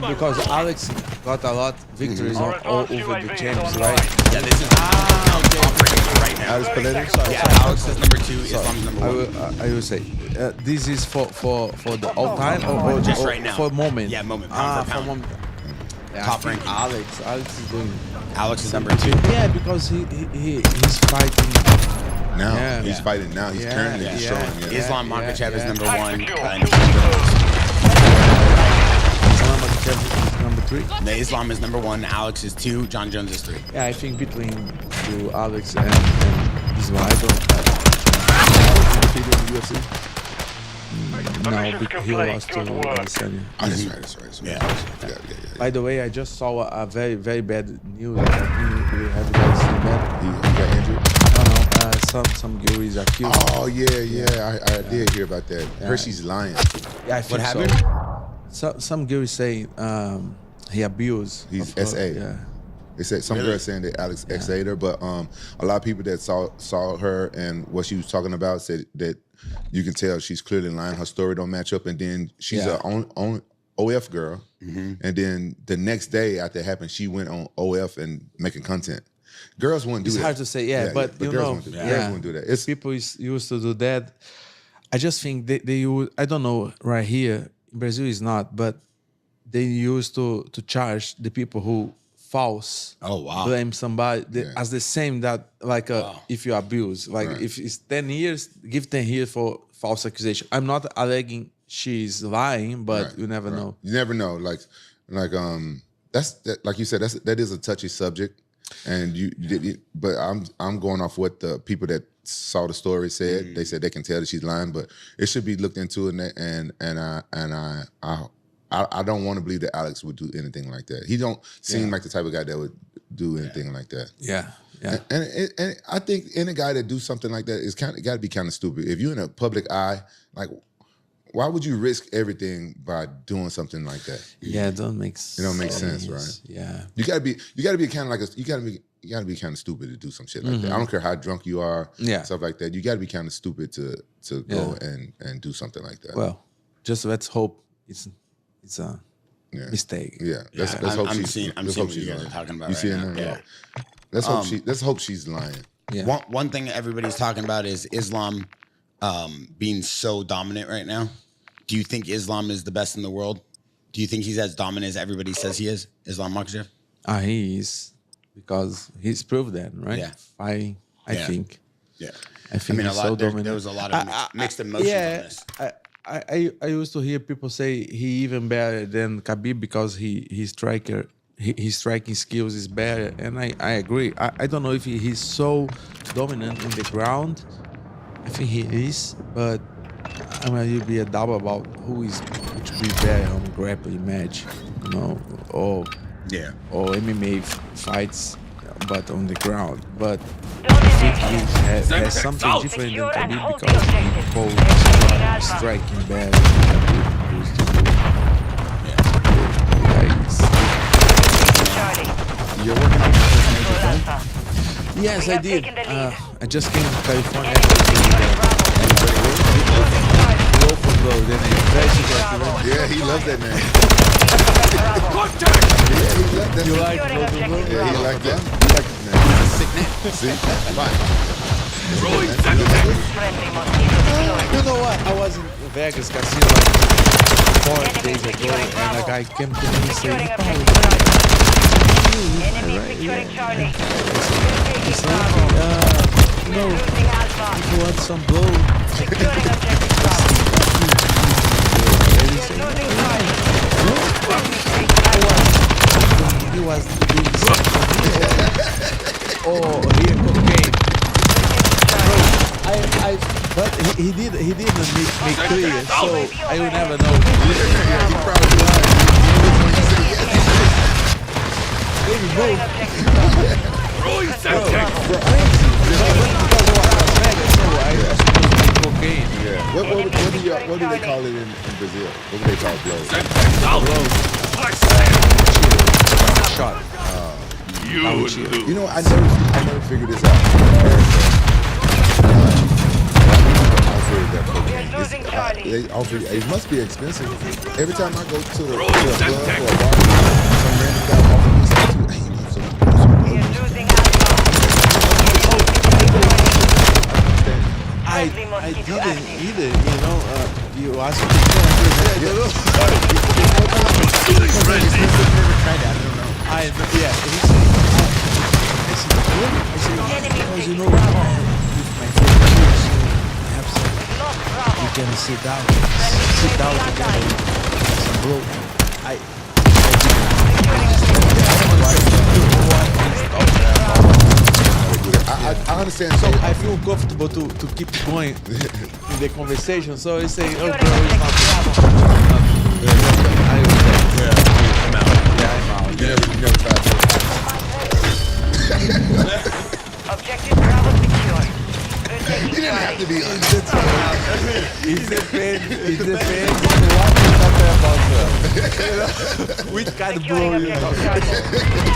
Speaker 7: because Alex got a lot victories all over the champs, right?
Speaker 9: Yeah, this is operating right now.
Speaker 8: Alex Pereira?
Speaker 9: Yeah, Alex is number 2, Islam's number 1.
Speaker 7: I will say this is for the all time or
Speaker 9: Just right now.
Speaker 7: for moment.
Speaker 9: Yeah, moment. Pound for
Speaker 7: For
Speaker 9: pound.
Speaker 7: moment.
Speaker 9: top rank.
Speaker 7: Alex is doing
Speaker 9: Alex is number 2.
Speaker 7: Yeah, because he's fighting.
Speaker 8: Now
Speaker 7: Yeah.
Speaker 8: he's fighting now. He's currently
Speaker 7: yeah,
Speaker 8: destroying.
Speaker 7: yeah.
Speaker 8: Yeah.
Speaker 9: Islam Makhachev is number 1.
Speaker 7: Islam Makhachev is number 3.
Speaker 9: Islam is number 1. Alex is 2. John Jones is 3.
Speaker 7: Yeah, I think between you, Alex and Islam, I don't.
Speaker 8: Defeated in the UFC.
Speaker 7: No, because he lost to Adesanya.
Speaker 8: Oh, that's right. Yeah.
Speaker 7: By the way, I just saw a very, very bad news. I think you have guys seen that.
Speaker 8: He got injured.
Speaker 7: Some girl is accused.
Speaker 8: Oh yeah. I did hear about that. Hershey's lying.
Speaker 7: Yeah, I think
Speaker 9: What happened?
Speaker 7: so. Some girl is saying he abused.
Speaker 8: He's
Speaker 7: of her.
Speaker 8: SA.
Speaker 7: Yeah.
Speaker 8: They said some girl saying that Alex XA'd her, but a lot of people that saw her and what she was talking about said that you can tell she's clearly lying. Her story don't match up, and then she's
Speaker 7: Yeah.
Speaker 8: a on OF girl, and then the next day after it happened, she went on OF and making content. Girls wouldn't do
Speaker 7: It's
Speaker 8: that.
Speaker 7: hard to say, but you
Speaker 8: girls
Speaker 7: know,
Speaker 8: wouldn't do that. Girls wouldn't do that. It's
Speaker 7: people used to do that. I just think they would. I don't know. Right here in Brazil is not, but they used to charge the people who false.
Speaker 9: Oh, wow.
Speaker 7: Blame somebody as the same that like if you abuse, like if it's 10 years, give 10 years for false accusation. I'm not alleging she's lying, but you never know.
Speaker 8: You never know. Like like you said, that is a touchy subject, and but I'm going off what the people that saw the story said. They said they can tell that she's lying, but it should be looked into, I don't want to believe that Alex would do anything like that. He don't seem like the type of guy that would do anything like that.
Speaker 7: Yeah.
Speaker 8: And I think any guy that do something like that is got to be kind of stupid. If you're in a public eye, like, why would you risk everything by doing something like that?
Speaker 7: Yeah, it don't make sense.
Speaker 8: It don't make sense, right?
Speaker 7: Yeah.
Speaker 8: You gotta be kind of like you gotta be kind of stupid to do some shit like that. I don't care how drunk you are, stuff like that. You gotta be kind of stupid to go and do something like that.
Speaker 7: Well, just let's hope it's a mistake.
Speaker 8: Yeah, let's hope
Speaker 9: I'm
Speaker 8: she's.
Speaker 9: seeing
Speaker 8: Let's
Speaker 9: what
Speaker 8: hope
Speaker 9: you
Speaker 8: she's
Speaker 9: guys
Speaker 8: lying.
Speaker 9: are talking about
Speaker 8: You
Speaker 9: right
Speaker 8: see it
Speaker 9: now.
Speaker 8: now?
Speaker 9: Yeah.
Speaker 8: Let's hope she's lying.
Speaker 7: Yeah.
Speaker 9: One thing everybody's talking about is Islam being so dominant right now. Do you think Islam is the best in the world? Do you think he's as dominant as everybody says he is, Islam Makhachev?
Speaker 7: He is, because he's proved that, right?
Speaker 9: Yeah.
Speaker 7: I think.
Speaker 9: Yeah.
Speaker 7: I think
Speaker 9: I mean,
Speaker 7: he's so dominant.
Speaker 9: there was a lot of mixed emotions on this.
Speaker 7: I used to hear people say he even better than Khabib because his striking skills is better, and I agree. I don't know if he's so dominant in the ground. I think he is, but I mean, you'll be a doubt about which be better on grappling match, or MMA fights, but on the ground. But I think he has something different than Khabib because he holds striking better than Khabib used to do.
Speaker 8: You're working on your first major film?
Speaker 7: Yes, I did. I just came to California. Then I investigated.
Speaker 8: Yeah, he loves that name.
Speaker 5: Contact!
Speaker 8: Yeah, he loves that.
Speaker 7: You
Speaker 8: name.
Speaker 7: like
Speaker 8: Yeah, he like that. He like that name. Sick name. See? Fine.
Speaker 5: Throwing
Speaker 8: That's
Speaker 5: that
Speaker 8: good.
Speaker 7: You know what? I was in Vegas casino like 4 days ago, and a guy came to me and said, if you want some blow, he was doing here cocaine. But he didn't make clear, so I will never know.
Speaker 8: Yeah, he probably lied.
Speaker 7: Baby, move.
Speaker 5: throwing Semtex!
Speaker 7: Cocaine.
Speaker 8: Yeah. What do they call it in Brazil? What do they call blows?
Speaker 5: Semtex out! I stand!
Speaker 7: Shot.
Speaker 5: You lose.
Speaker 8: You know, I never figured this out.
Speaker 3: losing Charlie.
Speaker 8: They offer. It must be expensive. Every time I go to a
Speaker 5: Throw
Speaker 8: club
Speaker 5: it,
Speaker 8: or a
Speaker 5: Semtex.
Speaker 8: bar, some random guy offers me something. Hey, you know,
Speaker 3: We are losing Alpha.
Speaker 7: I
Speaker 3: Mosquito
Speaker 7: didn't
Speaker 3: active.
Speaker 7: either, you asked me.
Speaker 5: Feeling ready.
Speaker 9: Never tried that.
Speaker 7: I yeah, he said, I said, really? I said, because you know, with my favorite kids, have some, you can sit down together, some bro. I
Speaker 8: I understand.
Speaker 7: so I feel comfortable to keep going in the conversation. So I say, oh, bro, it's not. I I'm out.
Speaker 8: You never tried to.
Speaker 3: Objective Bravo secure. We're
Speaker 8: You
Speaker 3: taking
Speaker 8: didn't have to
Speaker 3: Charlie.
Speaker 8: be honest.
Speaker 7: It depends what you're talking about, sir. Which kind of blow,
Speaker 3: Securing
Speaker 7: you know?
Speaker 3: objective Charlie.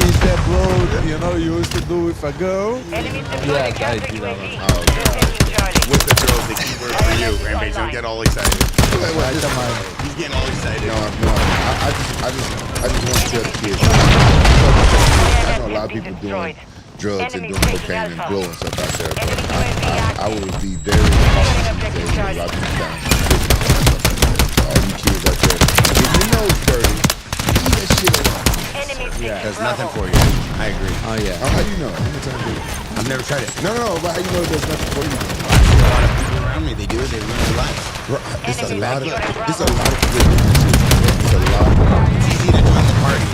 Speaker 7: Is that blow, you know, you used to do with a girl?
Speaker 3: Enemies deploying
Speaker 7: Yes, I
Speaker 3: counter
Speaker 7: did
Speaker 3: UAV.
Speaker 7: that.
Speaker 3: We're taking Charlie.
Speaker 10: What's the girl? The keyword for you, Rampage. Don't get all excited.
Speaker 7: Right, come on.
Speaker 10: He's getting all excited.
Speaker 8: No, I just want to tell the kids. I know a lot of people doing drugs and doing cocaine and blowing stuff out there, but I would be very cautious these days. A lot of people down. All you kids out there, if you know it's dirty, leave that shit alone.
Speaker 3: Enemies
Speaker 7: Yeah.
Speaker 3: taking
Speaker 10: There's
Speaker 3: Bravo.
Speaker 10: nothing for you. I agree.
Speaker 7: Oh, yeah.
Speaker 8: How do you know? How many times do you?
Speaker 10: I've never tried it.
Speaker 8: No, but how you know there's nothing for you?
Speaker 10: A lot of people around me, they do it. They ruin their lives.
Speaker 8: Bro, it's a
Speaker 3: Enemies
Speaker 8: lot of
Speaker 3: securing
Speaker 8: it's a
Speaker 3: Bravo.
Speaker 8: lot of it's a lot.
Speaker 10: It's easy to join the party.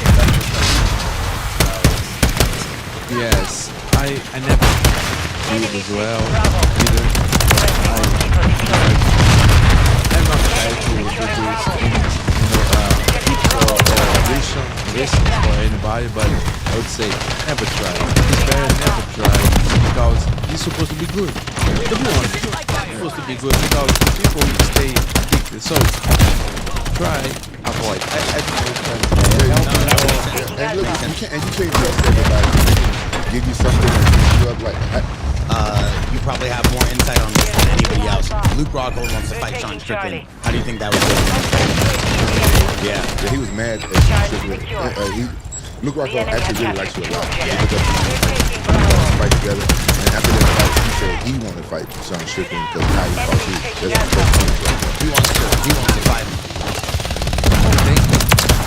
Speaker 7: Yes, I never did it as well. Either. I'm not trying to do this listen for anybody, but I would say never try. It's better never try because it's supposed to be good. The blue one is supposed to be good because people stay addicted. So try, avoid. I think it's
Speaker 8: And look, you can't trust everybody. Give you something and beat you up like.
Speaker 9: You probably have more insight on this than anybody else. Luke Rockhold wants to fight Sean Strickland. How do you think that would go?
Speaker 8: Yeah, he was mad at Sean Strickland. Luke Rockhold actually really likes you a lot. They look up to you, fight together. And after that fight, he said he wanted to fight Sean Strickland because now he fought you. That's what
Speaker 9: He wants to fight him.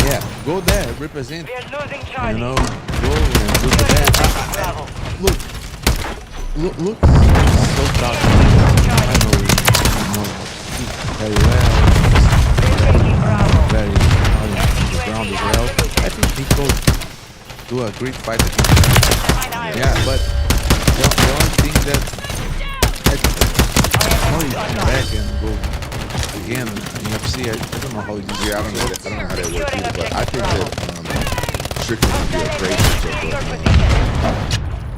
Speaker 7: yeah, go there, represent.
Speaker 3: We're losing
Speaker 7: You
Speaker 3: Charlie.
Speaker 7: know, go and do the best.
Speaker 3: Bravo.
Speaker 7: Look, so tough. I know very well.
Speaker 3: We're taking Bravo.
Speaker 7: Very on the ground as well. I think he could do a great fight against him. Yeah, but the only thing that how he come back and go again in UFC, I don't know how he does.
Speaker 8: Yeah, I don't know how that works either, but I think that Strickland would be a great matchup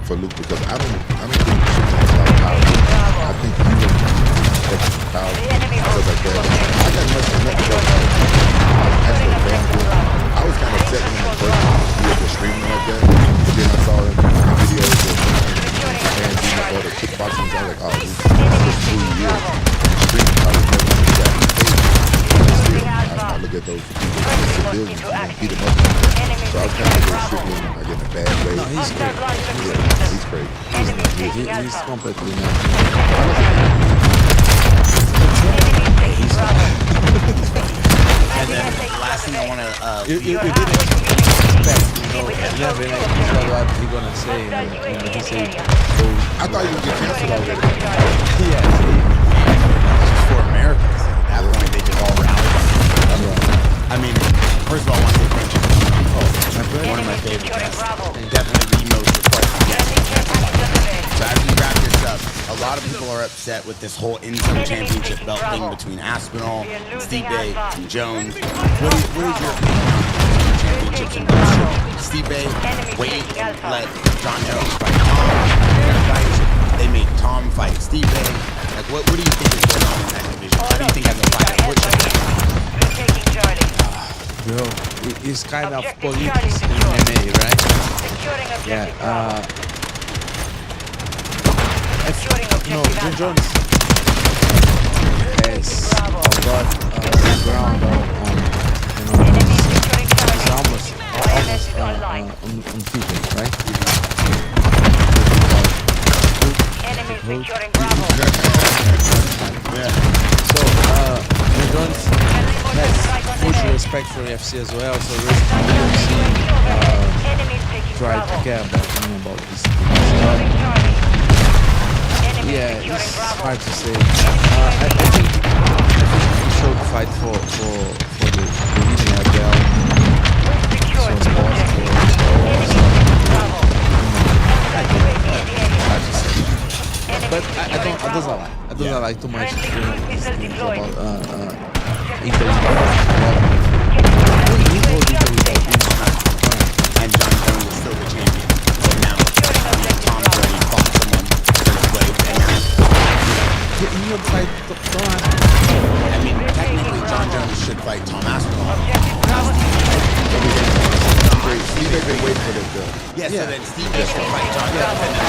Speaker 8: for Luke because I don't think Strickland's a lot of power. I think he would extra power stuff like that. I got nothing about extra power. I was kind of upset when I first he was streaming like that, but then I saw him in videos and all the kickboxing. I was like, oh, this is who he is. Streaming, I was never into that. I look at those civilians and beat them up. So I was kind of Strickland like in a bad way.
Speaker 7: No, he's great.
Speaker 8: Yeah, he's crazy.
Speaker 7: He's completely not.
Speaker 9: And then last thing I want to
Speaker 7: You didn't expect, you know, never know what he's gonna say. And he said,
Speaker 8: I thought you would get canceled already.
Speaker 7: yes,
Speaker 9: for Americans. At that point, they just all rallied. I mean, first of all, I want to say thank you. One of my favorite guests. Definitely the most requested guest. So as we wrap this up, a lot of people are upset with this whole interim championship belt thing between Aspinall, Stipe, and Jones. What is your opinion on championships and bullshit? Stipe, wait and let John Jones fight Tom. They made Tom fight Stipe. Like, what do you think is going on in that division? How do you think as a fighter, what should happen?
Speaker 3: We're taking Charlie.
Speaker 7: bro, it's kind of politics in MMA, right?
Speaker 3: Securing
Speaker 7: Yeah.
Speaker 3: objective Bravo. Securing
Speaker 7: No,
Speaker 3: objective
Speaker 7: John
Speaker 3: Alpha.
Speaker 7: Jones has a lot of ground on you know,
Speaker 3: Enemy securing
Speaker 7: it's
Speaker 3: Charlie.
Speaker 7: almost
Speaker 3: IMS online.
Speaker 7: on people, right?
Speaker 3: Enemy securing Bravo.
Speaker 7: So, John Jones
Speaker 3: Friendly mortar strike on
Speaker 7: much respect for UFC as well. So UFC
Speaker 3: Enemies taking
Speaker 7: try to
Speaker 3: Bravo.
Speaker 7: care about this.
Speaker 3: Losing Charlie. Enemies
Speaker 7: Yeah,
Speaker 3: securing
Speaker 7: it's
Speaker 3: Bravo.
Speaker 7: hard to say. I think we should fight for the region as well.
Speaker 3: We've secured
Speaker 7: So
Speaker 3: the
Speaker 7: possible.
Speaker 3: objective. Enemies taking Bravo.
Speaker 7: Hard to say.
Speaker 3: Enemies
Speaker 7: But I
Speaker 3: securing
Speaker 7: don't
Speaker 3: Bravo.
Speaker 7: like too much
Speaker 3: Friendly cruise missile deployed.
Speaker 7: about
Speaker 3: Objective
Speaker 7: Italy.
Speaker 9: And John Jones is still the champion. So now Tom's already fought someone first place, and
Speaker 7: He would fight Thomas.
Speaker 9: I mean, technically, John Jones should fight Tom Aspinall.
Speaker 3: Objective Bravo secured.
Speaker 8: Steve ain't been waiting for this though.
Speaker 9: Yeah, so then Steve should fight John Jones. And then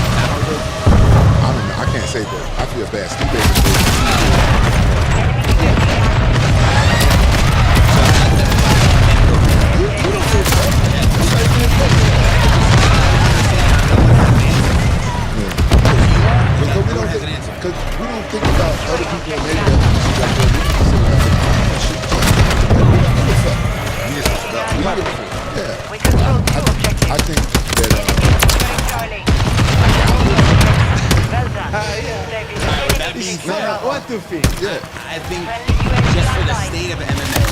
Speaker 8: I don't know. I can't say that. I feel bad. Steve ain't been waiting. Because we don't think about other people in their death. Yeah.
Speaker 3: We control two objectives.
Speaker 8: I think that
Speaker 3: Securing Charlie. Well done. David, enemy taking Bravo.
Speaker 1: What to think?
Speaker 8: yeah.
Speaker 9: I think just for the state of MMA,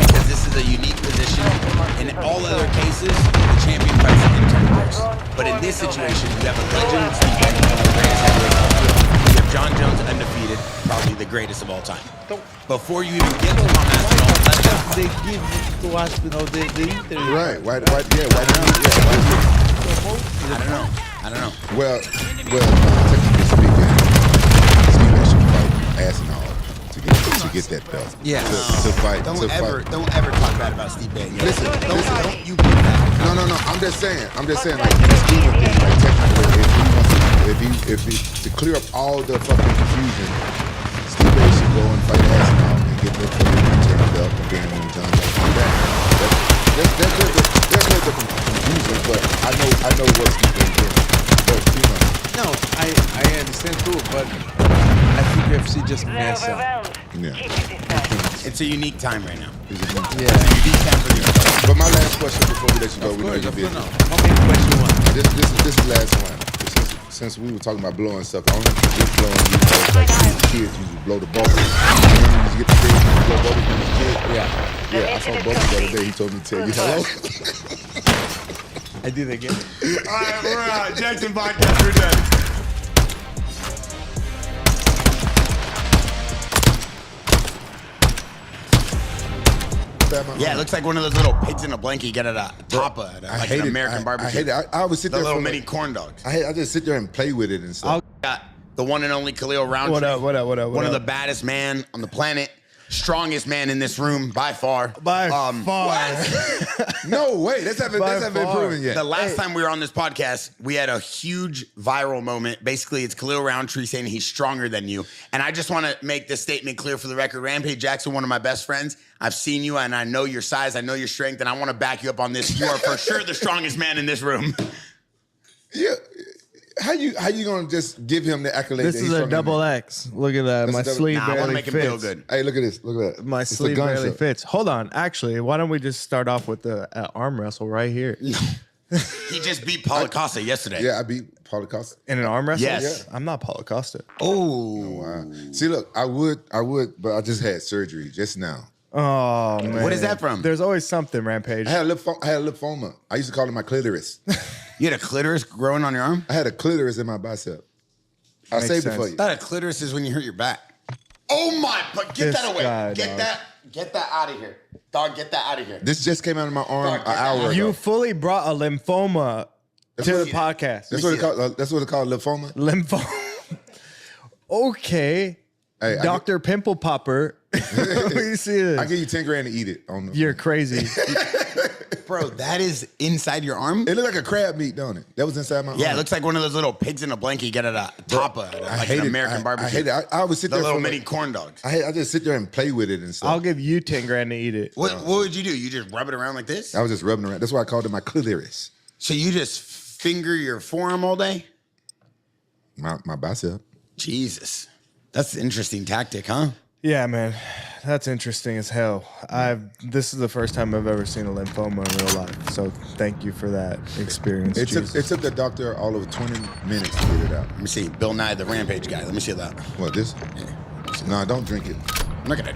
Speaker 9: because this is a unique position. In all other cases, the champion fights the interim first. But in this situation, you have a legend, Steve Bennett, one of the greatest heavyweights. You have John Jones undefeated, probably the greatest of all time. Before you even get to Tom Aspinall, let's just
Speaker 7: They give to Aspinall the interview.
Speaker 8: Right. Why now? Yeah.
Speaker 9: I don't know.
Speaker 8: Well, technically speaking, Steve should fight Aspinall to get that belt.
Speaker 7: Yeah.
Speaker 8: To fight.
Speaker 9: Don't
Speaker 8: to
Speaker 9: ever talk bad about Steve Bennett.
Speaker 8: Listen,
Speaker 9: Don't you put that.
Speaker 8: No. I'm just saying. Like in the scheme of things, like technically, if he to clear up all the fucking confusion, Steve A should go and fight Aspinall and get that fucking belt, and then when John comes back, there's no different confusion. But I know what Steve A did. But
Speaker 7: No, I understand too, but I think UFC just
Speaker 3: They're
Speaker 7: mess up.
Speaker 3: overwhelmed.
Speaker 8: Yeah.
Speaker 3: Keep it distance.
Speaker 9: It's a unique time right now.
Speaker 8: he's a good-
Speaker 7: Yeah.
Speaker 9: Unique time for the UFC.
Speaker 8: But my last question before we let you go, we know you're busy.
Speaker 7: How many questions you want?
Speaker 8: This is the last one. Since we were talking about blowing stuff, I only just blowing you know, like kids used to blow the bubbles. Remember you used to get the kids to blow bubbles when you was a kid? Yeah, I saw Bubbles the other day. He told me to tell you hello.
Speaker 7: I did again.
Speaker 9: All right, we're out. Jackson Podcast, we're done. Yeah, it looks like one of those little pigs in a blanket you get at a Tapa, at like an American barbecue.
Speaker 8: I hate it. I would sit
Speaker 9: The
Speaker 8: there
Speaker 9: little
Speaker 8: for
Speaker 9: mini
Speaker 8: like,
Speaker 9: corn dogs.
Speaker 8: I just sit there and play with it and stuff.
Speaker 9: Got the one and only Khalil Roundtree.
Speaker 10: What up?
Speaker 9: One of the baddest man on the planet. Strongest man in this room by far.
Speaker 10: By far.
Speaker 8: No way. That's haven't been
Speaker 10: far.
Speaker 8: proven yet.
Speaker 9: The last time we were on this podcast, we had a huge viral moment. Basically, it's Khalil Roundtree saying he's stronger than you. And I just want to make this statement clear for the record. Rampage Jackson, one of my best friends. I've seen you and I know your size. I know your strength. And I want to back you up on this. You are for sure the strongest man in this room.
Speaker 8: Yeah. How you gonna just give him the accolade?
Speaker 10: This
Speaker 8: that
Speaker 10: is
Speaker 8: he's
Speaker 10: a
Speaker 8: stronger than
Speaker 10: double
Speaker 8: me?
Speaker 10: X. Look at that.
Speaker 8: That's
Speaker 10: My
Speaker 8: a double-
Speaker 10: sleeve
Speaker 9: Nah, I want
Speaker 10: barely
Speaker 9: to make him
Speaker 10: fits.
Speaker 9: feel good.
Speaker 8: Hey, look at this. Look at that.
Speaker 10: My
Speaker 8: It's a
Speaker 10: sleeve
Speaker 8: gun
Speaker 10: barely
Speaker 8: show.
Speaker 10: fits. Hold on. Actually, why don't we just start off with the arm wrestle right here?
Speaker 9: He just beat Paulo Costa yesterday.
Speaker 8: Yeah, I beat Paulo Costa.
Speaker 10: In an arm wrestle?
Speaker 9: Yes.
Speaker 10: I'm not Paulo Costa.
Speaker 9: Oh.
Speaker 8: Wow. See, look, I would, but I just had surgery just now.
Speaker 10: Oh, man.
Speaker 9: What is that from?
Speaker 10: There's always something, Rampage.
Speaker 8: I had lymphoma. I used to call it my clitoris.
Speaker 9: You had a clitoris growing on your arm?
Speaker 8: I had a clitoris in my bicep. I
Speaker 10: Makes
Speaker 8: saved it
Speaker 10: sense.
Speaker 8: for you.
Speaker 9: I thought a clitoris is when you hurt your back. Oh my! But get
Speaker 10: This
Speaker 9: that away.
Speaker 10: guy,
Speaker 9: Get
Speaker 10: dog.
Speaker 9: that out of here, dog. Get that out of here.
Speaker 8: This just came out of my arm
Speaker 9: Fuck,
Speaker 8: an hour ago.
Speaker 10: You fully brought a lymphoma to the
Speaker 8: what-
Speaker 10: podcast.
Speaker 8: That's what it's called, lymphoma.
Speaker 10: Lymphoma. Okay.
Speaker 8: Hey,
Speaker 10: Dr. Pimple Popper. You see this?
Speaker 8: I give you 10 grand to eat it.
Speaker 10: You're crazy.
Speaker 9: Bro, that is inside your arm?
Speaker 8: It looked like a crab meat, don't it? That was inside my arm.
Speaker 9: Yeah, it looks like one of those little pigs in a blanket you get at a Tapa, at
Speaker 8: I
Speaker 9: like
Speaker 8: hate
Speaker 9: an
Speaker 8: it.
Speaker 9: American barbecue.
Speaker 8: I hate it. I would sit
Speaker 9: The
Speaker 8: there
Speaker 9: little
Speaker 8: for
Speaker 9: mini
Speaker 8: like,
Speaker 9: corn dogs.
Speaker 8: I just sit there and play with it and stuff.
Speaker 10: I'll give you 10 grand to eat it.
Speaker 9: What would you do? You just rub it around like this?
Speaker 8: I was just rubbing around. That's why I called it my clitoris.
Speaker 9: So you just finger your forearm all day?
Speaker 8: My bicep.
Speaker 9: Jesus. That's an interesting tactic, huh?
Speaker 10: Yeah, man. That's interesting as hell. This is the first time I've ever seen a lymphoma in real life. So thank you for that experience.
Speaker 8: It took the doctor all of 20 minutes to get it out.
Speaker 9: Let me see. Bill Nye, the Rampage guy. Let me see that.
Speaker 8: What, this?
Speaker 9: Yeah.
Speaker 8: No, don't drink it.
Speaker 9: I'm not gonna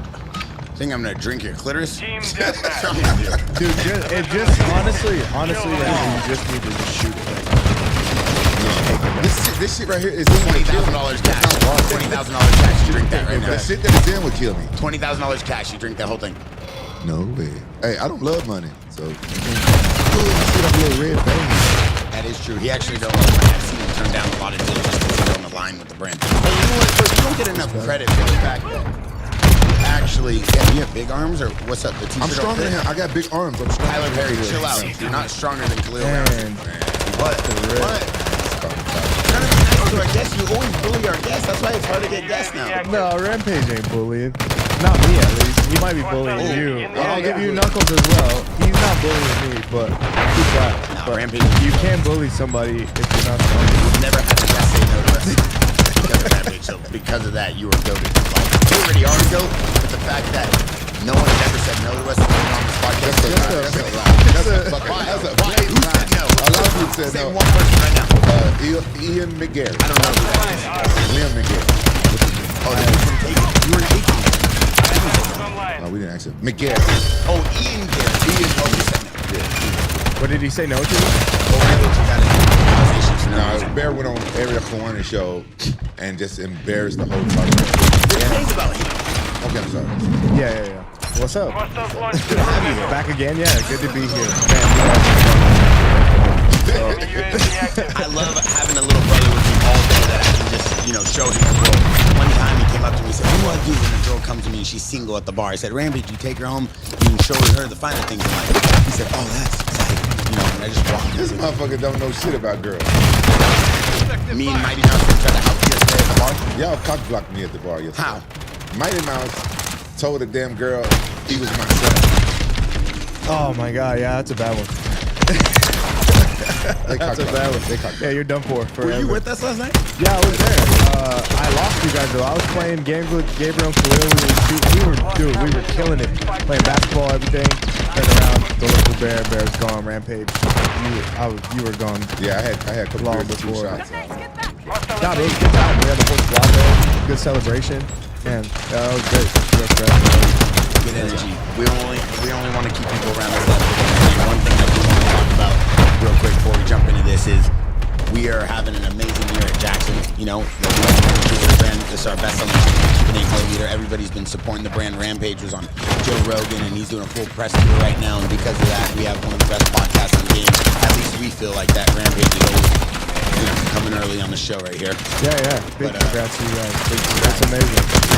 Speaker 9: think I'm gonna drink your clitoris.
Speaker 2: Team deathmatch.
Speaker 10: Dude, it just honestly, you just need to just shoot it.
Speaker 8: This shit right here is
Speaker 9: $20,000 cash. $20,000 cash. You drink that right now.
Speaker 8: The shit that it's in would kill me.
Speaker 9: $20,000 cash. You drink that whole thing.
Speaker 8: No way. Hey, I don't love money, so. Ooh, I see that little red thing.
Speaker 9: That is true. He actually don't. I've seen him turn down a lot of deals just because he's on the line with the brand. Hey, you know what? But you don't get enough credit for the fact that actually, yeah, you have big arms or what's up? The t-shirt
Speaker 8: I'm stronger than him. I got big arms. I'm stronger.
Speaker 9: Tyler Perry, chill out. You're not stronger than Khalil Brown. What? Trying to be nice to our guests. You always bully our guests. That's why it's hard to get guests now.
Speaker 10: No, Rampage ain't bullying. Not me, at least. He might be bullying you. I'll give you Knuckles as well. He's not bullying me, but keep that.
Speaker 9: No,
Speaker 10: But
Speaker 9: Rampage.
Speaker 10: you can't bully somebody if you're not strong.
Speaker 9: We've never had a guest say no to us because of Rampage. So because of that, you were goated. Like, you already are a goat, but the fact that no one has ever said no to us on this podcast.
Speaker 8: That's a blatant lie.
Speaker 9: Who said no?
Speaker 8: A lot of people said
Speaker 9: Say
Speaker 8: no.
Speaker 9: one person right now.
Speaker 8: Ian McGarry.
Speaker 9: I don't know who that is.
Speaker 8: Liam McGarry.
Speaker 9: Oh, the dude from Taken. You were in 18.
Speaker 8: No, we didn't ask him. McGarry.
Speaker 9: Oh, Ian Garrett. Ian, oh, he said no.
Speaker 10: What did he say no to?
Speaker 9: Oh, Rampage, you got into conversations for no
Speaker 8: No,
Speaker 9: reason.
Speaker 8: Bear went on Area 400 show and just embarrassed the whole talk.
Speaker 9: Think about him.
Speaker 8: Okay, I'm sorry.
Speaker 10: Yeah. What's up?
Speaker 2: Hostiles launched
Speaker 10: Good to have you. Back again? Yeah, good to be here. Man,
Speaker 2: UAV active.
Speaker 9: I love having a little brother with me all day that I can just, show him the world. One time he came up to me and said, what do I do when a girl comes to me and she's single at the bar? I said, Rampage, you take her home, you can show her the finer things in life. He said, oh, that's exciting. And I just walked
Speaker 8: This
Speaker 9: in.
Speaker 8: motherfucker don't know shit about girls.
Speaker 9: Me and Mighty Mouse tried to help yesterday at the bar.
Speaker 8: Y'all cock blocked me at the bar yesterday.
Speaker 9: How?
Speaker 8: Mighty Mouse told a damn girl he was my son.
Speaker 10: Oh my god, yeah, that's a bad one.
Speaker 8: They
Speaker 10: That's a
Speaker 8: cock
Speaker 10: bad
Speaker 8: blocked
Speaker 10: one.
Speaker 8: me. They cock
Speaker 10: Yeah, you're done for
Speaker 9: Were
Speaker 10: forever.
Speaker 9: you with us last night?
Speaker 10: Yeah, I was there. I lost you guys though. I was playing games with Gabriel and Khalil. We were killing it. Playing basketball, everything. Turn around, the local Bear's gone, Rampage. You were gone.
Speaker 8: Yeah, I had a couple
Speaker 10: Long
Speaker 8: beers, 2
Speaker 10: before.
Speaker 8: shots.
Speaker 10: Nah, it was a good time. We had the whole squad there. Good celebration. Man, that was great.
Speaker 9: Good energy. We only want to keep people around us. One thing I do want to talk about real quick before we jump into this is we are having an amazing year at Jackson. The brand, this is our best-selling chicken leader. Everybody's been supporting the brand. Rampage was on Joe Rogan, and he's doing a full press tour right now. And because of that, we have one of the best podcasts in the game. At least we feel like that. Rampage is always coming early on the show right here.
Speaker 10: Yeah. Big
Speaker 9: But,
Speaker 10: congrats to you guys.
Speaker 9: congrats.
Speaker 10: That's amazing.
Speaker 9: I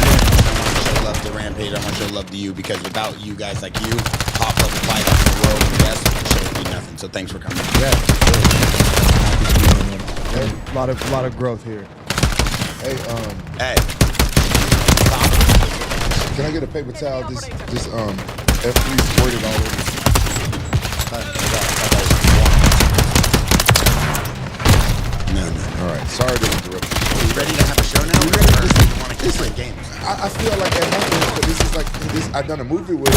Speaker 9: want to show love to Rampage. I want to show love to you because without you guys like you, top level fighters in the world, yes, the show would be nothing. So thanks for coming.
Speaker 10: Yeah. A lot of growth here.
Speaker 8: Hey,
Speaker 9: Hey,
Speaker 8: can I get a paper towel? This F3 squirted all over.
Speaker 9: no.
Speaker 8: All right, sorry to interrupt.
Speaker 9: Are you ready to have a show now? We're ready to want to keep playing games.
Speaker 8: I feel like that happens, but this is like this. I've done a movie with,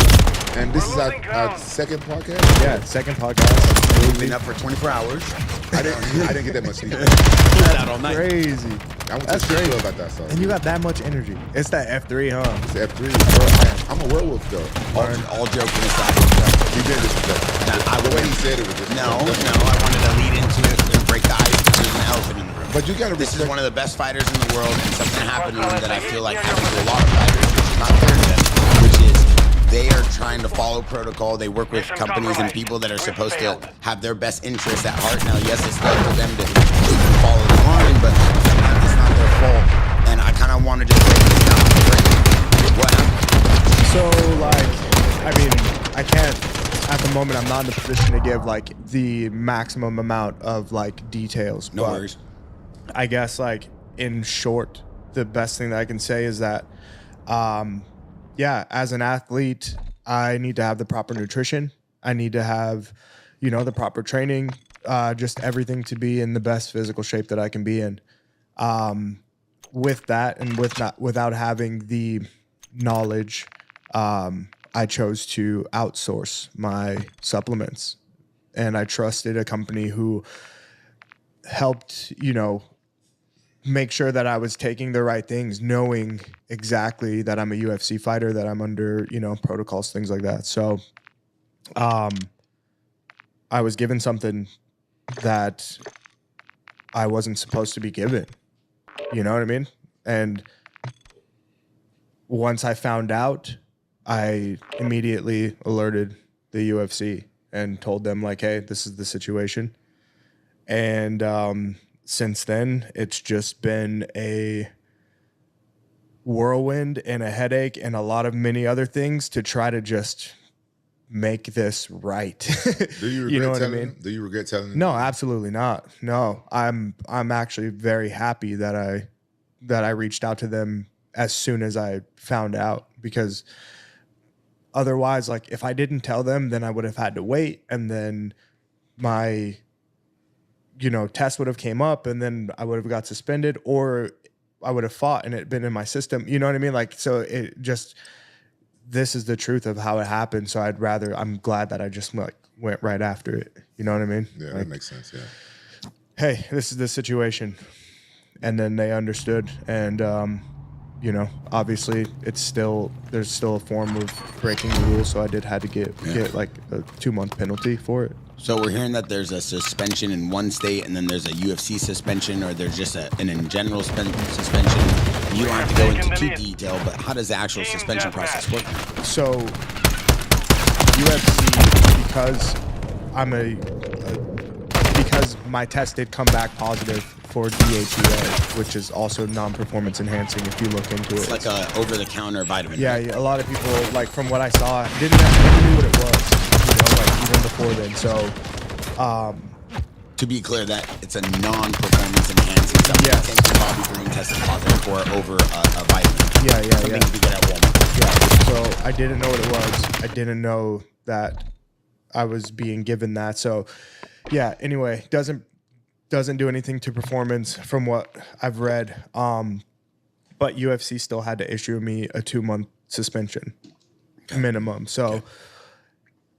Speaker 8: and this is our second podcast.
Speaker 10: Yeah, second podcast.
Speaker 9: We've been up for 24 hours.
Speaker 8: I didn't get that much sleep.
Speaker 9: Pulled out all night.
Speaker 10: Crazy.
Speaker 8: I went to
Speaker 10: That's
Speaker 8: the
Speaker 10: great.
Speaker 8: club about that song.
Speaker 10: And you got that much energy. It's that F3, huh?
Speaker 8: It's F3. Bro, I'm a werewolf though.
Speaker 9: All joking aside.
Speaker 8: You did this stuff.
Speaker 9: Nah,
Speaker 8: The way he said it was just
Speaker 9: No, I wanted to lead into it and break the ice because there's an elephant in the room.
Speaker 8: But you gotta
Speaker 9: This is
Speaker 8: respect.
Speaker 9: one of the best fighters in the world, and something happened to him that I feel like happens to a lot of fighters, which is not fair to them, which is they are trying to follow protocol. They work with companies and people that are supposed to have their best interests at heart. Now, yes, it's up to them to follow the line, but sometimes it's not their fault. And I kind of want to just break this down. What happened?
Speaker 10: So, I can't, at the moment, I'm not in a position to give, the maximum amount of, details.
Speaker 9: No
Speaker 10: but
Speaker 9: worries.
Speaker 10: I guess, in short, the best thing that I can say is that, as an athlete, I need to have the proper nutrition. I need to have, the proper training, just everything to be in the best physical shape that I can be in. With that and without having the knowledge I chose to outsource my supplements, and I trusted a company who helped, make sure that I was taking the right things, knowing exactly that I'm a UFC fighter, that I'm under, protocols, things like that. So, I was given something that I wasn't supposed to be given. You know what I mean? And once I found out, I immediately alerted the UFC and told them, like, hey, this is the situation. And since then, it's just been a whirlwind and a headache and a lot of many other things to try to just make this right.
Speaker 8: Do you regret
Speaker 10: You know what I
Speaker 8: telling
Speaker 10: mean?
Speaker 8: them? Do you regret telling them?
Speaker 10: No, absolutely not. No, I'm actually very happy that I reached out to them as soon as I found out, because otherwise, like, if I didn't tell them, then I would have had to wait, and then my test would have came up, and then I would have got suspended, or I would have fought and it been in my system. You know what I mean? Like, so it just, this is the truth of how it happened. So I'm glad that I just went right after it. You know what I mean?
Speaker 8: Yeah,
Speaker 10: Like,
Speaker 8: that makes sense. Yeah.
Speaker 10: hey, this is the situation. And then they understood. And, obviously there's still a form of breaking the rules. So I had to get like a 2-month penalty for it.
Speaker 9: So we're hearing that there's a suspension in one state, and then there's a UFC suspension, or there's just an in general suspension. You don't have to go into too detail, but how does the actual suspension process work?
Speaker 10: So UFC, because because my test did come back positive for DHEA, which is also non-performance enhancing if you look into it.
Speaker 9: It's like a over-the-counter vitamin.
Speaker 10: Yeah, a lot of people, like, from what I saw, never knew what it was, like, even before then. So,
Speaker 9: to be clear, that it's a non-performance enhancing something.
Speaker 10: Yes.
Speaker 9: Same thing Bobby Green tested positive for over a vitamin.
Speaker 10: Yeah.
Speaker 9: Something you get at Walmart.
Speaker 10: Yeah, so I didn't know what it was. I didn't know that I was being given that. So, yeah, anyway, doesn't do anything to performance from what I've read. But UFC still had to issue me a 2-month suspension minimum. So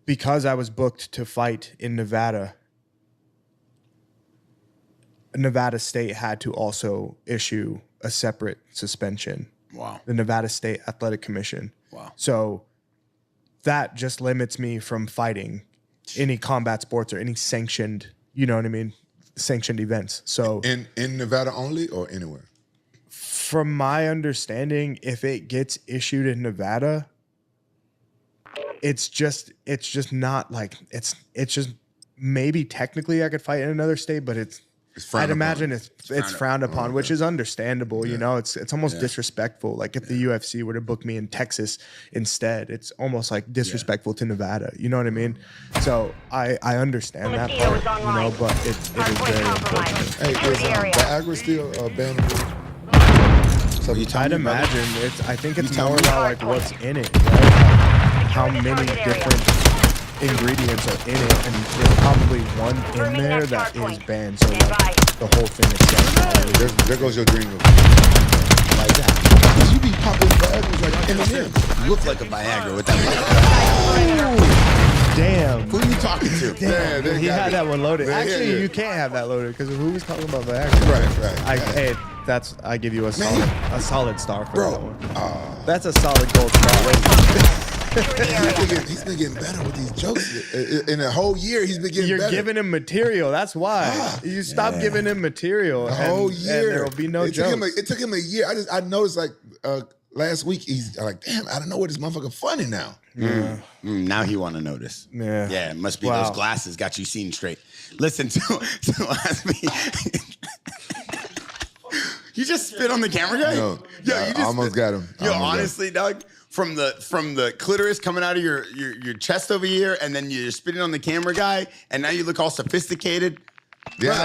Speaker 10: because I was booked to fight in Nevada State had to also issue a separate suspension.
Speaker 9: Wow.
Speaker 10: The Nevada State Athletic Commission.
Speaker 9: Wow.
Speaker 10: So that just limits me from fighting any combat sports or any sanctioned, sanctioned events. So
Speaker 8: in Nevada only or anywhere?
Speaker 10: From my understanding, if it gets issued in Nevada, it's just not like it's just maybe technically I could fight in another state, but I'd imagine it's frowned upon, which is understandable.
Speaker 8: Yeah.
Speaker 10: It's almost disrespectful. Like if the UFC were to book me in Texas instead, it's almost like disrespectful to Nevada. You know what I mean? So I understand that
Speaker 3: Mosquito is
Speaker 10: part,
Speaker 3: online.
Speaker 10: but it is
Speaker 3: Hardpoint
Speaker 10: very
Speaker 3: compromised.
Speaker 10: unfortunate.
Speaker 8: Hey,
Speaker 3: Secure
Speaker 8: is
Speaker 3: the area.
Speaker 8: Viagra still bannable? So
Speaker 10: I'd imagine I think it's
Speaker 8: tell
Speaker 10: more
Speaker 8: me.
Speaker 10: about like what's in it, right? How
Speaker 3: Secure the
Speaker 10: many
Speaker 3: target area.
Speaker 10: different ingredients are in it, and there's probably one in
Speaker 3: Confirming
Speaker 10: there
Speaker 3: next
Speaker 10: that is
Speaker 3: hardpoint.
Speaker 10: banned. So
Speaker 3: Stand
Speaker 10: like
Speaker 3: by.
Speaker 10: the whole thing itself.
Speaker 8: There goes your dream of like that. Because you be popping Viagra like Eminem.
Speaker 9: You look like a Viagra with that.
Speaker 10: Damn.
Speaker 9: Who are you talking to?
Speaker 8: Yeah, they
Speaker 10: He
Speaker 8: got
Speaker 10: had
Speaker 8: it.
Speaker 10: that one loaded.
Speaker 8: Yeah,
Speaker 10: Actually,
Speaker 8: yeah.
Speaker 10: you can't have that loaded because who was talking about Viagra?
Speaker 8: Right.
Speaker 10: Hey, I give you a solid star for that
Speaker 8: Bro,
Speaker 10: one. That's a solid gold star.
Speaker 8: he's been getting better with these jokes. In a whole year, he's been getting
Speaker 10: You're
Speaker 8: better.
Speaker 10: giving him material. That's why. You stop giving him material.
Speaker 8: a whole
Speaker 10: and
Speaker 8: year.
Speaker 10: there will be no
Speaker 8: it
Speaker 10: jokes.
Speaker 8: Took him a year. I noticed like last week, he's like, damn, I don't know what this motherfucker funny now.
Speaker 9: Now he want to notice.
Speaker 10: Yeah.
Speaker 9: Yeah, it must be
Speaker 10: Wow.
Speaker 9: those glasses got you seeing straight. Listen to last week. You just spit on the camera guy?
Speaker 8: No, I
Speaker 9: you just
Speaker 8: almost got him.
Speaker 9: Yo,
Speaker 8: Almost got him.
Speaker 9: honestly, dog, from the clitoris coming out of your chest over here, and then you're spitting on the camera guy, and now you look all sophisticated.
Speaker 8: Yeah,
Speaker 9: Brother,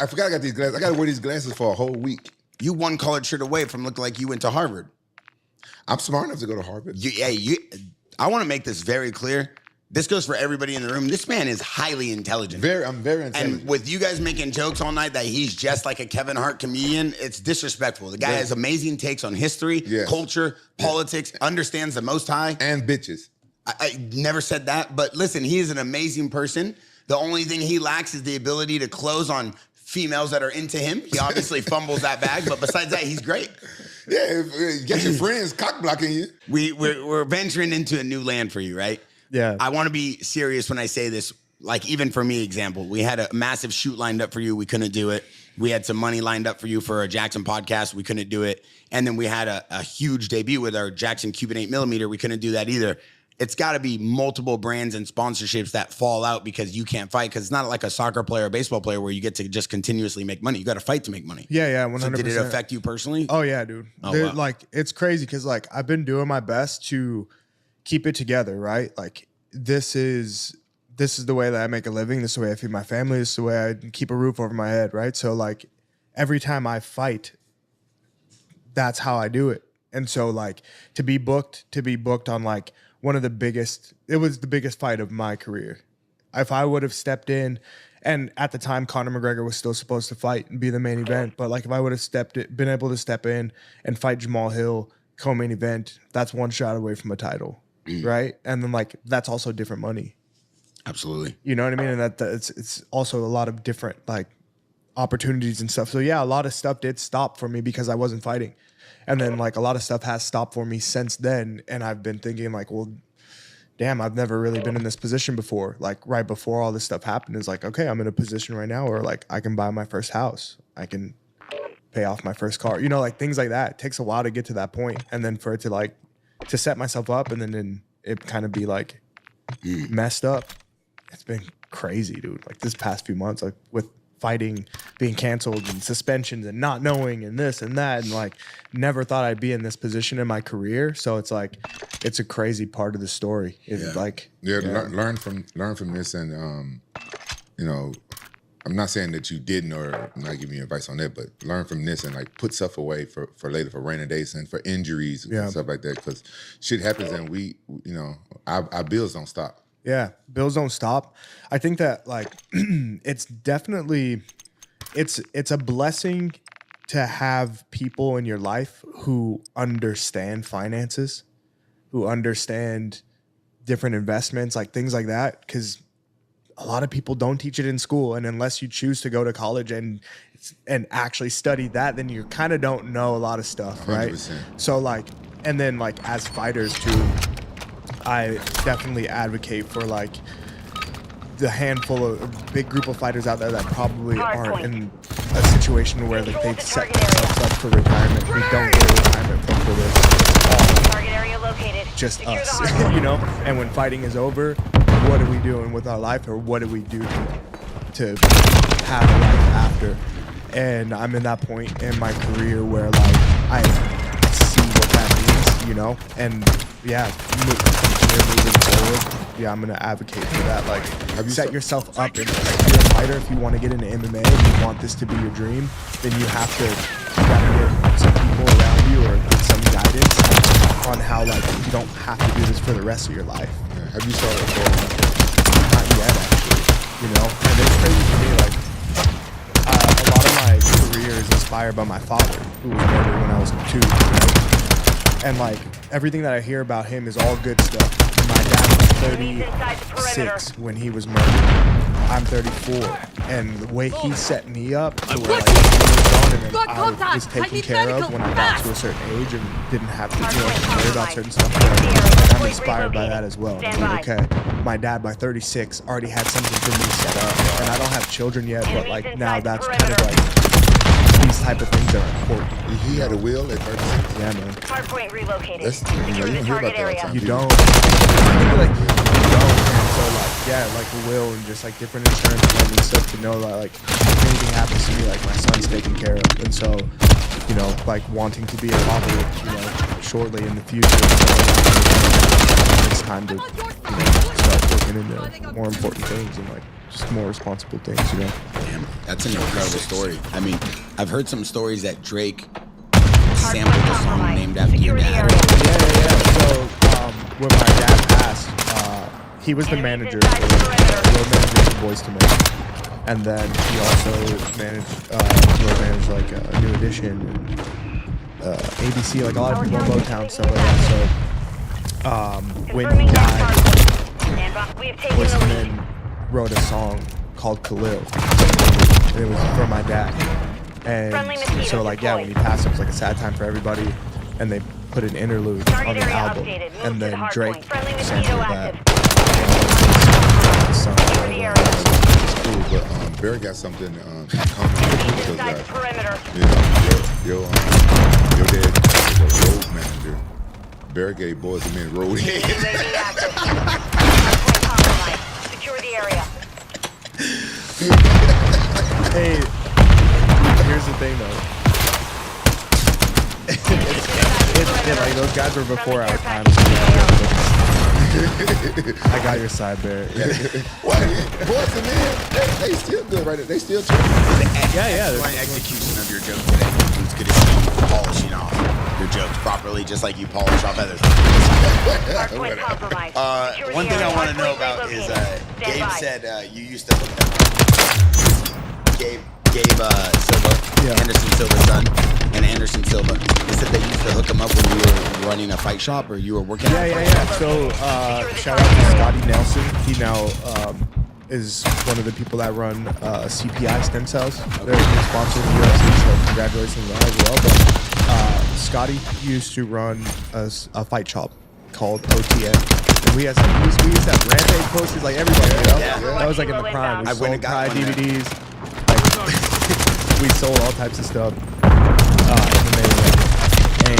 Speaker 8: I forgot I got these glasses. I got to wear these glasses for a whole week.
Speaker 9: You one collared shirt away from looking like you went to Harvard.
Speaker 8: I'm smart enough to go to Harvard.
Speaker 9: I want to make this very clear. This goes for everybody in the room. This man is highly intelligent.
Speaker 8: I'm very intelligent.
Speaker 9: And with you guys making jokes all night that he's just like a Kevin Hart comedian, it's disrespectful. The guy has amazing takes on history, culture, politics, understands the Most High.
Speaker 8: And bitches.
Speaker 9: I never said that, but listen, he is an amazing person. The only thing he lacks is the ability to close on females that are into him. He obviously fumbles that bag, but besides that, he's great.
Speaker 8: Yeah, if, get your friends cock blocking you.
Speaker 9: We're venturing into a new land for you, right?
Speaker 10: Yeah.
Speaker 9: I want to be serious when I say this. Like, even for me, example, we had a massive shoot lined up for you. We couldn't do it. We had some money lined up for you for a Jackson podcast. We couldn't do it. And then we had a huge debut with our Jackson Cuban 8mm. We couldn't do that either. It's got to be multiple brands and sponsorships that fall out because you can't fight. Because it's not like a soccer player or baseball player where you get to just continuously make money. You got to fight to make money.
Speaker 10: Yeah, 100%.
Speaker 9: So did it affect you personally?
Speaker 10: Oh yeah, dude.
Speaker 9: Oh, wow.
Speaker 10: Like, it's crazy because like I've been doing my best to keep it together, right? Like this is the way that I make a living. This is the way I feed my family. This is the way I keep a roof over my head, right? So like every time I fight, that's how I do it. And so like to be booked on like one of the biggest, it was the biggest fight of my career. If I would have stepped in, and at the time Conor McGregor was still supposed to fight and be the main event, but like if I would have been able to step in and fight Jamal Hill co-main event, that's one shot away from a title, right? And then like that's also different money.
Speaker 9: Absolutely.
Speaker 10: You know what I mean? And that it's also a lot of different like opportunities and stuff. So yeah, a lot of stuff did stop for me because I wasn't fighting. And then like a lot of stuff has stopped for me since then. And I've been thinking like, well, damn, I've never really been in this position before. Like right before all this stuff happened, is like, okay, I'm in a position right now where like I can buy my first house. I can pay off my first car. You know, like things like that. It takes a while to get to that point. And then for it to like, to set myself up and then it kind of be like messed up. It's been crazy, dude. Like this past few months, like with fighting being canceled and suspensions and not knowing and this and that, and like never thought I'd be in this position in my career. So it's like it's a crazy part of the story. It's
Speaker 8: Learn from this, and you know, I'm not saying that you didn't, or I'm not giving you advice on that, but learn from this and like put stuff away for later, for rainy days and for injuries and stuff like that, because shit happens and we, you know, our bills don't stop.
Speaker 10: Yeah, bills don't stop. I think that like it's definitely it's a blessing to have people in your life who understand finances, who understand different investments, like things like that, because a lot of people don't teach it in school, and unless you choose to go to college and actually study that, then you kind of don't know a lot of stuff, right?
Speaker 8: 100%.
Speaker 10: So like, and then like as fighters too, I definitely advocate for like the handful of big group of fighters out there that probably aren't in a situation where like, they've set themselves up for retirement. We don't get a retirement from for this.
Speaker 3: Target area located.
Speaker 10: Just
Speaker 3: Secure the
Speaker 10: us,
Speaker 3: hardpoint.
Speaker 10: you know? And when fighting is over, what are we doing with our life, or what do we do to have a life after? And I'm in that point in my career where like I see what that means, you know? And yeah, moving forward, yeah, I'm gonna advocate for that. Like, set yourself up. And, like, if you're a fighter, if you want to get into MMA and you want this to be your dream, then you have to get some people around you or get some guidance on how like you don't have to do this for the rest of your life.
Speaker 8: Yeah. Have you started before?
Speaker 10: Not yet, actually. You know, and it's crazy for me. Like, a lot of my career is inspired by my father, who was murdered when I was 2. Right? And like everything that I hear about him is all good stuff. My dad was 36 when he was murdered. I'm 34, and the way he set me up to where like I was taken care of when I got to a certain age and didn't have to worry about certain stuff. I'm inspired by that as well. Like, okay, my dad by 36 already had something for me set up, and I don't have children yet, but like now that's kind of like these type of things are important.
Speaker 8: He had a will at 36.
Speaker 10: Yeah, man.
Speaker 3: Hardpoint relocated.
Speaker 8: That's, you know, you
Speaker 3: Secure
Speaker 8: don't
Speaker 3: the
Speaker 8: hear about
Speaker 3: target
Speaker 8: that all the
Speaker 3: area.
Speaker 8: time.
Speaker 10: You don't. Like, you don't. And so like, yeah, like a will and just like different insurance plans and stuff to know that like if anything happens to me, like my son's taken care of. And so, you know, like wanting to be a father, you know, shortly in the future. So it's time to, you know, start looking into more important things and like just more responsible things, you know.
Speaker 9: Damn, that's an incredible story. I mean, I've heard some stories that Drake sampled a song named after your dad.
Speaker 10: Yeah. So when my dad passed, he was the
Speaker 3: Enemies
Speaker 10: manager
Speaker 3: inside
Speaker 10: for
Speaker 3: the perimeter.
Speaker 10: road manager for Boys to Men, and then he also managed road managed like New Edition and ABC, like a lot of people in Motown stuff like that. So when he
Speaker 3: Confirming next
Speaker 10: died,
Speaker 3: hardpoint. Stand by. We have taken
Speaker 10: Boys
Speaker 3: the
Speaker 10: to
Speaker 3: lead.
Speaker 10: Men wrote a song called Khalil, and it was from my dad.
Speaker 3: Friendly
Speaker 10: And
Speaker 3: mosquito
Speaker 10: so like yeah, when he
Speaker 3: deployed.
Speaker 10: passed, it was like a sad time for everybody, and they put an interlude on
Speaker 3: Target
Speaker 10: the
Speaker 3: area
Speaker 10: album,
Speaker 3: updated. Move
Speaker 10: and
Speaker 3: to the
Speaker 10: then
Speaker 3: hard
Speaker 10: Drake
Speaker 3: point. Friendly mosquito
Speaker 10: sampled that.
Speaker 3: active.
Speaker 10: Song.
Speaker 3: Security area.
Speaker 8: It's cool, but Barry got something in common with
Speaker 3: Enemies
Speaker 8: because
Speaker 3: inside the perimeter.
Speaker 8: you know, your dad was a road manager. Barry gave Boys to Men road head.
Speaker 3: UAV active. Hardpoint compromised. Secure the area.
Speaker 10: Hey, here's the thing though. It's like those guys were before our time. I got your side, Barry.
Speaker 8: What? Boys to Men, they still good right now. They still trying.
Speaker 10: Yeah.
Speaker 9: Excellent execution of your joke today. It's good to see you polishing off your jokes properly, just like you polish off others.
Speaker 3: Hardpoint compromised. Secure the
Speaker 9: One thing
Speaker 3: area.
Speaker 9: I want to know
Speaker 3: Hardpoint
Speaker 9: about is
Speaker 3: relocated. Stand
Speaker 9: Gabe
Speaker 3: by.
Speaker 9: said you used to hook them up. Gabe Silva, Anderson Silva's son, and Anderson Silva. He said they used to hook him up when you were running a fight shop or you were working.
Speaker 10: Yeah. So shout out to Scotty Nelson. He now is one of the people that run CPI Stem Cells. They're a sponsor of the UFC, so congratulations on that as well. But Scotty used to run a fight shop called OTM. And we used to have Rampage posters like everybody, you know?
Speaker 9: Yeah.
Speaker 10: That was like in the prime. We
Speaker 9: I went
Speaker 10: sold
Speaker 9: and got
Speaker 10: Pride
Speaker 9: one there.
Speaker 10: DVDs. Like, we sold all types of stuff in the neighborhood.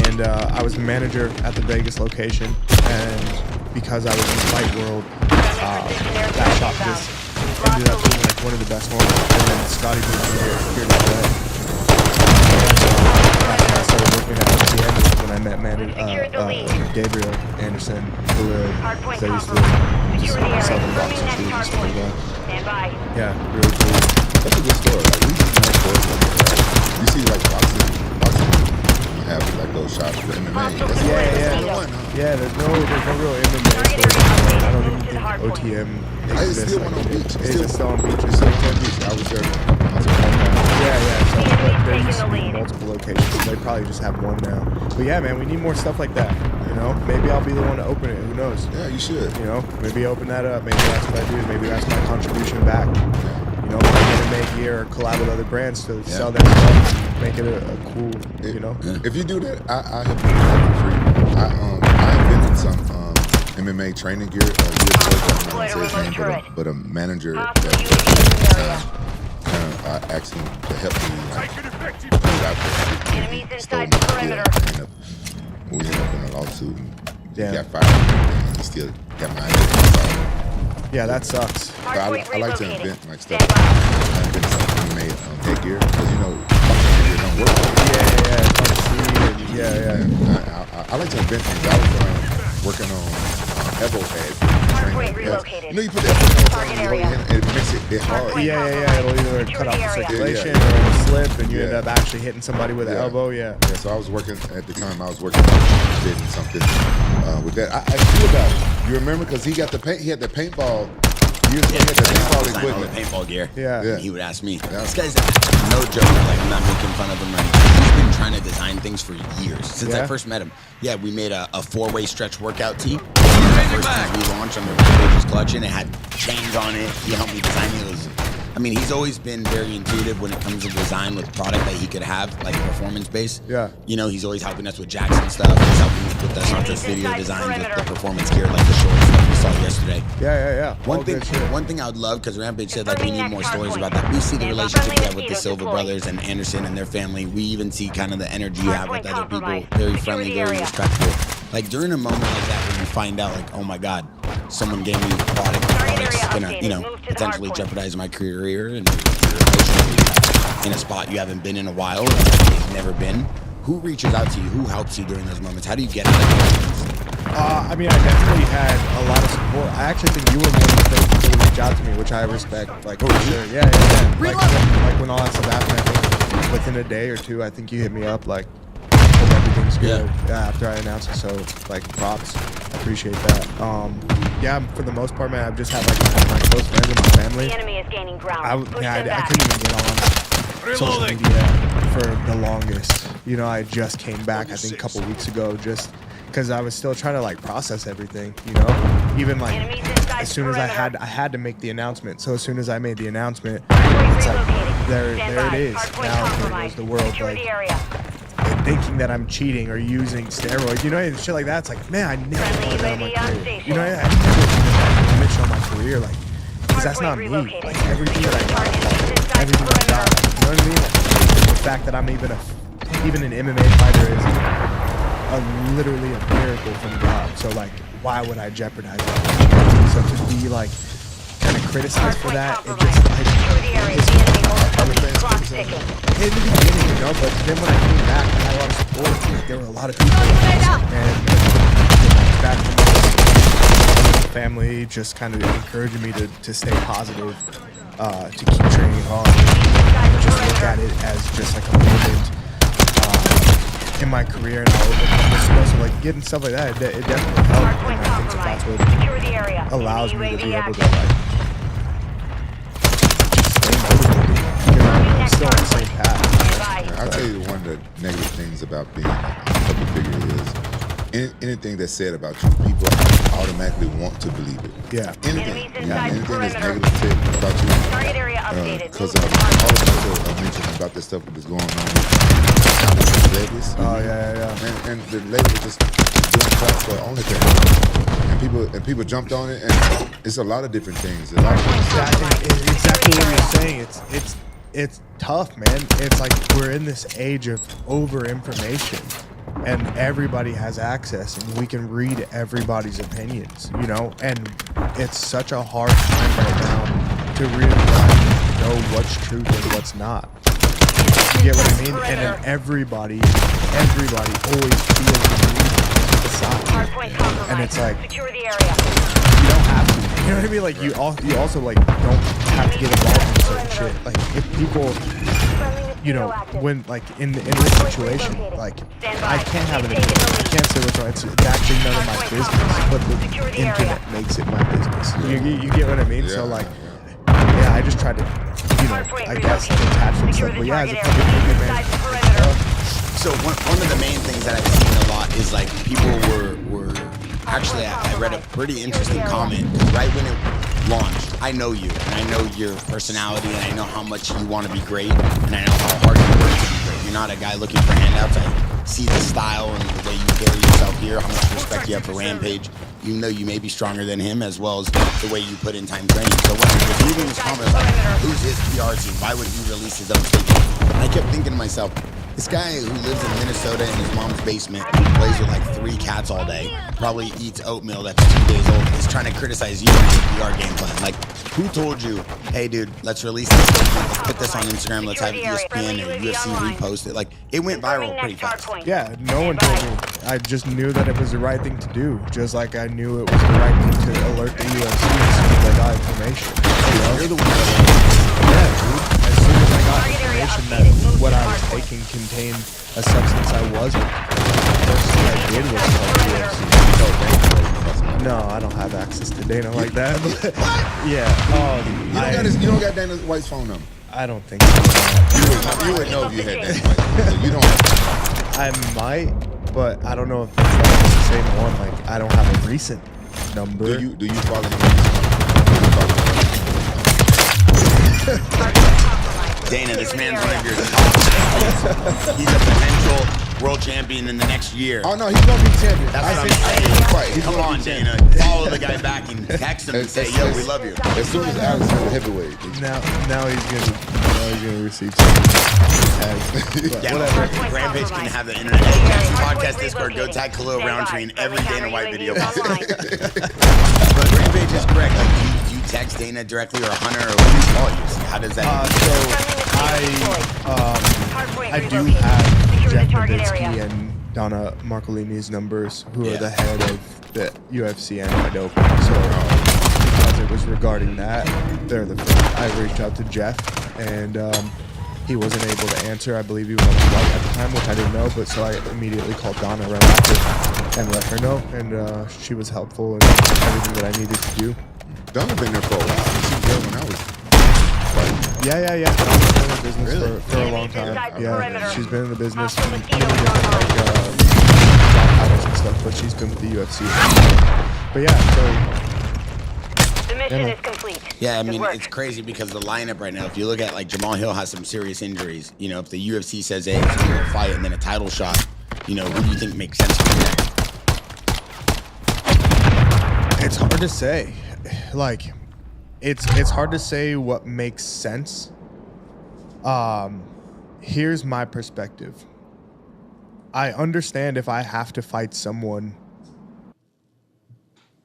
Speaker 10: And I was the manager at the Vegas location. And because I was in the fight world, that shop just ended up being like one of the best ones. And then Scotty moved me here to LA. I started working at OTM when I met Gabriel Anderson, who they used to just sell them boxing shoes and stuff like that.
Speaker 3: Stand by.
Speaker 10: Yeah, really cool.
Speaker 8: That's a good story. Like, we just know stories like that. You see, like boxing, you have like those shots for MMA. That's the one, huh?
Speaker 10: Yeah, there's no real MMA stories. I don't even think OTM
Speaker 8: It's
Speaker 10: exists.
Speaker 8: still one on beach.
Speaker 10: Is it still on beach?
Speaker 8: It's still on beach. I was there.
Speaker 10: Yeah. So
Speaker 3: Enemy's
Speaker 10: there
Speaker 3: taking
Speaker 10: used to
Speaker 3: the
Speaker 10: be
Speaker 3: lead.
Speaker 10: multiple locations. They probably just have one now. But yeah, man, we need more stuff like that. You know, maybe I'll be the one to open it. Who knows?
Speaker 8: Yeah, you should.
Speaker 10: You know, maybe open that up. Maybe that's what I do. Maybe that's my contribution back. You know, if I get to make gear or collab with other brands to sell their stuff, make it a cool, you know.
Speaker 8: If you do that, I help you for free. I invented some MMA training gear years ago. I don't say his name, but a manager that I asked him to help me.
Speaker 3: Enemies
Speaker 8: Stole
Speaker 3: inside
Speaker 8: my
Speaker 3: the
Speaker 8: gear.
Speaker 3: perimeter.
Speaker 8: We ended up in a lawsuit. And
Speaker 10: Yeah.
Speaker 8: He got fired. And he still got my idea.
Speaker 10: Yeah, that sucks.
Speaker 8: But I like to
Speaker 3: Relocated.
Speaker 8: invent like stuff.
Speaker 3: Stand by.
Speaker 8: I invent something we made headgear because you know boxing gear don't work. I like to invent things. I was working on elbow pads.
Speaker 3: Hardpoint relocated.
Speaker 8: You know, you put the elbow pads
Speaker 3: Target
Speaker 8: on,
Speaker 3: area.
Speaker 8: and it makes it hard.
Speaker 10: Yeah. It'll either cut off the circulation or it'll slip, and you end up actually hitting somebody with an elbow. Yeah.
Speaker 8: Yeah. So I was working at the time. I was working on inventing something with that. I feel about it. You remember because he got the paint. He had the paintball. Years ago, he had the paintball
Speaker 9: Design all the
Speaker 8: equipment.
Speaker 9: paintball gear.
Speaker 10: Yeah.
Speaker 9: And he would ask me. This guy's no joke. Like, I'm not making fun of him or anything. He's been trying to design things for years since I first met him. Yeah, we made a four-way stretch workout tee. The first thing we launched under Pages Collection. It had chains on it. He helped me design it. He's always been very intuitive when it comes to design with product that he could have, like performance based.
Speaker 10: Yeah.
Speaker 9: You know, he's always helping us with Jackson stuff. He's helping me with us on just video designs with the performance gear, like the shorts that we saw yesterday.
Speaker 10: Yeah.
Speaker 9: One thing I would love, because Rampage said like we need more stories about that. We see the relationship you have with the Silva brothers and Anderson and their family. We even see kind of the energy you have with other people. Very friendly, very respectful. Like during a moment like that when you find out like, oh my God, someone gave me a product that's gonna, potentially jeopardize my career and you're emotionally in a spot you haven't been in a while, you've never been. Who reaches out to you? Who helps you during those moments? How do you get out of those?
Speaker 10: I definitely had a lot of support. I actually think you were one of the first people to reach out to me, which I respect. Like, for sure. Yeah. Like when all that stuff happened, I think within a day or two, I think you hit me up like, hope everything's good. Yeah. After I announced it, so like, props. I appreciate that. yeah, for the most part, man, I've just had like my close friends and my family.
Speaker 3: The enemy is gaining ground.
Speaker 10: I
Speaker 3: Push them back.
Speaker 10: couldn't even get on social
Speaker 5: Reloading.
Speaker 10: media for the longest. You know, I just came back, I think, a couple weeks ago, just because I was still trying to like process everything. You know, even like
Speaker 3: Enemies inside
Speaker 10: as soon as
Speaker 3: perimeter.
Speaker 10: I had to make the announcement. So as soon as I made the announcement,
Speaker 3: Hardpoint
Speaker 10: it's like
Speaker 3: relocating.
Speaker 10: there
Speaker 3: Stand
Speaker 10: it
Speaker 3: by.
Speaker 10: is.
Speaker 3: Hardpoint
Speaker 10: Now there
Speaker 3: compromised.
Speaker 10: goes the world
Speaker 3: Secure
Speaker 10: like
Speaker 3: the area.
Speaker 10: thinking that I'm cheating or using steroids, you know, and shit like that. It's like, man, I never
Speaker 3: Friendly
Speaker 10: thought that in my
Speaker 3: UAV on
Speaker 10: career.
Speaker 3: station.
Speaker 10: You know, I never limits on my career, like, because that's not me.
Speaker 3: Relocated.
Speaker 10: Like, everything that I got,
Speaker 3: Target inside
Speaker 10: everything I got, you know what I mean? Like, the fact that I'm even an MMA fighter is literally a miracle from God. So, like, why would I jeopardize that? So to be, like, kind of criticized for
Speaker 3: Hardpoint
Speaker 10: that, it
Speaker 3: compromised.
Speaker 10: just, like,
Speaker 3: Secure the area. The enemy holds
Speaker 8: Other
Speaker 3: the
Speaker 8: fans
Speaker 3: clock
Speaker 8: think so.
Speaker 3: ticking.
Speaker 10: in the beginning, you know, but then when I came back, I had a lot of support. There were a lot of people, and back from my family just kind of encouraging me to stay positive, to keep training hard, just look at it as just like a moment in my career, and I'll overcome this. You know, so like getting stuff like that, it definitely helped, and
Speaker 3: Hardpoint
Speaker 10: I think that that's
Speaker 3: compromised.
Speaker 10: what
Speaker 3: Secure the area.
Speaker 10: allows
Speaker 3: Enemy
Speaker 10: me to be
Speaker 3: UAV
Speaker 10: able to
Speaker 3: active.
Speaker 10: like just stay motivated. You know, I'm still on the same path.
Speaker 3: Stand by.
Speaker 8: I'll tell you one of the negative things about being a public figure is anything that's said about you, people automatically want to believe it.
Speaker 10: Yeah.
Speaker 8: Anything.
Speaker 3: Enemies inside
Speaker 8: Anything that's
Speaker 3: perimeter.
Speaker 8: negative said about you.
Speaker 3: Target area updated.
Speaker 8: Because
Speaker 3: Move to
Speaker 8: all
Speaker 3: target.
Speaker 8: of us are mentioning about this stuff that's going on with Vegas.
Speaker 10: Oh yeah.
Speaker 8: And the lady was just doing crap for OnlyFans. And people jumped on it, and it's a lot of different things. A lot of
Speaker 10: Exactly what you're saying. It's tough, man. It's like we're in this age of over information, and everybody has access, and we can read everybody's opinions, you know. And it's such a hard time right now to really like, know what's truth and what's not. You get what I mean? And then everybody always feels the need to decide.
Speaker 3: Hardpoint compromised.
Speaker 10: And it's like,
Speaker 3: Secure the area.
Speaker 10: you don't have to. You know what I mean? Like you also like don't have to get involved in certain shit. Like if people, you know, when like in this situation, like I can't have an opinion. I can't say what's wrong. It's actually none of my business, but the internet makes it my business. You get what I mean? So like, yeah, I just tried to, you know, I guess detach from stuff. But yeah, as a public figure, man.
Speaker 9: So one of the main things that I've seen a lot is like people were actually I read a pretty interesting comment because right when it launched, I know you and I know your personality and I know how much you want to be great and I know how hard you work to be great. You're not a guy looking for handouts. I see the style and the way you carry yourself here, how much respect you have for Rampage. You know you may be stronger than him as well as the way you put in time training. So when I was reading this comment, I was like, who's his PR team? Why would he release his own statement? And I kept thinking to myself, this guy who lives in Minnesota in his mom's basement, plays with like 3 cats all day, probably eats oatmeal that's 2 days old, is trying to criticize you on your PR game plan. Like, who told you, hey dude, let's release this statement, let's put this on Instagram, let's have ESPN or UFC repost it. Like, it went viral pretty fast.
Speaker 10: Yeah, no one told me. I just knew that it was the right thing to do, just like I knew it was the right thing to alert the UFC as soon as I got information. You know?
Speaker 9: You're the one that
Speaker 10: Yeah, dude. As soon as I got information that what I was taking contained a substance I wasn't, the first thing I did was call the UFC. No, I don't have access to Dana like that. But yeah.
Speaker 8: you don't got Dana White's phone number.
Speaker 10: I don't think so.
Speaker 8: You would know if you had Dana White. So you don't have
Speaker 10: I might, but I don't know if it's like the same one. Like I don't have a recent number.
Speaker 8: Do you follow him?
Speaker 9: Dana, this man's one of your top. He's a potential world champion in the next year.
Speaker 8: Oh no, he's gonna be champion.
Speaker 9: That's what I'm saying. Come on, Dana. Follow the guy back and text him and say, yo, we love you.
Speaker 8: As soon as Alex is a heavyweight.
Speaker 10: Now he's gonna receive some tags.
Speaker 9: Yeah, whatever. Rampage can have the internet. Hey, Jackson Podcast Discord, go tag Khalil Roundtree in every Dana White video. But Rampage is correct. Like, do you text Dana directly or Hunter or what do you call you? How does that?
Speaker 10: I do have Jeff Nowitzki and Donna Marcolini's numbers, who are the head of the UFC anti-doping. So because it was regarding that, they're the first. I reached out to Jeff, and he wasn't able to answer. I believe he was on flight at the time, which I didn't know. But so I immediately called Donna right after and let her know, and she was helpful and everything that I needed to do.
Speaker 8: Donna been there for a while. She was there when I was.
Speaker 10: Yeah. Donna's been in the business
Speaker 8: Really?
Speaker 10: for a long time.
Speaker 3: Inside the
Speaker 10: Yeah,
Speaker 3: perimeter.
Speaker 10: she's been in the business
Speaker 3: Hostile
Speaker 10: and
Speaker 3: mosquitoes
Speaker 10: job titles and stuff, but she's been with the UFC. But yeah, so
Speaker 3: The mission
Speaker 10: Yeah.
Speaker 3: is complete.
Speaker 9: Yeah, I
Speaker 3: Good
Speaker 9: mean,
Speaker 3: work.
Speaker 9: it's crazy because the lineup right now, if you look at like Jamal Hill has some serious injuries. You know, if the UFC says, hey, it's a fight and then a title shot, you know, who do you think makes sense for that?
Speaker 10: it's hard to say. Like, it's hard to say what makes sense. Here's my perspective. I understand if I have to fight someone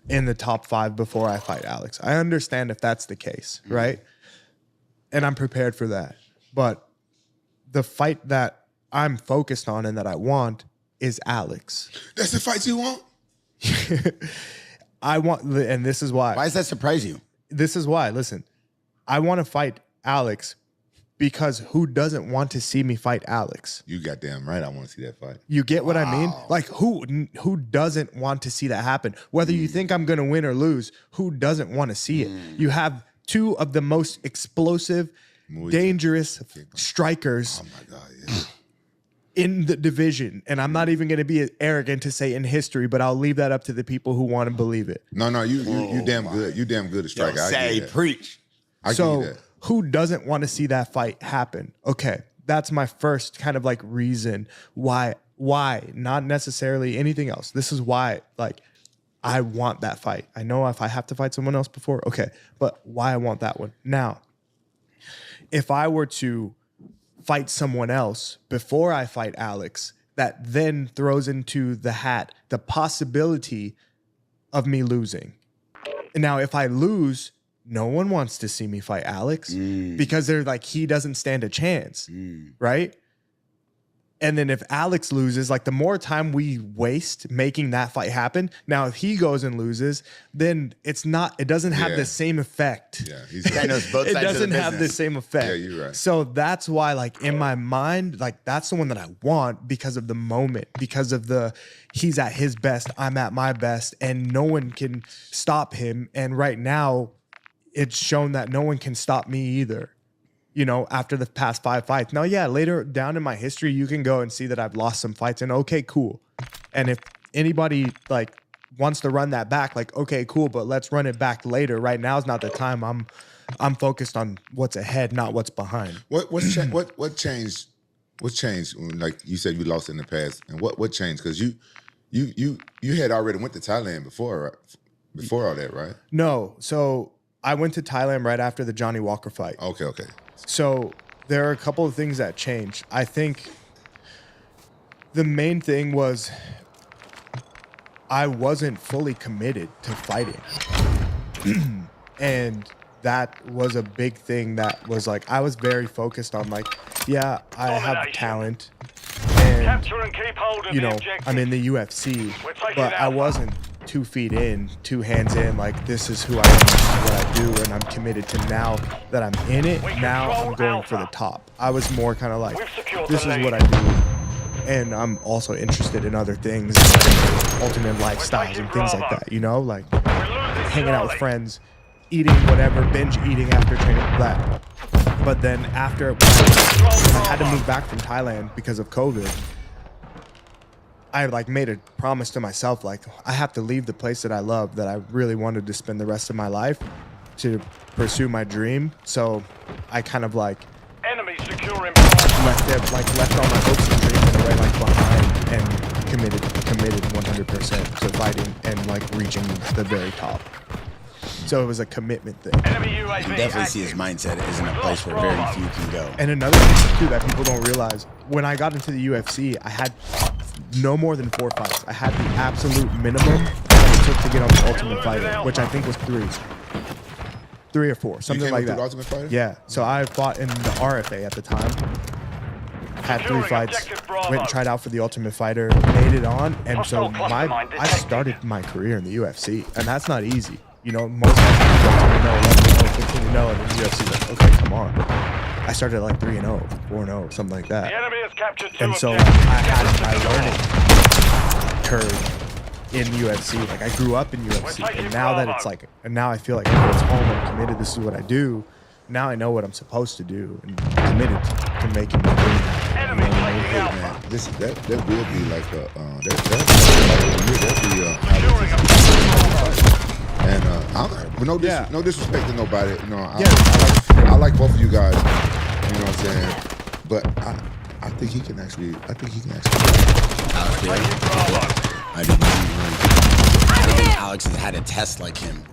Speaker 10: in the top 5 before I fight Alex. I understand if that's the case, right? And I'm prepared for that. But the fight that I'm focused on and that I want is Alex.
Speaker 8: That's the fight you want?
Speaker 10: I want, and this is why.
Speaker 9: Why does that surprise you?
Speaker 10: This is why. Listen, I want to fight Alex because who doesn't want to see me fight Alex?
Speaker 8: You goddamn right. I want to see that fight.
Speaker 10: You get what I mean? Like who doesn't want to see that happen? Whether you think I'm going to win or lose, who doesn't want to see it? You have two of the most explosive, dangerous strikers
Speaker 8: Oh my God, yeah.
Speaker 10: in the division. And I'm not even going to be arrogant to say in history, but I'll leave that up to the people who want to believe it.
Speaker 8: No, you damn good. You damn good at
Speaker 9: Yo,
Speaker 8: striker. I
Speaker 9: say,
Speaker 8: get that.
Speaker 9: preach.
Speaker 8: I
Speaker 10: So
Speaker 8: get that.
Speaker 10: who doesn't want to see that fight happen? Okay, that's my first kind of like reason why, not necessarily anything else. This is why, like, I want that fight. I know if I have to fight someone else before, okay, but why I want that one. Now, if I were to fight someone else before I fight Alex, that then throws into the hat the possibility of me losing. Now, if I lose, no one wants to see me fight Alex because they're like, he doesn't stand a chance, right? And then if Alex loses, like the more time we waste making that fight happen, now if he goes and loses, then it doesn't have
Speaker 8: Yeah.
Speaker 10: the same effect.
Speaker 8: Yeah, he's
Speaker 9: Guy knows both
Speaker 10: It
Speaker 9: sides of the
Speaker 10: doesn't have the
Speaker 9: business.
Speaker 10: same effect.
Speaker 8: Yeah, you're right.
Speaker 10: So that's why, like, in my mind, like, that's the one that I want because of the moment, because of he's at his best, I'm at my best, and no one can stop him. And right now, it's shown that no one can stop me either, you know, after the past 5 fights. Now, yeah, later down in my history, you can go and see that I've lost some fights, and okay, cool. And if anybody, like, wants to run that back, like, okay, cool, but let's run it back later. Right now is not the time. I'm focused on what's ahead, not what's behind.
Speaker 8: What changed? What changed? When, like you said, you lost in the past, and what changed? Because you had already went to Thailand before all that, right?
Speaker 10: No, so I went to Thailand right after the Johnny Walker fight.
Speaker 8: Okay.
Speaker 10: So there are a couple of things that changed. I think the main thing was I wasn't fully committed to fighting. And that was a big thing that was like, I was very focused on like, yeah, I have
Speaker 2: Domination.
Speaker 10: talent and,
Speaker 2: Capture and keep hold of
Speaker 10: you
Speaker 2: the
Speaker 10: know,
Speaker 2: objective.
Speaker 10: I'm in the UFC,
Speaker 2: We're taking
Speaker 10: but I
Speaker 2: Alpha.
Speaker 10: wasn't 2 feet in, 2 hands in, like this is who I am, this is what I do, and I'm committed to now that I'm in it,
Speaker 2: We
Speaker 10: now I'm
Speaker 2: control
Speaker 10: going for the
Speaker 2: Alpha.
Speaker 10: top. I was more kind of like,
Speaker 2: We've secured
Speaker 10: this
Speaker 2: the
Speaker 10: is
Speaker 2: lead.
Speaker 10: what I do. And I'm also interested in other things, like alternate lifestyles
Speaker 2: taking
Speaker 10: and things like
Speaker 2: Bravo.
Speaker 10: that, you know, like
Speaker 2: We're losing
Speaker 10: hanging out with
Speaker 2: Charlie.
Speaker 10: friends, eating whatever, binge eating after training, that. But then after I had to move back from Thailand because of COVID, I like made a promise to myself, like I have to leave the place that I love, that I really wanted to spend the rest of my life to pursue my dream. So I kind of like
Speaker 2: Enemy securing Bravo.
Speaker 10: left all my hopes and dreams in a way like behind and committed 100% to fighting and like reaching the very top. So it was a commitment thing.
Speaker 2: Enemy UAV
Speaker 9: You definitely see his
Speaker 2: active.
Speaker 9: mindset is in a place where very few can go.
Speaker 10: And another thing too that people don't realize, when I got into the UFC, I had no more than 4 fights. I had the absolute minimum that it took to get on the Ultimate Fighter, which I think was 3 or 4, something
Speaker 8: came
Speaker 10: like
Speaker 8: up through
Speaker 10: that.
Speaker 8: the Ultimate Fighter?
Speaker 10: Yeah. So I fought in the RFA at the time. Had 3
Speaker 2: Securing
Speaker 10: fights.
Speaker 2: objective Bravo.
Speaker 10: Went and tried out for the Ultimate Fighter. Made it on, and so
Speaker 2: Hostile cluster mine
Speaker 10: I
Speaker 2: detected.
Speaker 10: started my career in the UFC, and that's not easy. You know, most guys go 2-0, 11-0, 15-0, and the UFC's like, okay, come on. I started at like 3-0, 4-0, something like
Speaker 2: The
Speaker 10: that.
Speaker 2: enemy has captured 2
Speaker 10: And so
Speaker 2: objectives.
Speaker 10: I had
Speaker 2: Get
Speaker 10: my
Speaker 2: them
Speaker 10: learning
Speaker 2: secure.
Speaker 10: curve in UFC. Like I grew up in UFC, and now that it's like, and now I feel like okay, it's home. I'm committed. This is what I do. Now I know what I'm supposed to do, and committed to making my dream.
Speaker 2: Enemy taking
Speaker 8: Hey,
Speaker 2: Alpha.
Speaker 8: man, that will be like a that'll be
Speaker 2: Securing objective Bravo.
Speaker 8: and no
Speaker 10: Yeah.
Speaker 8: no disrespect to nobody. You know,
Speaker 10: Yeah.
Speaker 8: I like both of you guys. You know what I'm saying? But I think he can actually.
Speaker 9: Alex Perry.
Speaker 2: Taking Bravo.
Speaker 9: I think Alex has had a test like him.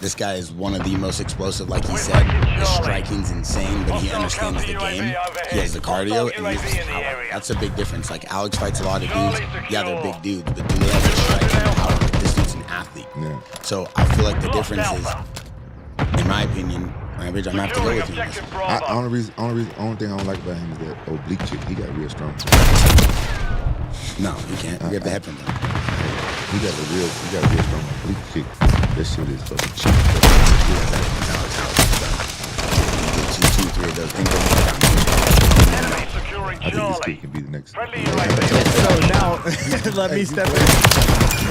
Speaker 9: This guy is one of the most explosive, like he said. His striking's insane, but he understands the game. He has the cardio, and he has the power. That's a big difference. Like Alex fights a lot of dudes. Yeah, they're big dudes, but do they have the striking power? This dude's an athlete.
Speaker 8: Yeah.
Speaker 9: So I feel like the difference is, in my opinion, Rampage, I'm gonna have to go
Speaker 2: Securing
Speaker 9: with you. on this.
Speaker 2: objective Bravo.
Speaker 8: Only thing I don't like about him is that oblique chick. He got real strong.
Speaker 9: No, you can't. You have the head from him.
Speaker 8: He got real strong oblique chick. That shit is fucking cheap.
Speaker 9: Two, three of those things.
Speaker 2: Enemy securing
Speaker 8: I think this
Speaker 2: Charlie.
Speaker 8: kid can be the next.
Speaker 2: Friendly UAV.
Speaker 10: So now, let me step in.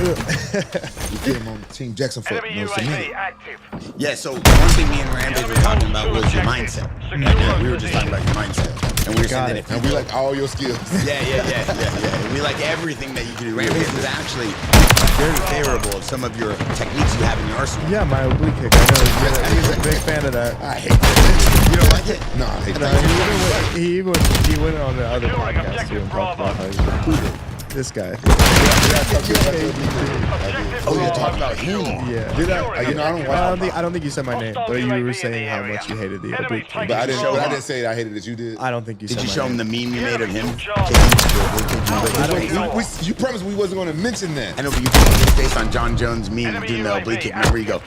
Speaker 8: You get him on Team Jackson for
Speaker 2: Enemy
Speaker 8: no
Speaker 2: UAV
Speaker 8: cement.
Speaker 2: active.
Speaker 9: Yeah, so one thing me and Rampage were talking about was your mindset. Like, we were just talking about your mindset. And we were saying that if you
Speaker 8: And we like all your skills.
Speaker 9: Yeah. And we like everything that you can do. Rampage is actually very favorable of some of your techniques you have in your arsenal.
Speaker 10: Yeah, my oblique kick. I know he's a big fan of that.
Speaker 8: I hate that.
Speaker 9: You don't like it?
Speaker 8: No, I hate
Speaker 10: No,
Speaker 8: that.
Speaker 10: he went on the other
Speaker 2: Securing
Speaker 10: podcast too and talked about how he this guy.
Speaker 9: Oh, you're talking about him.
Speaker 10: Yeah.
Speaker 8: Did I? You know, I don't watch.
Speaker 10: I don't think you said my name, but you were saying how much you hated the oblique kick.
Speaker 8: But I didn't say I hated it. You did.
Speaker 10: I don't think you said
Speaker 9: Did you
Speaker 10: my
Speaker 9: show him
Speaker 10: name.
Speaker 9: the meme you made of him?
Speaker 8: You promised we wasn't going to mention that.
Speaker 9: I know, but you it's based on John Jones' meme doing the oblique kick. Remember, you go.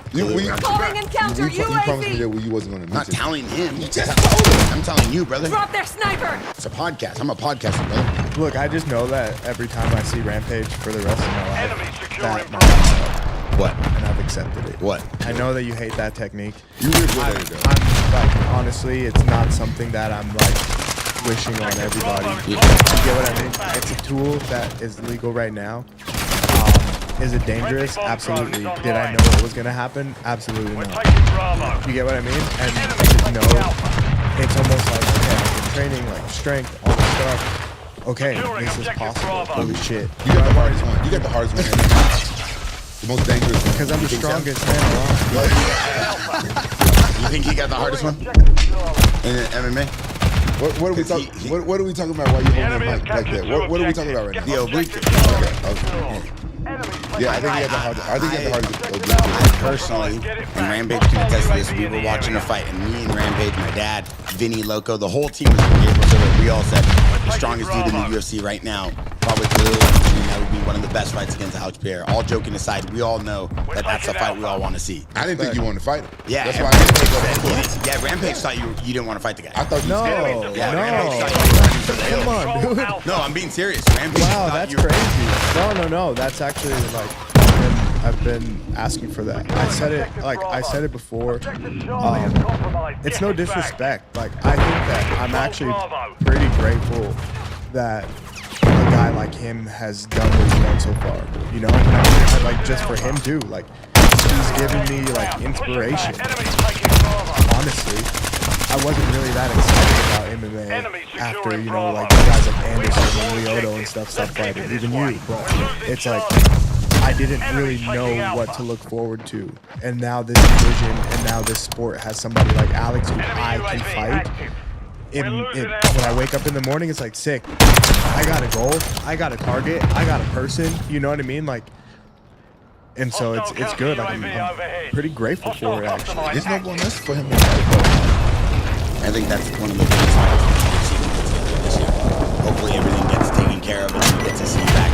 Speaker 6: Calling encounter
Speaker 8: You promised me
Speaker 6: UAV.
Speaker 8: that you wasn't going to
Speaker 9: I'm not
Speaker 8: mention it.
Speaker 9: telling him. You just told him. I'm telling you, brother.
Speaker 6: Drop their sniper.
Speaker 9: It's a podcast. I'm a podcaster, brother.
Speaker 10: Look, I just know that every time I see Rampage for the rest of my
Speaker 2: Enemy
Speaker 10: life,
Speaker 2: securing
Speaker 10: that
Speaker 2: Bravo.
Speaker 9: What?
Speaker 10: and I've accepted it.
Speaker 9: What?
Speaker 10: I know that you hate that technique.
Speaker 8: You were good at it, though.
Speaker 10: I'm like, honestly, it's not something that I'm like wishing on everybody. You get what I mean? It's a tool that is legal right now. Is it dangerous? Absolutely. Did I know what was gonna happen? Absolutely
Speaker 2: We're
Speaker 10: not.
Speaker 2: taking Bravo.
Speaker 10: You get what I mean? And just know it's almost like okay, I've been training, like strength, all this stuff. Okay, this is possible. Holy shit.
Speaker 8: You got the hardest one. You got the hardest one. The most dangerous one.
Speaker 10: Because I'm the strongest man alive.
Speaker 9: You think he got the hardest one in MMA?
Speaker 8: What are we talking? What are we talking about? While you holding the mic like that? What are we talking about right now?
Speaker 9: The oblique kick.
Speaker 8: Okay. Yeah, I think he got the hardest. I think he got the hardest oblique kick.
Speaker 9: I personally, and Rampage can attest to this, we were watching a fight, and me and Rampage, my dad, Vinny Loco, the whole team was engaged. So we all said the strongest dude in the UFC right now, probably Khalil, that would be one of the best fights against Alex Perry. All joking aside, we all know that that's a fight we all want to see.
Speaker 8: I didn't think you wanted to fight him.
Speaker 9: Yeah,
Speaker 8: That's
Speaker 9: and
Speaker 8: why I
Speaker 9: Rampage
Speaker 8: didn't
Speaker 9: said he
Speaker 8: go.
Speaker 9: didn't- yeah, Rampage thought you didn't want to fight the guy.
Speaker 8: I thought you
Speaker 10: No,
Speaker 8: scared.
Speaker 9: Yeah,
Speaker 10: no.
Speaker 9: Rampage thought you were running for the hills.
Speaker 10: Come on, dude.
Speaker 9: No, I'm being serious. Rampage
Speaker 10: Wow,
Speaker 9: thought
Speaker 10: that's
Speaker 9: you were-
Speaker 10: crazy. No. That's actually like I've been asking for that. I said it before. It's no disrespect. Like I think that I'm actually pretty grateful that a guy like him has done what he's done so far. You know, and I like just for him too. Like he's given me like inspiration. Honestly, I wasn't really that excited about MMA after, you know, like guys like Anderson and Lyoto and stuff like that, even you. But it's like I didn't really know what to look forward to. And now this division and now this sport has somebody like Alex who I can fight. When I wake up in the morning, it's like sick. I got a goal, I got a target, I got a person. You know what I mean? Like, and so it's good. Like, I'm pretty grateful for it actually.
Speaker 8: There's no one else for him.
Speaker 9: I think that's one of the biggest fights we've seen this year. Hopefully everything gets taken care of and we get to see back.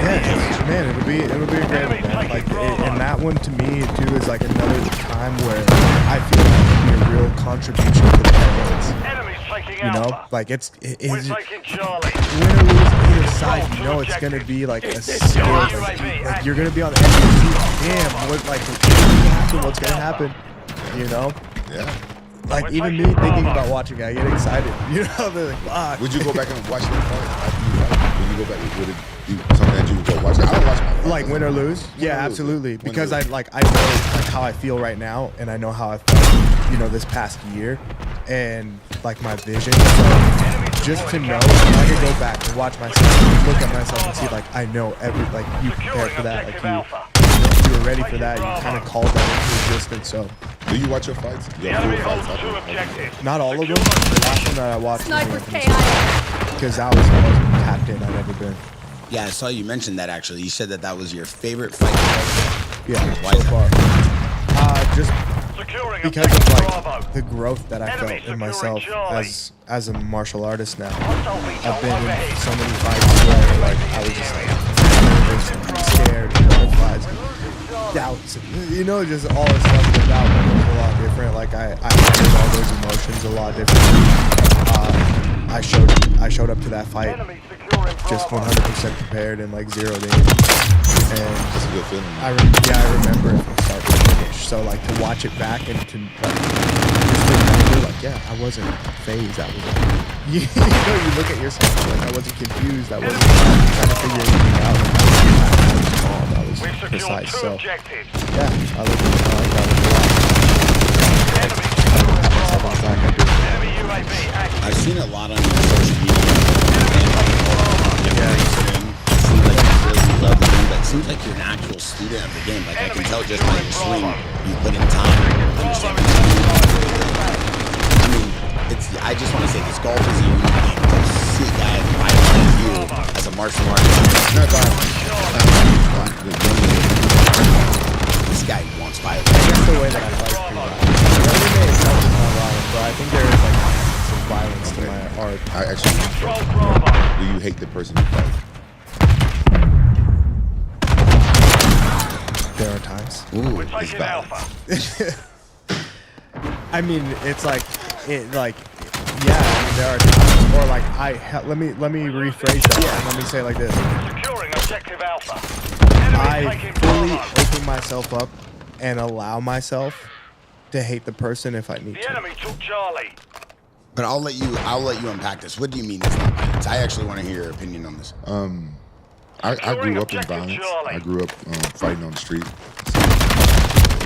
Speaker 10: Yeah, man, it'll be a great event. Like, and that one to me too is like another time where I feel like it can be a real contribution to the fans. You know, like it's win or lose either side. You know, it's gonna be like a skill. Like you're gonna be on the edge of your seat. Damn, what's gonna happen? You know?
Speaker 8: Yeah.
Speaker 10: like even me thinking about watching it, I get excited. You know, they're like, fuck.
Speaker 8: Would you go back and watch that fight after you fight? Would you go back? Would it be something that you would go watch? I don't watch my fights.
Speaker 10: Like win or lose?
Speaker 8: Win
Speaker 10: Yeah,
Speaker 8: or lose.
Speaker 10: absolutely.
Speaker 8: Win or
Speaker 10: Because
Speaker 8: lose.
Speaker 10: I know like how I feel right now, and I know how I felt, you know, this past year, and like my vision. So just to know, I could go back and watch myself, look at myself, and see like I know like you prepared for that, like you were ready for that, you kind of called that into existence. So
Speaker 8: Do you watch your fights?
Speaker 2: The
Speaker 8: Your
Speaker 2: enemy
Speaker 8: full
Speaker 2: holds
Speaker 8: fights?
Speaker 2: two objectives.
Speaker 10: not all of them. The last one that I watched
Speaker 6: Snipers
Speaker 10: was
Speaker 6: KIA.
Speaker 10: because that was the most tapped in I've ever been.
Speaker 9: Yeah, I saw you mention that actually. You said that was your favorite fight.
Speaker 10: Yeah,
Speaker 9: Why
Speaker 10: so
Speaker 9: is
Speaker 10: far. Just
Speaker 2: Securing
Speaker 10: because
Speaker 2: objective
Speaker 10: of like
Speaker 2: Bravo.
Speaker 10: the growth that I
Speaker 2: Enemy
Speaker 10: felt in
Speaker 2: securing
Speaker 10: myself
Speaker 2: Charlie.
Speaker 10: as a martial artist now.
Speaker 2: Hostile VTOL
Speaker 10: I've been in
Speaker 2: overhead.
Speaker 10: so many fights where like I was just like nervous and scared, butterflies, doubts, you know, just all the stuff without me was a lot different. Like I handled all those emotions a lot different. I showed up to that fight
Speaker 2: Enemy securing
Speaker 10: just
Speaker 2: Bravo.
Speaker 10: 100% prepared and like zeroed in. And
Speaker 8: That's a good feeling.
Speaker 10: I remember it from start to finish. So like to watch it back and to like just remember like yeah, I wasn't phased. I was you know, you look at yourself like I wasn't confused. I wasn't trying to figure anything out. I was calm. I was
Speaker 2: We've secured
Speaker 10: precise.
Speaker 2: two
Speaker 10: So
Speaker 2: objectives.
Speaker 10: yeah, I like that a lot.
Speaker 2: Enemy securing
Speaker 10: Myself
Speaker 2: Bravo.
Speaker 10: on track, I do.
Speaker 2: Enemy UAV active.
Speaker 9: I've seen a lot on your social media.
Speaker 10: Yeah.
Speaker 9: Seems like you really love the game, but it seems like you're an actual student of the game. Like I can tell just by your swing, you put in time, understand. I mean, I just want to say this golf is a unique game. To see a guy like you as a martial artist,
Speaker 8: Not violent.
Speaker 9: this guy wants violence.
Speaker 10: That's the way that I fight pretty much. The MMA itself is not violent, but I think there is like some violence to my art.
Speaker 8: I actually.
Speaker 2: Control Bravo.
Speaker 8: Do you hate the person you fight?
Speaker 10: There are times.
Speaker 8: Ooh,
Speaker 2: We're
Speaker 8: it's
Speaker 2: taking
Speaker 8: violence.
Speaker 2: Alpha.
Speaker 10: I mean, it's like, yeah. I mean, there are times, or like let me rephrase that. Let me say it like this:
Speaker 2: Securing objective Alpha. Enemy
Speaker 10: I
Speaker 2: taking
Speaker 10: fully
Speaker 2: Bravo.
Speaker 10: open myself up and allow myself to hate the person if I need
Speaker 2: The
Speaker 10: to.
Speaker 2: enemy took Charlie.
Speaker 9: But I'll let you unpack this. What do you mean it's not violence? I actually want to hear your opinion on this.
Speaker 8: I grew up in
Speaker 2: Objective
Speaker 8: violence.
Speaker 2: Charlie.
Speaker 8: I grew up fighting on the street. So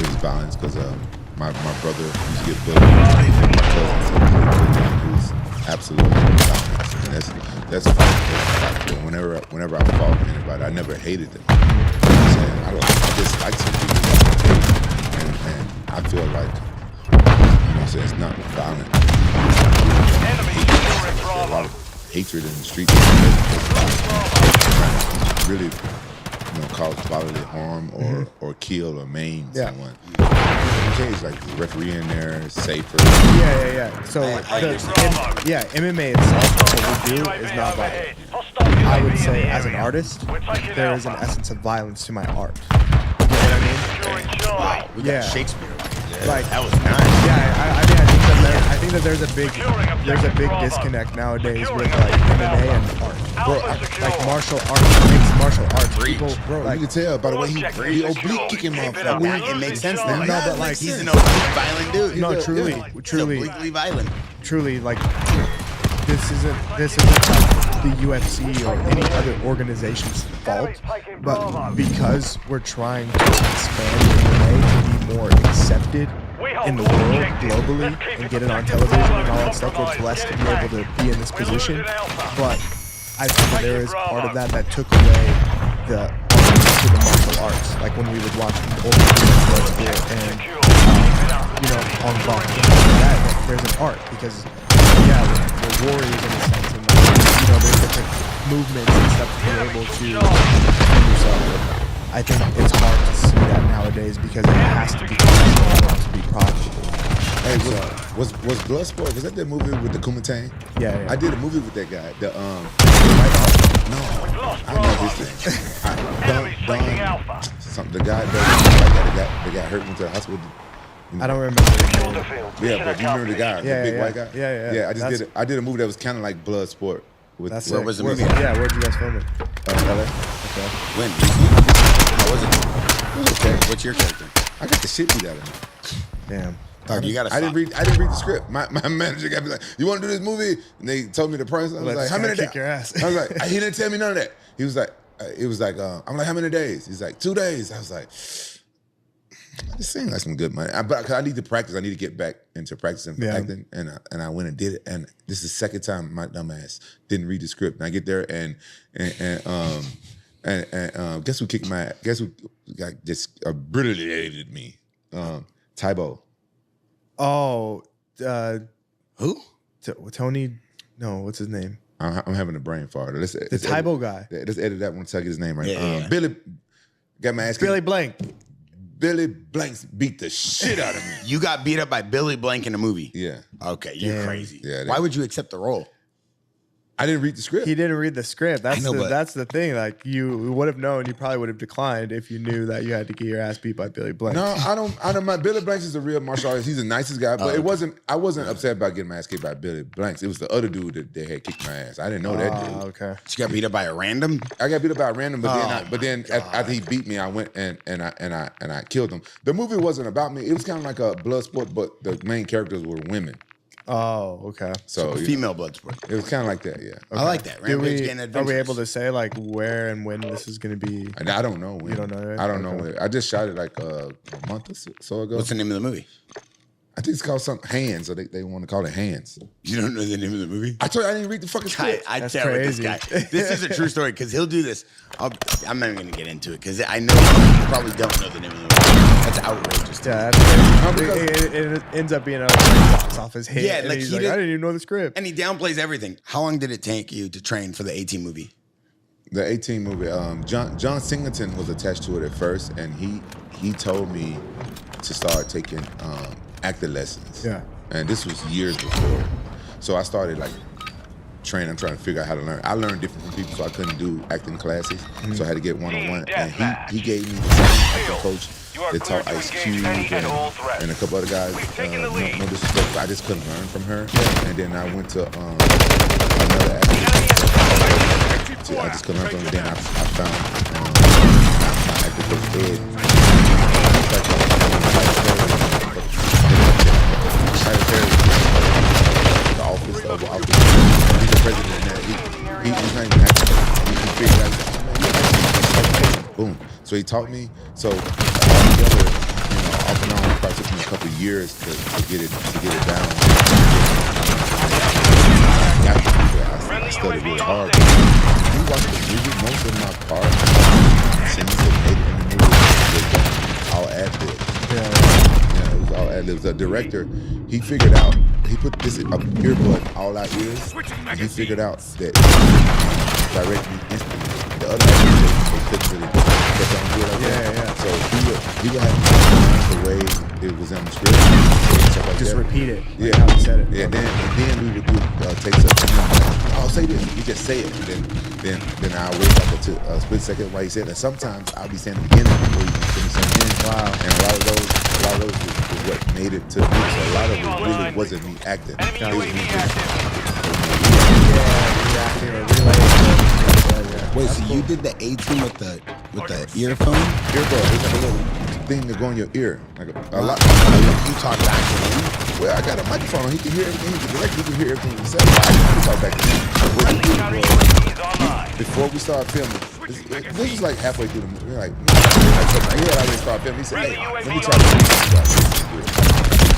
Speaker 8: it was violence because my brother used to get bullied. My cousins, it was absolutely violence. And that's a fight. Whenever I fought with anybody, I never hated them. You know what I'm saying? I just like some people. And I feel like, you know what I'm saying, it's not violent.
Speaker 2: Enemy securing
Speaker 8: There's a lot
Speaker 2: Bravo.
Speaker 8: of hatred in the streets. Really, you know, cause bodily harm or kill or maim
Speaker 10: Yeah.
Speaker 8: someone. You change like the referee in there, safer.
Speaker 10: Yeah. So
Speaker 9: I
Speaker 2: understand.
Speaker 10: yeah, MMA itself, what we do is not violent. I would say, as an artist, there is an essence of violence to my art. You know what I mean?
Speaker 9: Wow, we got
Speaker 10: Yeah.
Speaker 9: Shakespeare right there.
Speaker 10: Like
Speaker 9: that was nice.
Speaker 10: Yeah, I think that there's a big disconnect nowadays with like MMA and art. Bro, like martial arts makes martial arts. People,
Speaker 8: Bro,
Speaker 10: like,
Speaker 8: you can tell by the way he oblique kicking motherfucker.
Speaker 9: It makes sense now.
Speaker 10: No, but like
Speaker 9: He's an oblique violent dude.
Speaker 10: no,
Speaker 9: He's
Speaker 10: truly,
Speaker 9: obliquely violent.
Speaker 10: truly, like this isn't like the UFC or any other organization's fault, but because we're trying to expand MMA to be more accepted in the world globally and get it on television and all that stuff, we're blessed to be able to be in this position. But I think that there is part of that took away the art to the martial arts, like when we would watch old videos and you know, on Bach, that there's an art because yeah, we're warriors in a sense, and you know, there's different movements and stuff to be able to defend yourself. I think it's hard to see that nowadays because it has to be profitable to be profitable.
Speaker 8: Hey, was Bloodsport? Was that the movie with the Kumatang?
Speaker 10: Yeah.
Speaker 8: I did a movie with that guy. The no, I know his name. Don, something. The guy that got hurt, went to the hospital.
Speaker 10: I don't remember the name.
Speaker 8: Yeah, but you remember the guy,
Speaker 10: Yeah,
Speaker 8: the big
Speaker 10: yeah.
Speaker 8: white guy?
Speaker 10: Yeah.
Speaker 8: Yeah, I did a movie that was kind of like Bloodsport.
Speaker 10: That's
Speaker 9: Where
Speaker 10: it.
Speaker 9: was the
Speaker 10: Where-
Speaker 9: movie?
Speaker 10: Yeah, where'd you guys film it?
Speaker 8: LA.
Speaker 10: Okay.
Speaker 9: When? How was it?
Speaker 8: It was okay.
Speaker 9: What's your character?
Speaker 8: I got the shit beat out of me.
Speaker 10: Damn.
Speaker 9: Dog, you gotta
Speaker 8: I didn't
Speaker 9: stop.
Speaker 8: read the script. My manager got me like, "You want to do this movie?" And they told me the price. I was
Speaker 10: Let's
Speaker 8: like, "How many
Speaker 10: kick
Speaker 8: days?"
Speaker 10: your ass.
Speaker 8: I was like, "He didn't tell me none of that." He was like, "It was like," I'm like, "How many days?" He's like, 2 days. I was like, "This seems like some good money." But 'cause I need to practice. I need to get back into practicing for
Speaker 10: Yeah.
Speaker 8: acting. And I went and did it. And this is the second time my dumb ass didn't read the script. And I get there and guess who kicked my? Guess who got just obliterated me? Tybo.
Speaker 10: Oh,
Speaker 9: Who?
Speaker 10: Tony? No, what's his name?
Speaker 8: I'm having a brain fart. Let's
Speaker 10: The Tybo guy.
Speaker 8: Let's edit that one so I get his name right.
Speaker 9: Yeah.
Speaker 8: Billy got my ass.
Speaker 10: Billy Blank.
Speaker 8: Billy Blanks beat the shit out of me.
Speaker 9: You got beat up by Billy Blank in a movie.
Speaker 8: Yeah.
Speaker 9: Okay, you're
Speaker 10: Damn.
Speaker 9: crazy.
Speaker 8: Yeah,
Speaker 9: Why would you accept the role?
Speaker 8: I didn't read the script.
Speaker 10: He didn't read the script. That's
Speaker 9: know, but-
Speaker 10: that's the thing. Like you would have known. You probably would have declined if you knew that you had to get your ass beat by Billy Blank.
Speaker 8: No, I don't mind. Billy Blanks is a real martial artist. He's the nicest guy, but
Speaker 9: okay.
Speaker 8: I wasn't upset about getting my ass kicked by Billy Blanks. It was the other dude that had kicked my ass. I didn't know that dude.
Speaker 10: Okay.
Speaker 9: You got beat up by a random?
Speaker 8: I got beat up by a random, but
Speaker 9: Oh,
Speaker 8: then after he beat me, I went and I killed him. The movie wasn't about me. It was kind of like a blood sport, but the main characters were women.
Speaker 10: Oh, okay.
Speaker 8: So
Speaker 9: Female blood sport.
Speaker 8: it was kind of like that, yeah.
Speaker 9: I like that.
Speaker 10: Do
Speaker 9: Rampage
Speaker 10: we,
Speaker 9: getting
Speaker 10: are we
Speaker 9: adventurous.
Speaker 10: able to say like where and when this is going to be?
Speaker 8: And I don't know when.
Speaker 10: You don't know, right?
Speaker 8: I don't know
Speaker 10: Okay.
Speaker 8: when. I just shot it like a month or so ago.
Speaker 9: What's the name of the movie?
Speaker 8: I think it's called something Hands, or they want to call it Hands.
Speaker 9: You don't know the name of the movie?
Speaker 8: I told you I didn't read the fucking script.
Speaker 9: I
Speaker 10: That's
Speaker 9: tell with this
Speaker 10: crazy.
Speaker 9: guy. This is a true story because he'll do this. I'm not even going to get into it because I know you probably don't know the name of the movie. That's outrageous.
Speaker 10: Yeah, that's
Speaker 8: No,
Speaker 10: crazy.
Speaker 8: because-
Speaker 10: It ends up being a box off his head.
Speaker 9: Yeah,
Speaker 10: and
Speaker 9: like
Speaker 10: he's
Speaker 9: he
Speaker 10: like,
Speaker 9: did-
Speaker 10: I didn't even know the script.
Speaker 9: And he downplays everything. How long did it take you to train for the 18 movie?
Speaker 8: The 18 movie. John Singleton was attached to it at first, and he told me to start taking acting lessons.
Speaker 10: Yeah.
Speaker 8: And this was years before, so I started like training. I'm trying to figure out how to learn. I learned different from people, so I couldn't do acting classes. So I had to get one-on-one, and he gave me the same acting coach that taught Ice Cube and a couple other guys. No disrespect, but I just couldn't learn from her. And then I went to another acting. I just couldn't learn from her. Then I found my acting coach Ed. The office, the Oval Office. He's the president now. He's not even acting. He figured out. Boom. So he taught me. So altogether, off and on, it probably took me a couple of years to get it down. I studied really hard. You watch the movie, most of my parts, scenes that made it in the movie, was all ad-lib. Yeah, it was all ad-libs. The director, he figured out, he put this earbud all our ears, and he figured out that direct me instantly. The other actors, they couldn't really catch on to it like that. So he would have to learn the way it was on the script. And stuff like
Speaker 10: Just
Speaker 8: that.
Speaker 10: repeat it.
Speaker 8: Yeah,
Speaker 10: Like how he said it.
Speaker 8: Yeah, then we would do takes up. Oh, say this. You just say it. And then I'll wait like a split second while he said it. And sometimes I'll be saying it again before you can finish saying it. Wow. And a lot of those is what made it to me. So a lot of it really wasn't me acting. It was me
Speaker 9: Wait, so you did the 18 with the earphone?
Speaker 8: Earbud. It's like a little thing to go in your ear. Like a lot.
Speaker 9: You talk back to him?
Speaker 8: Well, I got a microphone. He can hear everything. He can hear everything he says. I can talk back to him. What he did was, before we started filming, this was like halfway through the movie. We're like, he had already started filming. He said, "Hey, let me try to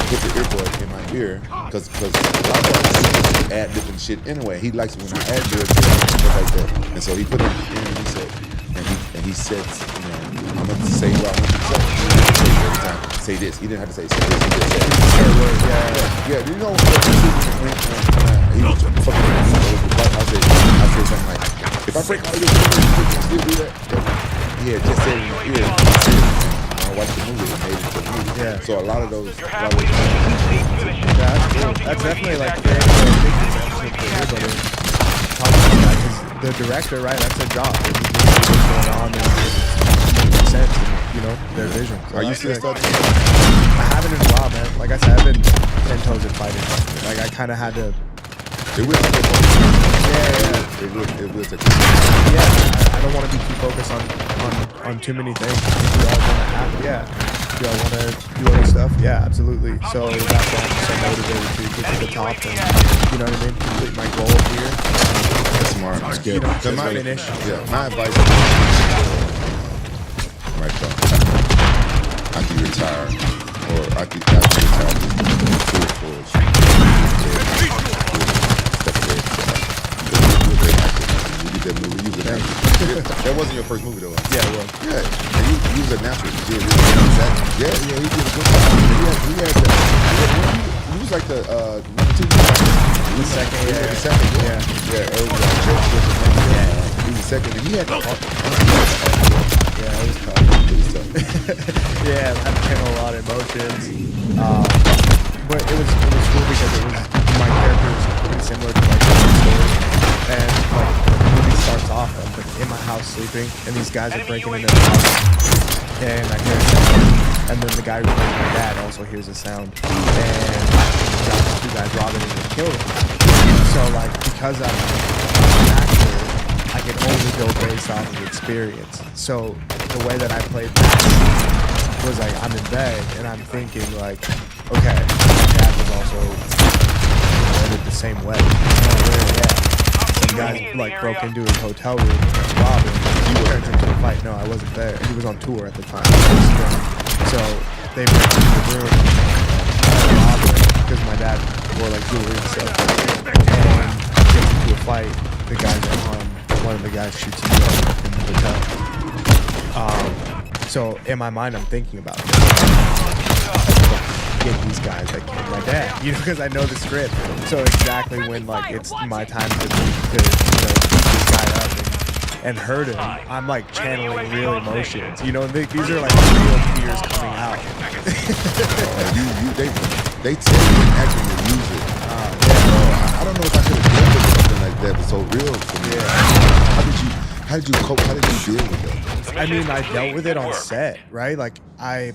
Speaker 8: put the earbud in my ear because a lot of us add different shit anyway. He likes it when I add lyrics and stuff like that. And so he put it in his ear and he said, and he said, I'm gonna say what I want to say. Every time, say this. He didn't have to say this. He just said, yeah. You know, when he was fucking I said something like, if I break all your fingers, you can still do that. He had just said it in my ear. I watched the movie and made it to the movie.
Speaker 10: Yeah.
Speaker 8: So a lot of those.
Speaker 10: That's definitely like very big example the director, right? That's their job. They need to see what's going on and make sense and, their vision. So
Speaker 8: Are you
Speaker 10: that's
Speaker 8: still
Speaker 10: good.
Speaker 8: studying?
Speaker 10: I haven't in a while, man. Like I said, I've been 10 toes in fighting. Like I kind of had to.
Speaker 8: It will take
Speaker 10: Yeah.
Speaker 8: It will take
Speaker 10: Yeah, I don't want to be too focused on too many things. Yeah. Do I want to do other stuff? Yeah, absolutely. So that's why I'm so motivated to get to the top and, you know what I mean, complete my goal here.
Speaker 8: That's smart. That's good.
Speaker 10: You know,
Speaker 8: So
Speaker 10: just finish.
Speaker 8: my advice is right though. After you retire, or after you retire, that movie. You was an actor. That wasn't your first movie though.
Speaker 10: Yeah, it was.
Speaker 8: Yeah, and you was a natural. You did really good. Yeah, he did a good job. He was like the number 2.
Speaker 10: The second,
Speaker 8: The second, yeah. It was he was the second, and he had the
Speaker 10: Yeah, it was tough. Yeah, I channel a lot of emotions. But it was cool because it was my character was pretty similar to like the story. And like the movie starts off, I'm like in my house sleeping, and these guys are breaking into the house, and I hear a sound, and then the guy who plays my dad also hears a sound, and the 2 guys robbing him and killing him. So like because I'm an actor, I can only go based off of experience. So the way that I played that was like I'm in bed and I'm thinking like, okay, my dad was also ended the same way. Some guy like broke into his hotel room and robbed him. He turned into a fight. No, I wasn't there. He was on tour at the time. So they broke into the room and robbed him because my dad wore like jewelry and stuff. And gets into a fight. The guys at home. One of the guys shoots him in the hotel. So in my mind, I'm thinking about it. Get these guys that killed my dad, you know, because I know the script. So exactly when like it's my time to beat this guy up and hurt him, I'm like channeling real emotions. You know, these are like real tears coming out.
Speaker 8: They tell you in acting to use it. I don't know if I could have done something like that. It's so real for me.
Speaker 10: Yeah.
Speaker 8: How did you cope? How did you deal with that?
Speaker 10: I mean, I dealt with it on set, right? Like I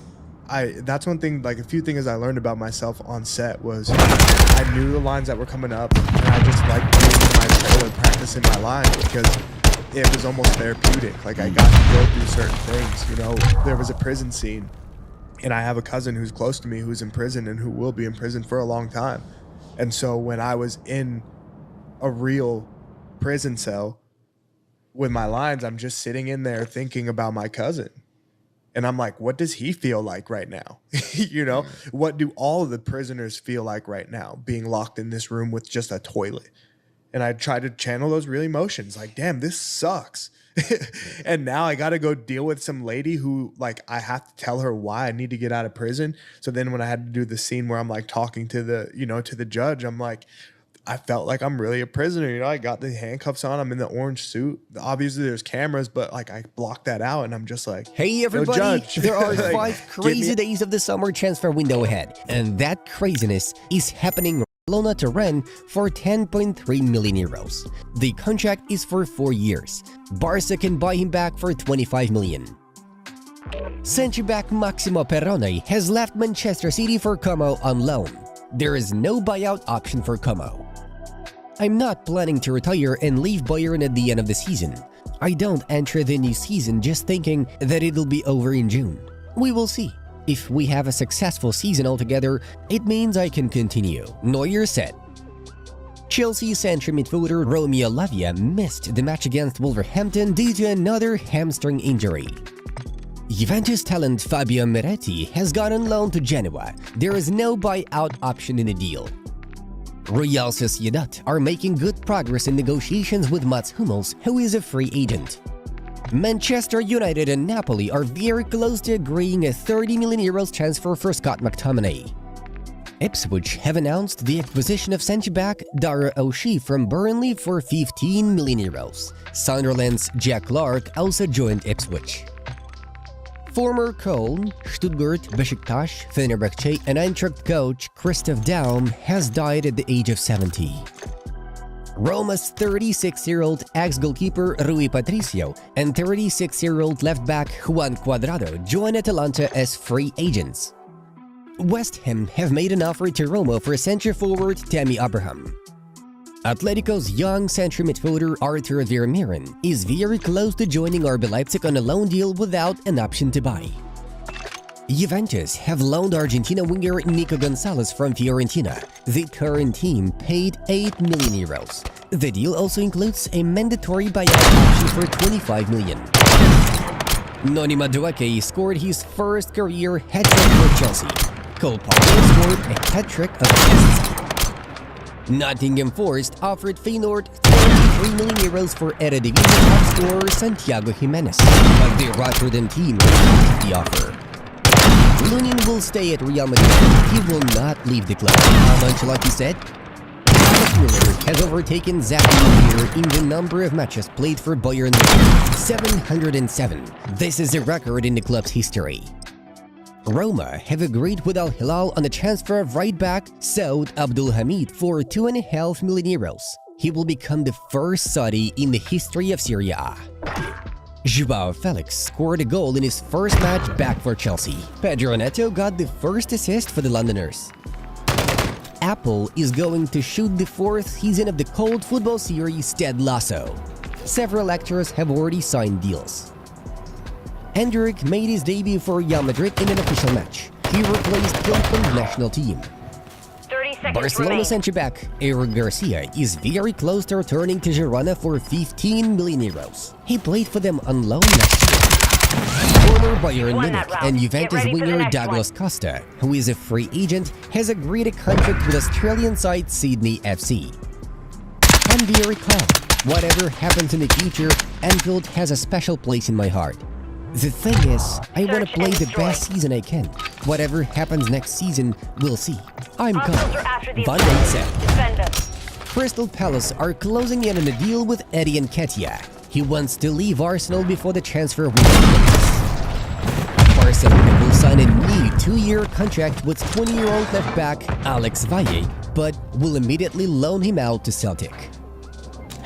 Speaker 10: that's one thing, like a few things I learned about myself on set was I knew the lines that were coming up, and I just liked being in my role and practicing my lines because it was almost therapeutic. Like I got to go through certain things, you know. There was a prison scene, and I have a cousin who's close to me who's in prison and who will be in prison for a long time. And so when I was in a real prison cell with my lines, I'm just sitting in there thinking about my cousin. And I'm like, what does he feel like right now? You know, what do all of the prisoners feel like right now, being locked in this room with just a toilet? And I try to channel those real emotions, like, damn, this sucks. And now I got to go deal with some lady who, like, I have to tell her why I need to get out of prison. So then when I had to do the scene where I'm like talking to the, you know, to the judge, I'm like, I felt like I'm really a prisoner. You know, I got the handcuffs on. I'm in the orange suit. Obviously, there's cameras, but like I blocked that out, and I'm just like,
Speaker 11: hey, everybody!
Speaker 10: No judge.
Speaker 11: There are
Speaker 10: Like,
Speaker 11: 5 crazy days of the summer transfer window ahead, and that craziness is happening. Barcelona to Rennes for 10.3 million euros. The contract is for 4 years. Barca can buy him back for 25 million. Centre-back Maximo Perrone has left Manchester City for Como on loan. There is no buyout option for Como. I'm not planning to retire and leave Bayern at the end of the season. I don't enter the new season just thinking that it'll be over in June. We will see. If we have a successful season altogether, it means I can continue. Neuer said. Chelsea centre midfielder Romeo Lavia missed the match against Wolverhampton due to another hamstring injury. Juventus talent Fabio Miretti has gone on loan to Genoa. There is no buyout option in the deal. Real Sociedad are making good progress in negotiations with Mats Hummels, who is a free agent. Manchester United and Napoli are very close to agreeing a 30 million euros transfer for Scott McTominay. Ipswich have announced the acquisition of centre-back Dara O'Shea from Burnley for 15 million euros. Sunderland's Jack Clarke also joined Ipswich. Former Köln, Stuttgart, Besiktas, Fenerbahce and Eintracht coach Christoph Daum has died at the age of 70. Roma's 36-year-old ex-goalkeeper Rui Patricio and 36-year-old left-back Juan Cuadrado join Atalanta as free agents. West Ham have made an offer to Roma for centre-forward Tammy Abraham. Atletico's young centre midfielder Arthur Vermeeren is very close to joining RB Leipzig on a loan deal without an option to buy. Juventus have loaned Argentina winger Nico Gonzalez from Fiorentina. The current team paid 8 million euros. The deal also includes a mandatory buyout option for 25 million. Noni Madueke scored his first career hat-trick for Chelsea. Cole Palmer scored a hat-trick of assists. Nottingham Forest offered Feyenoord 23 million euros for Eredivisie top scorer Santiago Jimenez, but the Rotterdam team rejected the offer. Lunin will stay at Real Madrid. He will not leave the club. Ancelotti said, Thomas Müller has overtaken Zach Muir in the number of matches played for Bayern Munich, 707. This is a record in the club's history. Roma have agreed with Al Hilal on the transfer of right-back Saud Abdulhamid for 2.5 million euros. He will become the first Saudi in the history of Serie A. João Felix scored a goal in his first match back for Chelsea. Pedro Neto got the first assist for the Londoners. Apple is going to shoot the 4th season of the cult football series Ted Lasso. Several actors have already signed deals. Hendrik made his debut for Real Madrid in an official match. He replaced Philippines national team.
Speaker 3: 30 seconds
Speaker 11: Barcelona
Speaker 3: remaining.
Speaker 11: centre-back Eric Garcia is very close to returning to Girona for 15 million euros. He played for them on loan last year. Former Bayern
Speaker 3: Won
Speaker 11: Munich
Speaker 3: that round.
Speaker 11: and
Speaker 3: Get
Speaker 11: Juventus
Speaker 3: ready for the
Speaker 11: winger
Speaker 3: next
Speaker 11: Douglas Costa, who is a free agent, has agreed a contract with Australian side Sydney FC. And very calm. Whatever happens in the future, Anfield has a special place in my heart. The thing is, I want to
Speaker 3: Search
Speaker 11: play
Speaker 3: and
Speaker 11: the
Speaker 3: destroy.
Speaker 11: best season I can. Whatever happens next season, we'll see. I'm
Speaker 3: Hostiles are
Speaker 11: calm.
Speaker 3: after the
Speaker 11: Van
Speaker 3: objective.
Speaker 11: Dijk said.
Speaker 3: Defend them.
Speaker 11: Crystal Palace are closing in on a deal with Eddie Nketiah. He wants to leave Arsenal before the transfer window closes. Barcelona will sign a new 2-year contract with 20-year-old left-back Alex Valle, but will immediately loan him out to Celtic.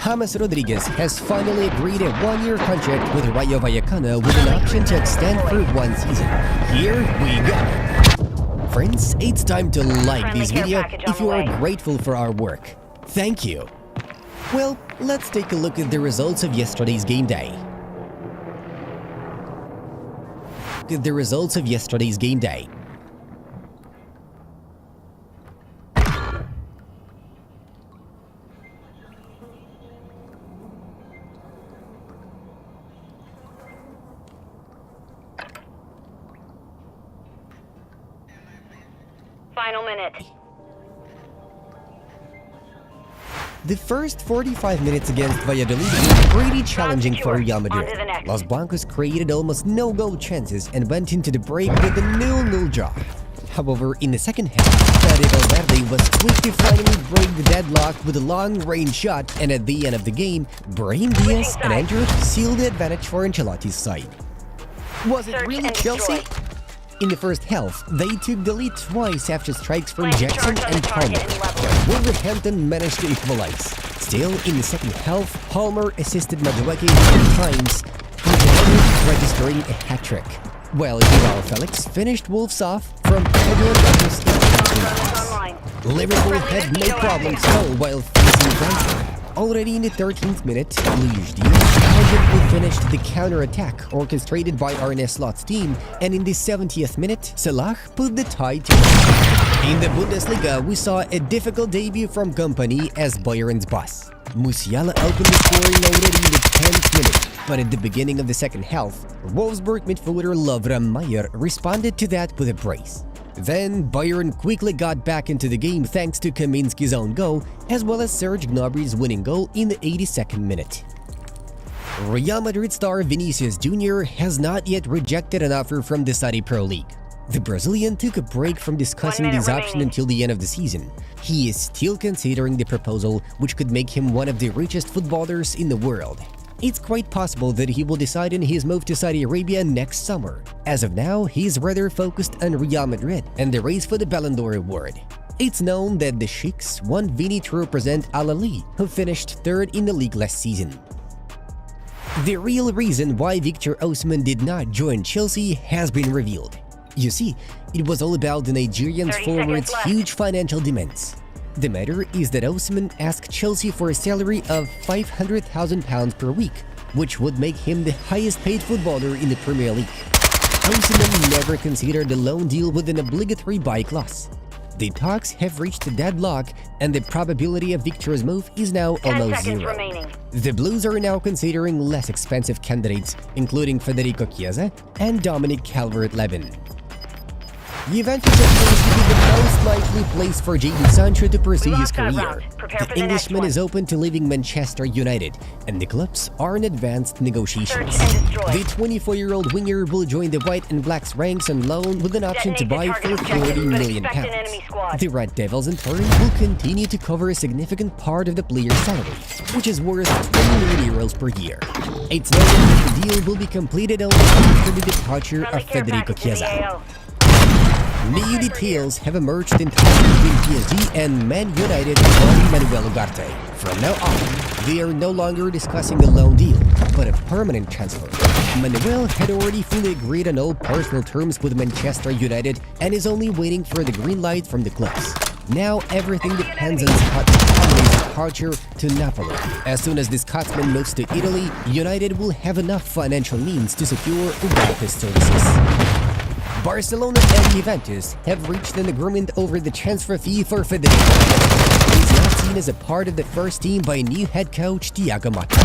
Speaker 11: James Rodriguez has finally agreed a 1-year contract with Rayo Vallecano with an option to extend for 1 season. Here we go. Friends, it's time to like
Speaker 3: Friendly
Speaker 11: this
Speaker 3: care
Speaker 11: video
Speaker 3: package
Speaker 11: if
Speaker 3: on
Speaker 11: you
Speaker 3: the
Speaker 11: are
Speaker 3: way.
Speaker 11: grateful for our work. Thank you. Well, let's take a look at the results of yesterday's game day.
Speaker 3: Final minute.
Speaker 11: The first 45 minutes against Valladolid were pretty challenging for Real Madrid.
Speaker 3: On to the next.
Speaker 11: Los Blancos created almost no goal chances and went into the break with a 0-0 draw. However, in the second half, Fede Valverde was quick to finally break the deadlock with a long-range shot, and at the end of the game, Brahim Diaz and Andrew sealed the advantage for Ancelotti's side. Was it
Speaker 3: Search
Speaker 11: really
Speaker 3: and
Speaker 11: Chelsea?
Speaker 3: destroy.
Speaker 11: In the first half, they took the lead twice after strikes from
Speaker 3: Planting
Speaker 11: Jackson
Speaker 3: charge on
Speaker 11: and
Speaker 3: the target
Speaker 11: Palmer.
Speaker 3: and level it.
Speaker 11: Wolverhampton managed to equalize. Still, in the second half, Palmer assisted Madueke 10 times, registering a hat-trick, while João Felix finished Wolves off from Pedro Neto's
Speaker 3: Online.
Speaker 11: Liverpool had no problems at all while facing Brentford. Already in the 13th minute, Luis Diaz elegantly finished the counter-attack orchestrated by Arne Slot's team, and in the 70th minute, Salah put the tie to it. In the Bundesliga, we saw a difficult debut from Company as Bayern's boss. Musiala opened the scoring already in the 10th minute, but at the beginning of the second half, Wolfsburg midfielder Lovram Mayer responded to that with a brace. Then, Bayern quickly got back into the game thanks to Kaminski's own goal, as well as Serge Gnabry's winning goal in the 82nd minute. Real Madrid star Vinicius Jr. has not yet rejected an offer from the Saudi Pro League. The Brazilian took a break from discussing
Speaker 3: 1 minute
Speaker 11: this option
Speaker 3: remaining.
Speaker 11: until the end of the season. He is still considering the proposal, which could make him one of the richest footballers in the world. It's quite possible that he will decide on his move to Saudi Arabia next summer. As of now, he's rather focused on Real Madrid and the race for the Ballon d'Or award. It's known that the Sheiks want Vini to represent Al Ahly, who finished 3rd in the league last season. The real reason why Victor Osimhen did not join Chelsea has been revealed. You see, it was all about the Nigerian
Speaker 3: 30
Speaker 11: forward's
Speaker 3: seconds left.
Speaker 11: huge financial demands. The matter is that Osimhen asked Chelsea for a salary of £500,000 per week, which would make him the highest paid footballer in the Premier League. Councilmen never considered the loan deal with an obligatory buy clause. The talks have reached a deadlock, and the probability of Victor's move is now
Speaker 3: 10
Speaker 11: almost
Speaker 3: seconds
Speaker 11: zero.
Speaker 3: remaining.
Speaker 11: The Blues are now considering less expensive candidates, including Federico Chiesa and Dominic Calvert-Lewin. Juventus appears to be the most likely place for Jadon Sancho to pursue
Speaker 3: We
Speaker 11: his
Speaker 3: lost that
Speaker 11: career.
Speaker 3: round. Prepare
Speaker 11: The
Speaker 3: for the next
Speaker 11: Englishman
Speaker 3: one.
Speaker 11: is open to leaving Manchester United, and the clubs are in advanced negotiations.
Speaker 3: Search and destroy.
Speaker 11: The 24-year-old winger will join the White and Black's ranks on loan with an option to buy
Speaker 3: Detonate the
Speaker 11: for
Speaker 3: target objective,
Speaker 11: £40
Speaker 3: but
Speaker 11: million.
Speaker 3: expect an enemy squad.
Speaker 11: The Red Devils, in turn, will continue to cover a significant part of the player's salary, which is worth €20 million per year. It's known that the deal will be completed only after the departure
Speaker 3: Friendly
Speaker 11: of
Speaker 3: care
Speaker 11: Federico
Speaker 3: package in the
Speaker 11: Chiesa.
Speaker 3: AO.
Speaker 11: New details have emerged in talks between PSG and Man United and Manuel Ugarte. From now on, they are no longer discussing a loan deal, but a permanent transfer. Manuel had already fully agreed on all personal terms with Manchester United and is only waiting for the green light from the clubs. Now everything depends on Scott's departure to Napoli. As soon as the Scotsman moves to Italy, United will have enough financial means to secure Ugarte's services. Barcelona and Juventus have reached an agreement over the transfer fee for Federico. He's now seen as a part of the first team by new head coach Thiago Motta.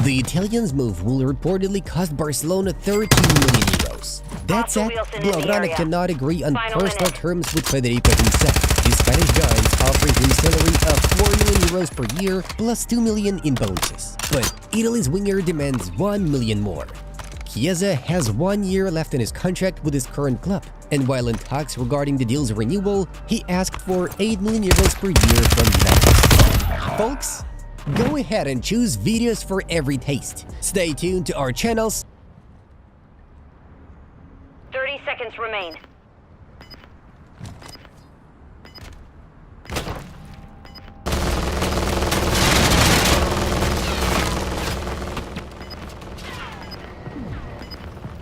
Speaker 11: The Italian's move will reportedly cost Barcelona €13 million. That said,
Speaker 3: Wilson in the
Speaker 11: Blaugrana
Speaker 3: area.
Speaker 11: cannot agree on
Speaker 3: Final
Speaker 11: personal
Speaker 3: minute.
Speaker 11: terms with Federico himself. The Spanish giants offering him a salary of €4 million per year plus €2 million in bonuses. But Italy's winger demands $1 million more. Chiesa has 1 year left in his contract with his current club, and while in talks regarding the deal's renewal, he asked for €8 million per year from Juventus. Folks, go ahead and choose videos for every taste. Stay tuned to our channels.
Speaker 3: 30 seconds remain.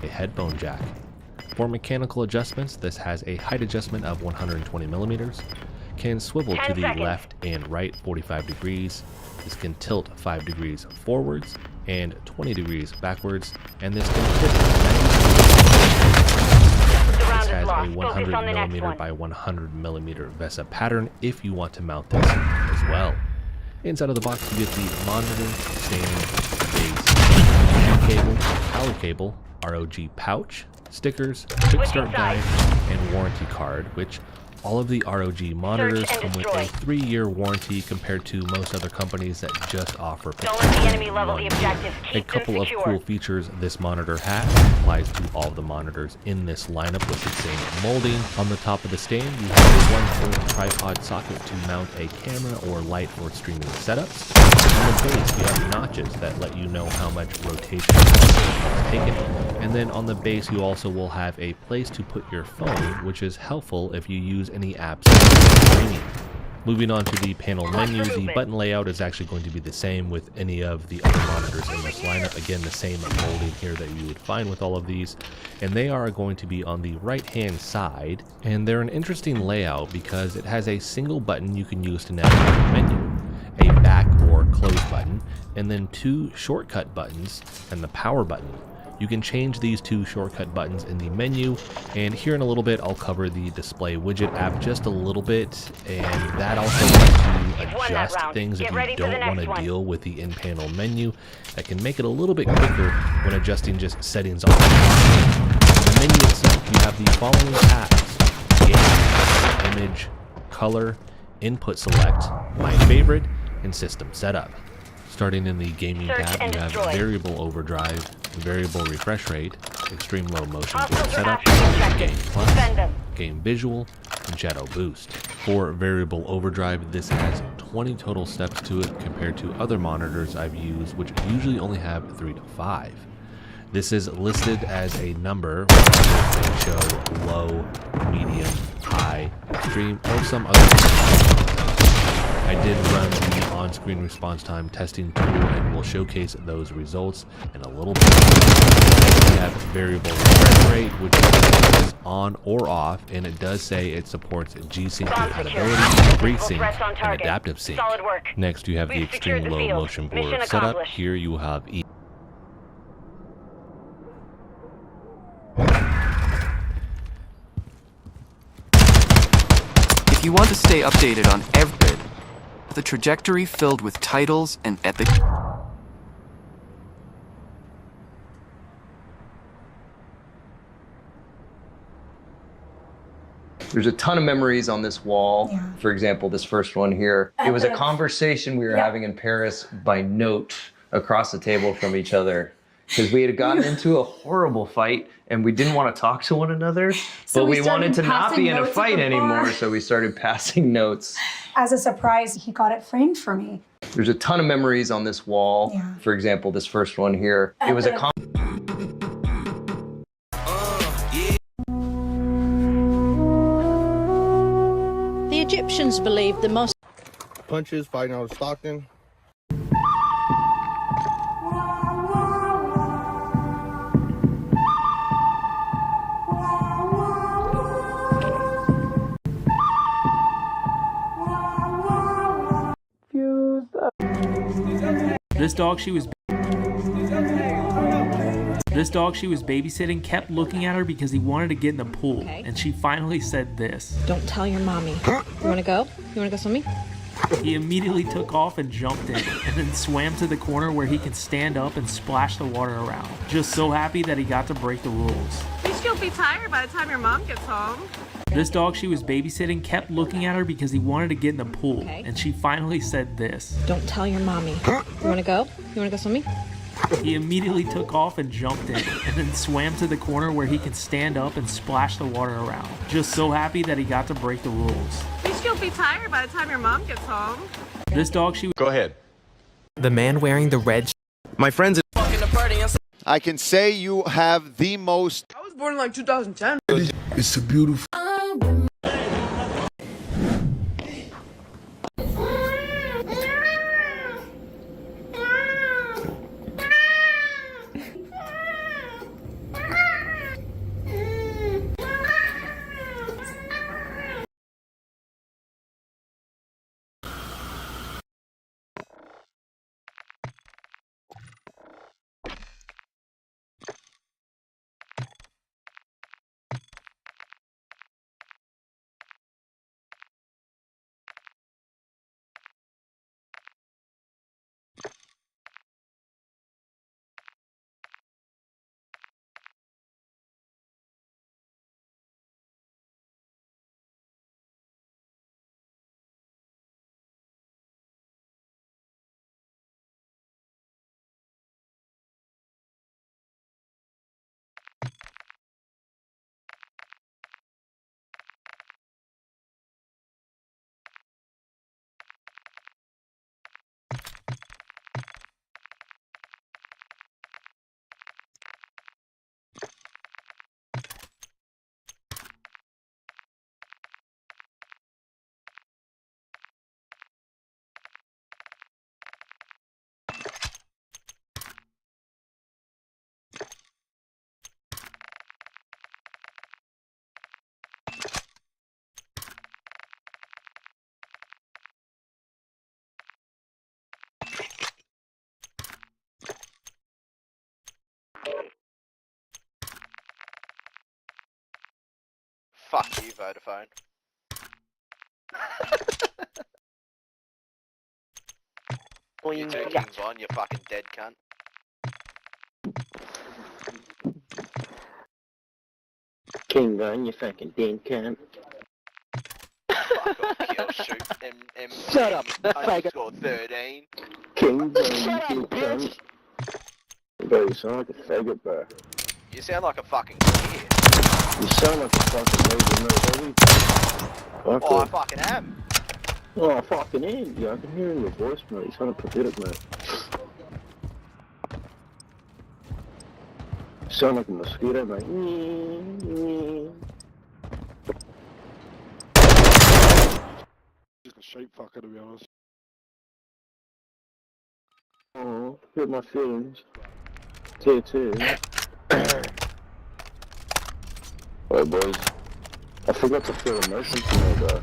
Speaker 12: A head bone jack. For mechanical adjustments, this has a height adjustment of 120 millimeters, can swivel to
Speaker 3: 10
Speaker 12: the
Speaker 3: seconds.
Speaker 12: left and right 45 degrees. This can tilt 5 degrees forwards and 20 degrees backwards, and this can flip 90
Speaker 3: The round
Speaker 12: This
Speaker 3: is
Speaker 12: has
Speaker 3: lost.
Speaker 12: a
Speaker 3: Focus
Speaker 12: 100
Speaker 3: on the next
Speaker 12: millimeter
Speaker 3: one.
Speaker 12: by 100 millimeter VESA pattern if you want to mount this as well. Inside of the box you get the monitor, stand, base, cable, power cable, ROG pouch, stickers, quick start guide, and warranty card, which all of the ROG monitors
Speaker 3: and
Speaker 12: come with
Speaker 3: destroy.
Speaker 12: a 3-year warranty compared to most other companies that just offer
Speaker 3: Don't let the enemy level
Speaker 12: 1
Speaker 3: the
Speaker 12: year.
Speaker 3: objectives.
Speaker 12: A
Speaker 3: Keep them
Speaker 12: couple of
Speaker 3: secure.
Speaker 12: cool features this monitor has applies to all of the monitors in this lineup with the same molding. On the top of the stand, you have a 1-foot tripod socket to mount a camera or light for streaming setups. On the base, you have notches that let you know how much rotation is taken. And then on the base, you also will have a place to put your phone, which is helpful if you use any apps streaming. Moving on to the panel menu, the button layout is actually going to be the same with any of the other monitors in this lineup. Again, the same molding here that you would find with all of these. And they are going to be on the right-hand side. And they're an interesting layout because it has a single button you can use to navigate the menu, a back or close button, and then 2 shortcut buttons and the power button. You can change these 2 shortcut buttons in the menu, and here in a little bit I'll cover the display widget app just a little bit, and that also lets you
Speaker 3: won that
Speaker 12: adjust
Speaker 3: round.
Speaker 12: things if
Speaker 3: Get
Speaker 12: you
Speaker 3: ready for the
Speaker 12: don't
Speaker 3: next
Speaker 12: want to
Speaker 3: one.
Speaker 12: deal with the in-panel menu. That can make it a little bit quicker when adjusting just settings on the menu itself. You have the following tabs: game, image, color, input select, my favorite, and system setup. Starting in the gaming
Speaker 3: Search
Speaker 12: tab,
Speaker 3: and
Speaker 12: you have
Speaker 3: destroy.
Speaker 12: variable overdrive, variable refresh rate, extreme low motion
Speaker 3: Hostiles are
Speaker 12: setup,
Speaker 3: after
Speaker 12: game
Speaker 3: objectives.
Speaker 12: plus,
Speaker 3: Defend them.
Speaker 12: game visual, and shadow boost. For variable overdrive, this has 20 total steps to it compared to other monitors I've used, which usually only have 3 to 5. This is listed as a number, they show low, medium, high, extreme, or some other. I did run the on-screen response time testing tool and will showcase those results in a little bit. We have variable refresh rate, which is on or off, and it does say it supports G-Sync compatibility, FreeSync,
Speaker 3: Threats on
Speaker 12: and
Speaker 3: target.
Speaker 12: Adaptive Sync.
Speaker 3: Solid work.
Speaker 12: Next, you have the
Speaker 3: We've secured
Speaker 12: extreme
Speaker 3: the
Speaker 12: low
Speaker 3: field.
Speaker 12: motion
Speaker 3: Mission
Speaker 12: board setup.
Speaker 3: accomplished.
Speaker 12: Here you will have
Speaker 13: If you want to stay updated on every the trajectory filled with titles and epic.
Speaker 14: There's a ton of memories on this wall. Yeah. For example, this first one here. It was a conversation we were having in Paris by note across the table from each other. Because we had gotten into a horrible fight and we didn't want to talk to one another, but we wanted to not be in a fight anymore, so we started passing notes.
Speaker 15: As a surprise, he got it framed for me.
Speaker 14: There's a ton of memories on this wall. Yeah. For example, this first one here. It was a
Speaker 16: The Egyptians believed the most
Speaker 10: punches fighting out of Stockton.
Speaker 17: This dog she was babysitting kept looking at her because he wanted to get in the pool, and she finally said this.
Speaker 16: Don't tell your mommy. You wanna go? You wanna go swimming?
Speaker 17: He immediately took off and jumped in, and then swam to the corner where he could stand up and splash the water around. Just so happy that he got to break the rules.
Speaker 18: At least you'll be tired by the time your mom gets home.
Speaker 17: This dog she was babysitting kept looking at her because he wanted to get in the pool, and she finally said this.
Speaker 16: Don't tell your mommy. You wanna go? You wanna go swimming?
Speaker 17: He immediately took off and jumped in, and then swam to the corner where he could stand up and splash the water around. Just so happy that he got to break the rules.
Speaker 18: At least you'll be tired by the time your mom gets home.
Speaker 17: This dog she was...
Speaker 19: Go ahead.
Speaker 13: The man wearing the red...
Speaker 19: My friends...
Speaker 20: I can say you have the most...
Speaker 18: I was born in like 2010.
Speaker 10: It's a beautiful...
Speaker 20: Fuck you, Vodafone. You two kings on, you fucking dead cunt.
Speaker 21: King on, you fucking dead cunt.
Speaker 20: Fuck off, kill, shoot,
Speaker 21: Shut up,
Speaker 20: underscore 13.
Speaker 21: King on, you dead cunt. Bro, you sound like a faggot, bro.
Speaker 20: You sound like a fucking kid.
Speaker 21: You sound like a fucking lazy nose.
Speaker 20: Oh, I fucking am.
Speaker 21: Oh, I fucking am. Yeah, I can hear in your voice, mate. You sound pathetic, mate. You sound like a mosquito, mate.
Speaker 10: Just a straight fucker, to be honest.
Speaker 21: Oh, hurt my feelings. Tier 2. Wait, boys. I forgot to feel emotion tonight, though.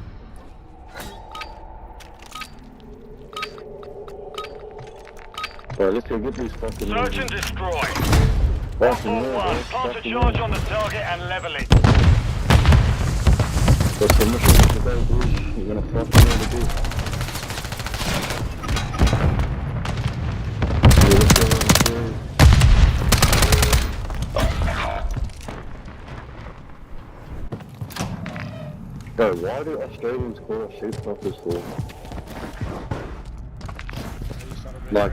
Speaker 21: Alright, let's go get these fucking...
Speaker 2: Search and destroy.
Speaker 21: Fucking
Speaker 2: Plant a charge on the target and level it.
Speaker 21: That's the mission of the day, dude. You're gonna fucking know to do. Bro, why do Australians call us sheepfuckers for? Like,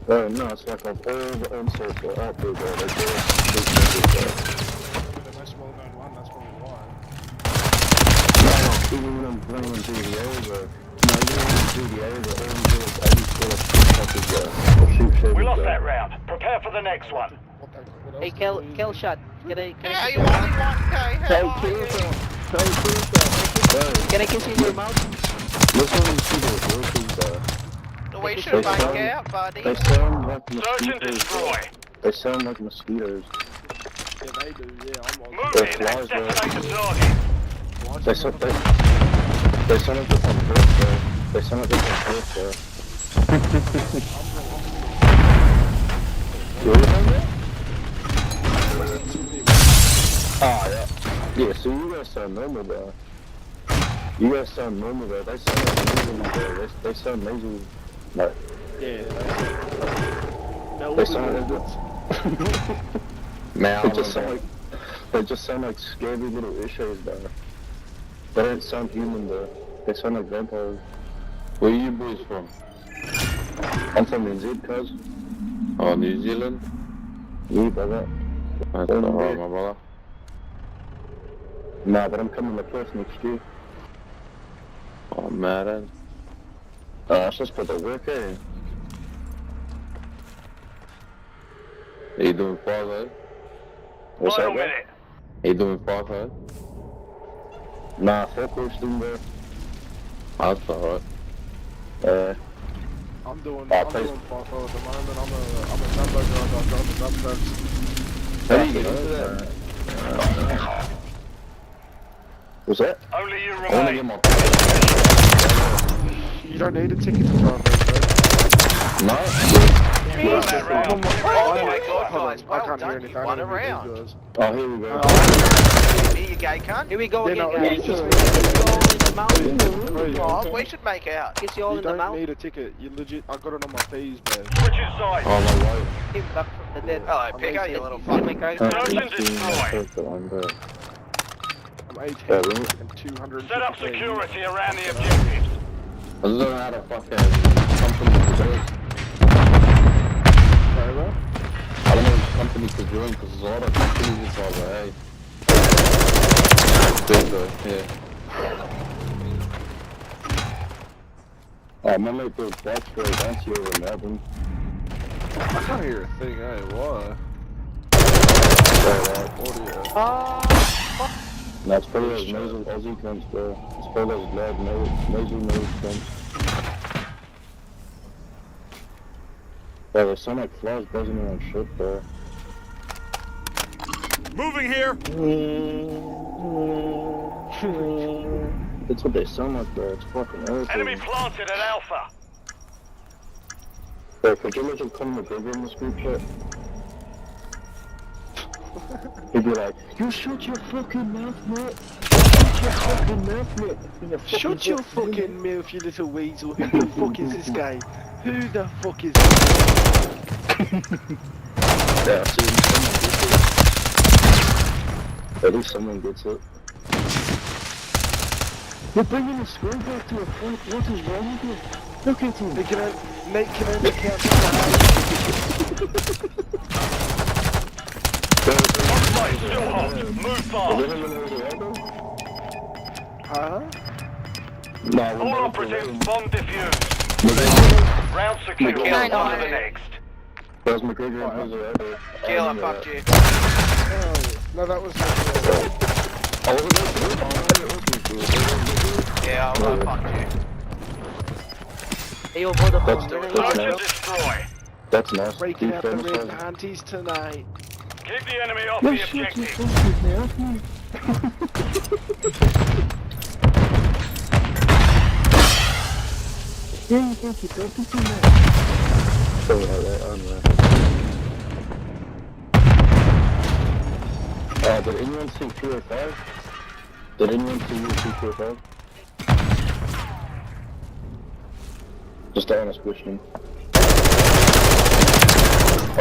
Speaker 21: no, it's like of all the insults that are out there, bro, they call us sheepfuckers, bro.
Speaker 19: The most well-known one, that's probably why.
Speaker 21: No, even when I'm playing on GTA, bro. No, even when I'm GTA, bro, all I'm doing is I just call us sheepfuckers, bro. Or sheep shavers,
Speaker 2: We lost
Speaker 21: bro.
Speaker 2: that round. Prepare for the next one.
Speaker 22: Hey, kill shot. Can I
Speaker 18: Yeah, you only want guy.
Speaker 21: Hey, kill yourself. Hey, kill yourself.
Speaker 22: Can I kiss you in your mouth?
Speaker 21: Listen to the voices, bro.
Speaker 18: We should make out, buddy.
Speaker 21: They sound like
Speaker 2: Search and
Speaker 21: mosquitoes, bro.
Speaker 2: destroy.
Speaker 21: They sound like mosquitoes.
Speaker 19: Yeah, they do, yeah, I'm on.
Speaker 2: Move
Speaker 21: They're
Speaker 2: in
Speaker 21: flies,
Speaker 2: and
Speaker 21: bro.
Speaker 2: detonate the target.
Speaker 21: They sound like they're from Perth, bro. They sound like they're from Perth, bro. You remember that? Ah, yeah. Yeah, so you guys sound normal, bro. You guys sound normal, bro. They sound like nasally, bro. They sound nasally. Like,
Speaker 19: Yeah,
Speaker 21: they sound like
Speaker 14: Man,
Speaker 21: they just sound like scary little issues, bro. They don't sound human, bro. They sound like vampires. Where are you boys from? I'm from New Zealand, cuz.
Speaker 20: Oh, New Zealand?
Speaker 21: Yeah, brother.
Speaker 20: That's not hard, my brother.
Speaker 21: Nah, but I'm coming to Perth next year.
Speaker 20: Oh, man.
Speaker 21: It's just for the work, eh?
Speaker 20: Are you doing far,
Speaker 21: What's
Speaker 2: Final
Speaker 21: that, bro?
Speaker 2: minute.
Speaker 20: Are you doing far,
Speaker 21: Nah, fuck roasting, bro.
Speaker 20: That's alright.
Speaker 19: I'm doing
Speaker 21: please.
Speaker 19: FIFO at the moment. I'm a jumbo driver. I'm driving dump trucks.
Speaker 21: How do you get into that? What's that?
Speaker 2: Only you
Speaker 21: I wanna get
Speaker 2: remain.
Speaker 21: my
Speaker 19: You don't need a ticket to drive those, bro.
Speaker 21: No?
Speaker 2: We lost that round.
Speaker 18: Oh my god, guys,
Speaker 19: I
Speaker 18: well
Speaker 19: can't hear
Speaker 18: done,
Speaker 19: anything.
Speaker 18: you
Speaker 19: I
Speaker 18: won a
Speaker 19: don't know
Speaker 18: round.
Speaker 19: who these guys.
Speaker 21: Oh, here we go.
Speaker 18: Here you go, cunt.
Speaker 22: Here we go
Speaker 19: Yeah,
Speaker 22: again,
Speaker 19: no,
Speaker 22: guys.
Speaker 19: it's
Speaker 22: Kiss
Speaker 19: just-
Speaker 22: you all in the mouth.
Speaker 18: Oh, we should make out.
Speaker 22: Kiss you all
Speaker 19: You
Speaker 22: in the
Speaker 19: don't
Speaker 22: mouth.
Speaker 19: need a ticket. You legit, I got it on my fees, bro.
Speaker 2: Switching sides.
Speaker 21: Oh, no way.
Speaker 22: Came back from the dead.
Speaker 18: Hello, Pico, you little
Speaker 22: See
Speaker 18: fuck.
Speaker 22: my character?
Speaker 2: Search and destroy.
Speaker 19: I'm 18
Speaker 21: Yeah, really?
Speaker 19: and 200.
Speaker 2: Set up security around the objectives.
Speaker 20: I just don't know how to fucking company to join.
Speaker 19: Sorry, bro?
Speaker 20: I don't know which company to join because there's a lot of companies inside there, hey. Big though, yeah.
Speaker 21: Oh, my mate built Backstreet Anti over in Melbourne.
Speaker 19: I can't hear a thing, eh? Why? Audio.
Speaker 21: No, it's probably those nasal Aussie cunts, bro. It's probably those loud nasal nose cunts. Bro, they sound like flies buzzing around shit, bro.
Speaker 5: Moving here.
Speaker 21: That's what they sound like, bro. It's fucking
Speaker 2: Enemy
Speaker 21: irritating.
Speaker 2: planted at Alpha.
Speaker 21: Bro, could you imagine Conor McGregor in this group chat? He'd be like, you shut your fucking mouth, mate. Shut your fucking mouth, mate.
Speaker 19: Shut your fucking mouth, you little weasel. Who the fuck is this guy? Who the fuck is this?
Speaker 21: Yeah, see, at least someone gets it. You're bringing the screen back to a front. What is wrong with you? Look at him.
Speaker 19: Nate can only count to 9.
Speaker 2: Hostile still hot. Move fast.
Speaker 19: Huh?
Speaker 21: No,
Speaker 2: All operatives, bomb defused. Round secure.
Speaker 18: Kill
Speaker 2: On
Speaker 18: him.
Speaker 2: to the next.
Speaker 21: Does McGregor and Jose ever?
Speaker 18: Kill him, fuck you.
Speaker 19: No, that was.
Speaker 21: I wasn't
Speaker 18: Yeah, I'll fuck you.
Speaker 22: Hey, yo, Vodafone.
Speaker 21: That's
Speaker 2: Search and
Speaker 21: nice.
Speaker 2: destroy.
Speaker 21: That's nice.
Speaker 19: Breaking out the
Speaker 21: Defense
Speaker 19: red
Speaker 21: has-
Speaker 19: panties tonight.
Speaker 2: Keep the enemy off
Speaker 21: No
Speaker 2: the
Speaker 21: shit, you
Speaker 2: objective.
Speaker 21: fucking mouth, mate. Yeah, you think you got this in there? Sorry about that, I'm Did anyone see 205? Did anyone see you see 205? Just an honest question. I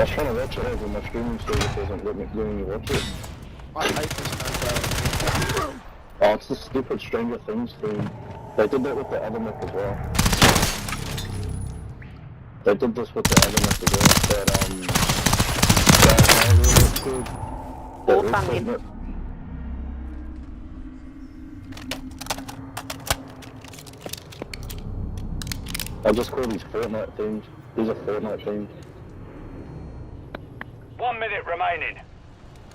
Speaker 21: was trying to watch it over my streaming service doesn't let me watch it.
Speaker 19: I hate this map.
Speaker 21: Oh, it's the stupid Stranger Things thing. They did that with the other map as well. They did this with the other map as well. That map. I just call these Fortnite themes. These are Fortnite themes.
Speaker 2: 1 minute remaining.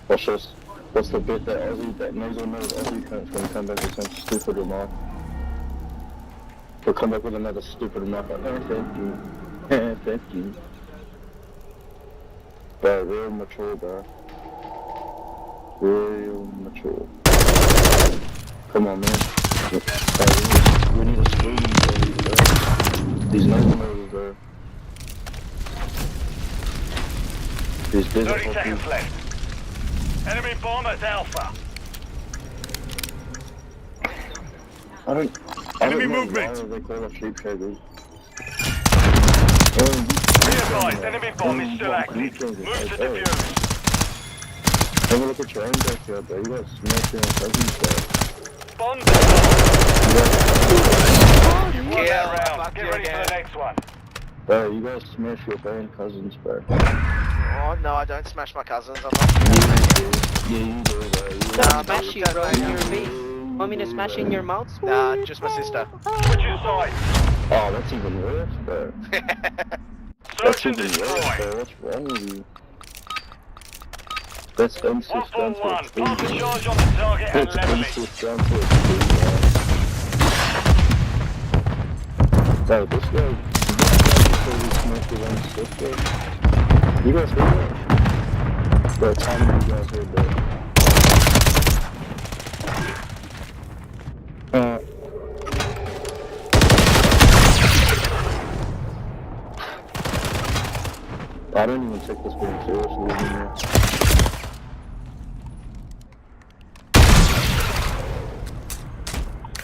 Speaker 21: Watch this. What's the bit that Aussie, that nasal nose Aussie cunt's gonna come back with some stupid remark? He'll come back with another stupid remark like, oh, thank you. Thank you. Bro, real mature, bro. Real mature. Come on, man. We need a screaming baby, bro. These nasal noses, bro. These
Speaker 2: 30 seconds left. Enemy bomb at Alpha.
Speaker 21: Enemy movement! Why they call us sheep shaggers?
Speaker 2: Be advised, enemy bomb is still active. Move to defuse.
Speaker 21: Have a look at your own backyard, bro. You guys smash your own cousins, bro.
Speaker 2: Bombs around. Get ready for the next one.
Speaker 21: Bro, you guys smash your own cousins, bro.
Speaker 18: Oh, no, I don't smash my cousins. I'm not.
Speaker 21: Yeah, you do, bro.
Speaker 22: Nah, smash you, bro, in your face. Want me to smash in your mouth?
Speaker 18: Nah, just my sister.
Speaker 2: Switch your side.
Speaker 21: Oh, that's even worse, bro.
Speaker 2: Search and destroy.
Speaker 21: Bro. What's wrong with you? That's incest down to a
Speaker 2: 141.
Speaker 21: T,
Speaker 2: Plant the
Speaker 21: bro.
Speaker 2: charge on the target and
Speaker 21: That's
Speaker 2: level it.
Speaker 21: incest down to a T, bro. Bro, this guy smashed his own sister. You guys heard that? Bro, tell me you guys heard that. I don't even take this game seriously anymore.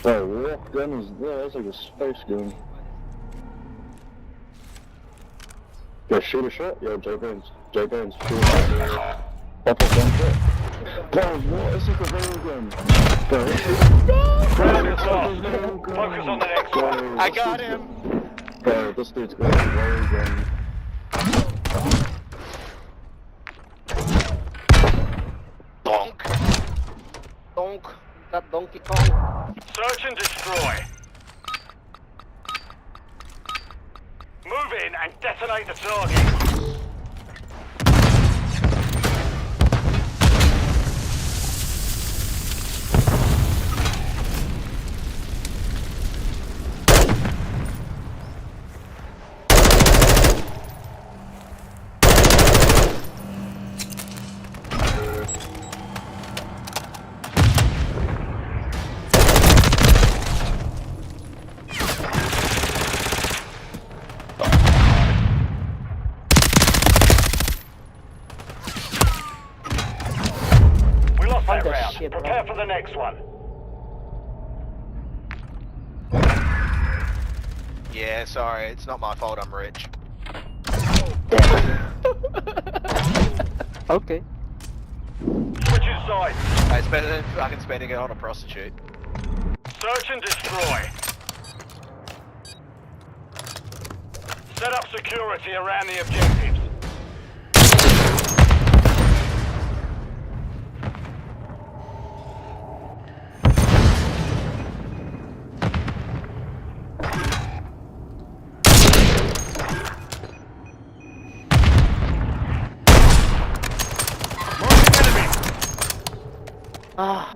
Speaker 21: Bro, what gun is that? That's like a space gun. Yo, shoot a shot? Yo, J-Bones, shoot a shot. Pop up one shot. Bro, what? It's like a rail gun. Bro,
Speaker 2: Focus on the next one.
Speaker 18: I got him.
Speaker 21: Bro, this dude's got a rail gun.
Speaker 18: Donk. Donk. That Donkey Kong.
Speaker 2: Search and destroy. Move in and detonate the target. That round. Prepare for the next one.
Speaker 18: Yeah, sorry, it's not my fault I'm rich.
Speaker 19: Okay.
Speaker 2: Switch your side.
Speaker 18: Hey, it's better than fucking spending it on a prostitute.
Speaker 2: Search and destroy. Set up security around the objectives.
Speaker 19: Ah.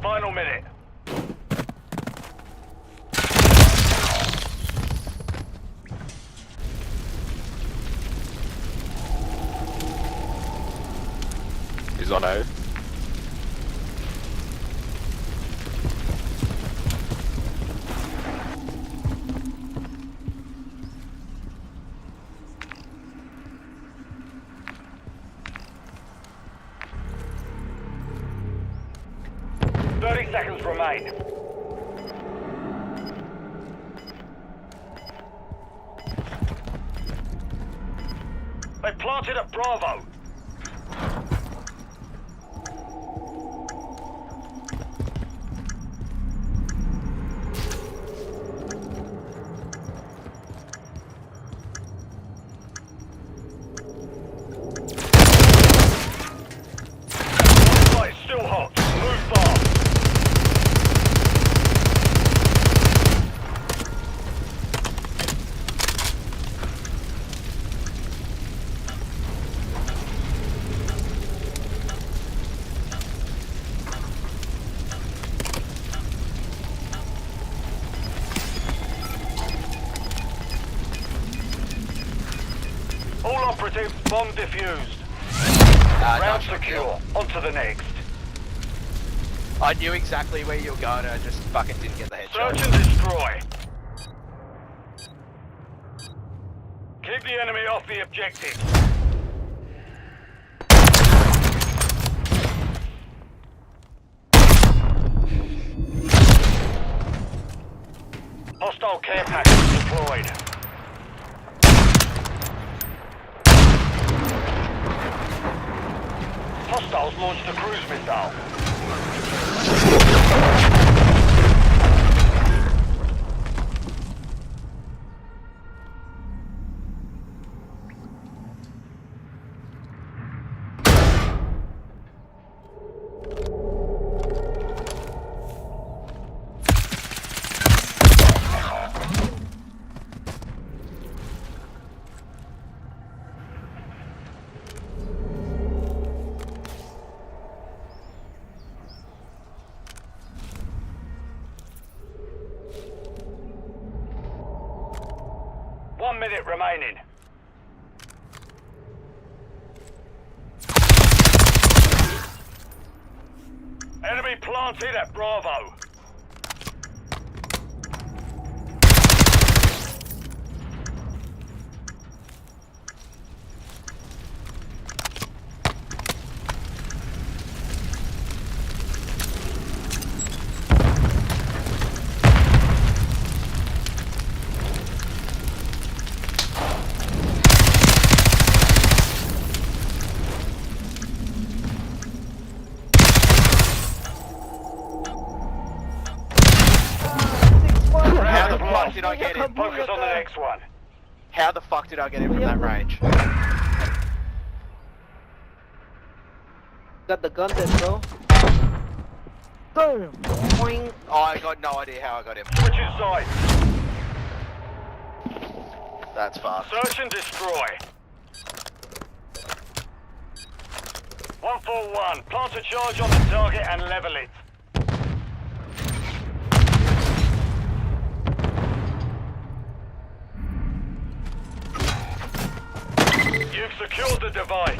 Speaker 2: Final minute.
Speaker 1: He's on A.
Speaker 2: Seconds remain. They planted at Bravo. Right, still hot. Move fast. All operatives, bomb defused. Round secure. On to the next.
Speaker 18: I knew exactly where you were going, I just fucking didn't get the headshot.
Speaker 2: Search and destroy. Keep the enemy off the objective. Hostile care package deployed. Hostiles launched a cruise missile. One minute remaining. Enemy planted at Bravo. How the fuck did I get him? Focus on the next one.
Speaker 18: How the fuck did I get him from that range?
Speaker 22: Got the gun there, bro.
Speaker 18: Boom! Boing. Oh, I got no idea how I got him.
Speaker 2: Switch inside.
Speaker 18: That's fast.
Speaker 2: Search and destroy. 141. Plant a charge on the target and level it. You've secured the device.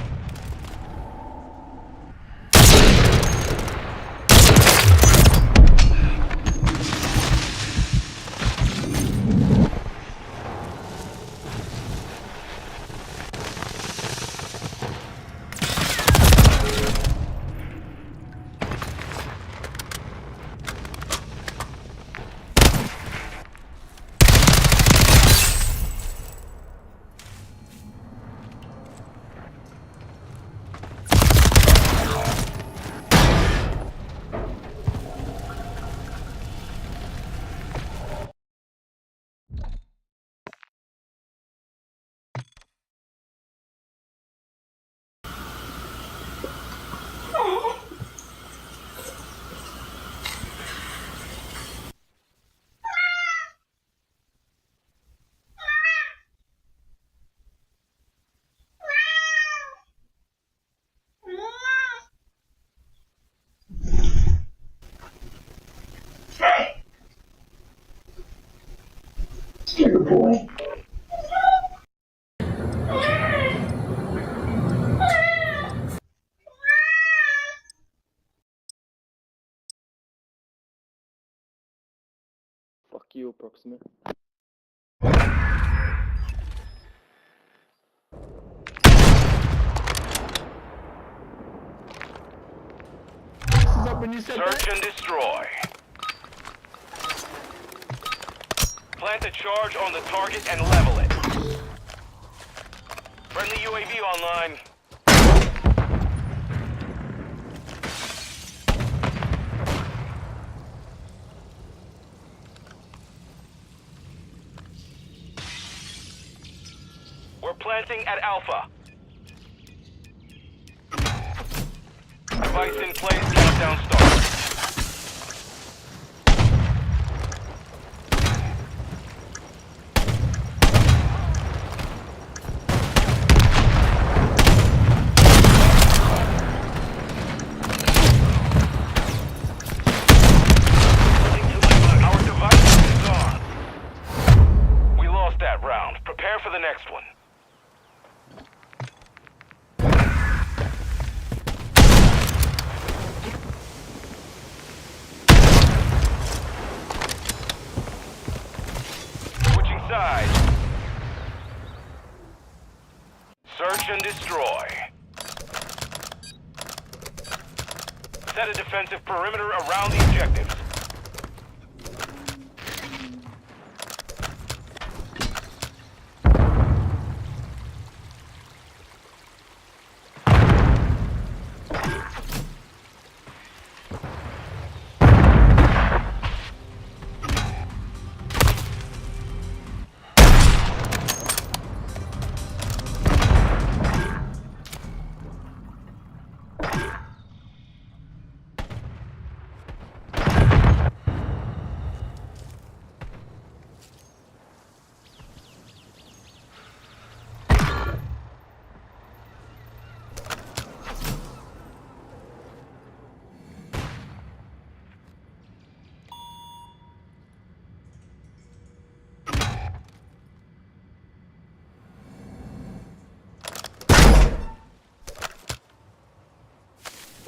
Speaker 21: boy. Fuck you, approximate.
Speaker 2: Search and destroy. Plant a charge on the target and level it. Friendly UAV online. We're planting at Alpha. Device in place, countdown starts. Our device is on. We lost that round. Prepare for the next one. Search and destroy. Set a defensive perimeter around the objectives.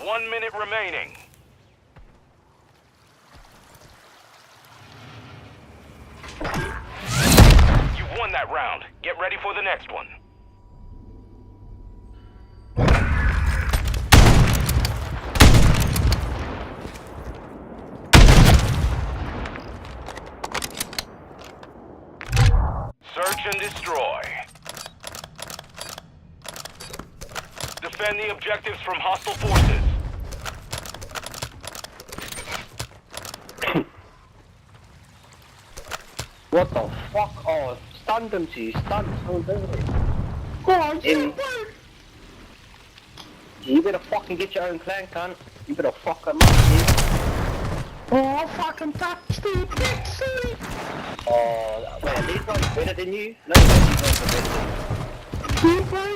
Speaker 2: One minute remaining. You've won that round. Get ready for the next one. Search and destroy. Defend the objectives from hostile forces.
Speaker 22: What the fuck? Oh, stun them, G. Stun. Go on, G. You better fucking get your own clan, cunt. You better fuck them up, G. Oh, fucking touch the pixie! Oh, wait, are these guys better than you? No, these guys are better than you. Boy.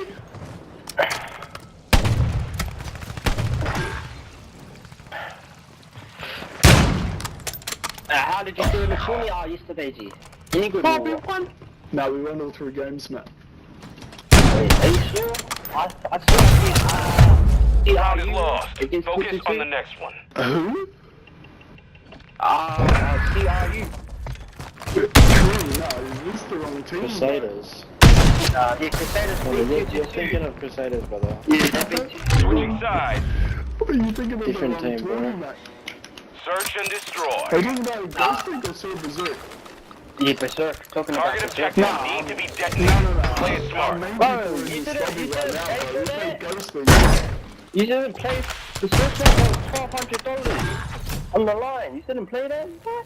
Speaker 22: How did you do in the 20-hour yesterday, G? Any good?
Speaker 21: No, we won all 3 games, Matt.
Speaker 22: Wait, are you sure? I saw you.
Speaker 2: Round is lost. Focus on the next one.
Speaker 21: Who?
Speaker 22: CRU.
Speaker 21: No, it's the wrong team.
Speaker 22: Crusaders. Yeah, Crusaders.
Speaker 21: You're thinking of Crusaders, brother.
Speaker 22: Yeah, they've been
Speaker 2: Switching sides.
Speaker 21: What are you thinking of? Different the wrong team, bro. Mate?
Speaker 2: Search and destroy.
Speaker 21: Are you talking about Ghost League or Silver Berserk?
Speaker 22: Yeah, Berserk. Talking about
Speaker 2: Target
Speaker 22: Berserk.
Speaker 2: objectives need to be detonated.
Speaker 21: No.
Speaker 2: Play it smart.
Speaker 22: Bro, you didn't pay for that. You didn't play Berserk for $1,200 on the line. You didn't play that? What?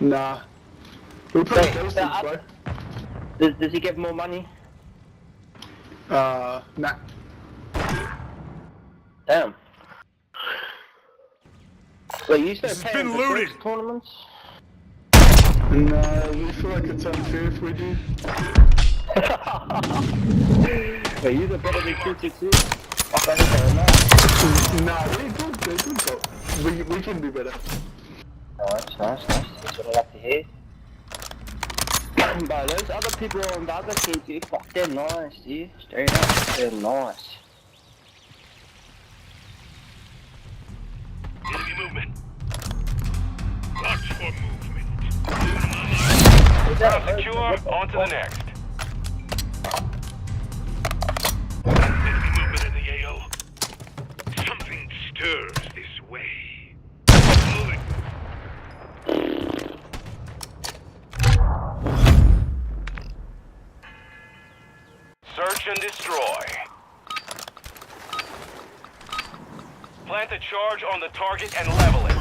Speaker 21: Nah. We played Ghost League, bro.
Speaker 22: Does he get more money?
Speaker 21: Nah.
Speaker 22: Damn. Wait, you said
Speaker 5: This has
Speaker 22: paying
Speaker 5: been
Speaker 22: for
Speaker 5: looted.
Speaker 22: six tournaments?
Speaker 21: No, we feel like it's unfair if we do.
Speaker 22: Wait, you better than 222? Okay, fair enough.
Speaker 21: Nah, we're good, but we can do better.
Speaker 22: Nice. That's what I like to hear. Bro, those other people on the other team, dude, fuck, they're nice, dude. Straight up, they're nice.
Speaker 5: Enemy movement. Watch for movement.
Speaker 2: Ground secure, on to the next.
Speaker 5: Enemy movement in the AO. Something stirs this way. Moving.
Speaker 2: Search and destroy. Plant a charge on the target and level it.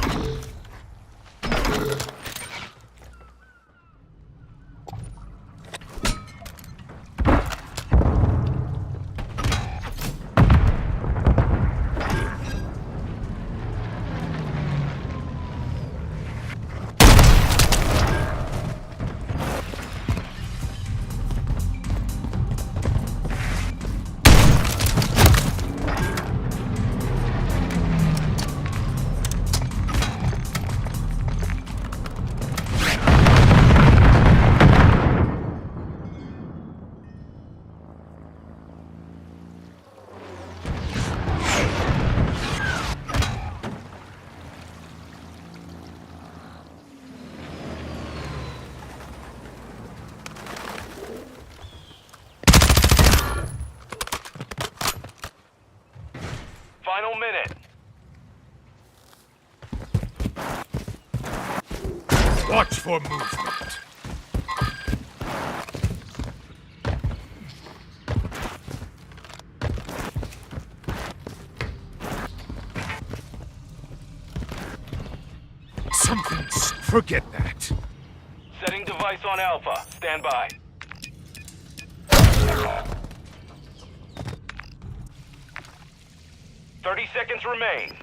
Speaker 2: Final minute.
Speaker 5: Watch for movement. Something's. Forget that.
Speaker 2: Setting device on Alpha. Stand by. "30 seconds remain.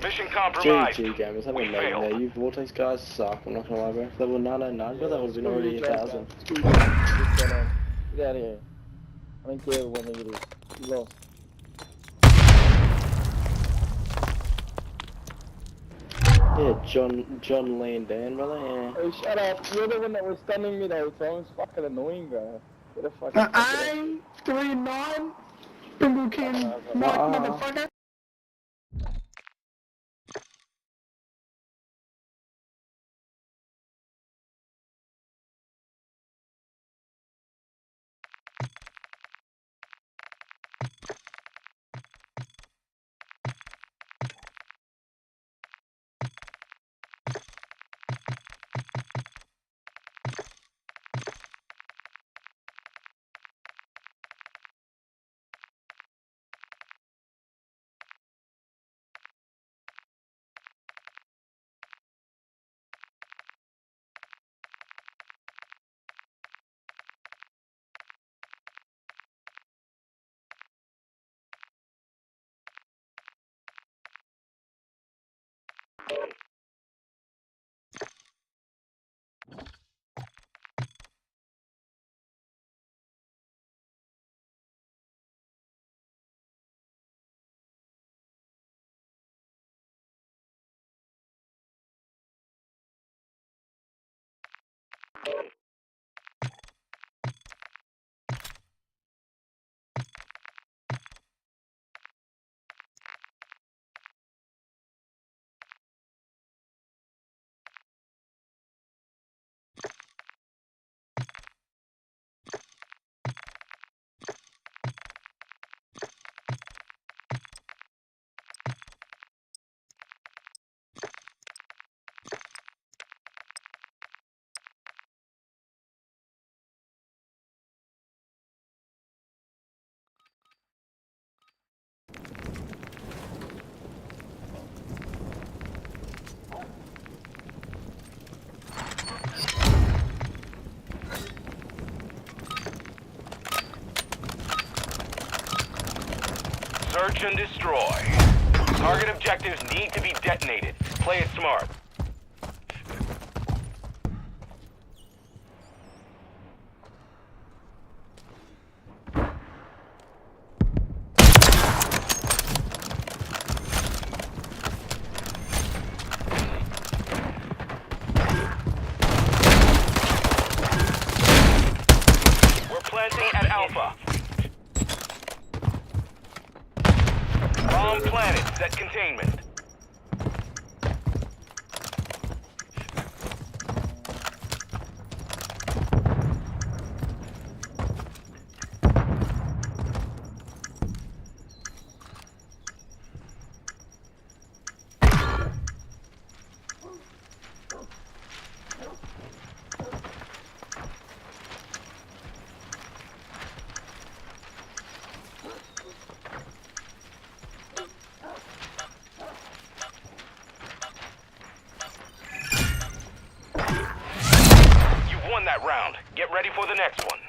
Speaker 2: Mission compromised.
Speaker 19: GG gamers, have a
Speaker 2: We
Speaker 19: name
Speaker 2: failed.
Speaker 19: there. You Vortex guys suck, I'm not gonna lie, bro. Level 909, but that was been already 1,000. Get out of here. I don't care when it is. You lost. Yeah, John Lee and Dan, brother, yeah.
Speaker 4: Hey, shut up. You're the one that was stunning me the whole time. It's fucking annoying, bro. Get a fucking...
Speaker 19: I'm 3-9. Pingle King, motherfucker.
Speaker 2: Search and destroy. Target objectives need to be detonated. Play it smart. Alpha. Bomb planted. Set containment. Won that round. Get ready for the next one.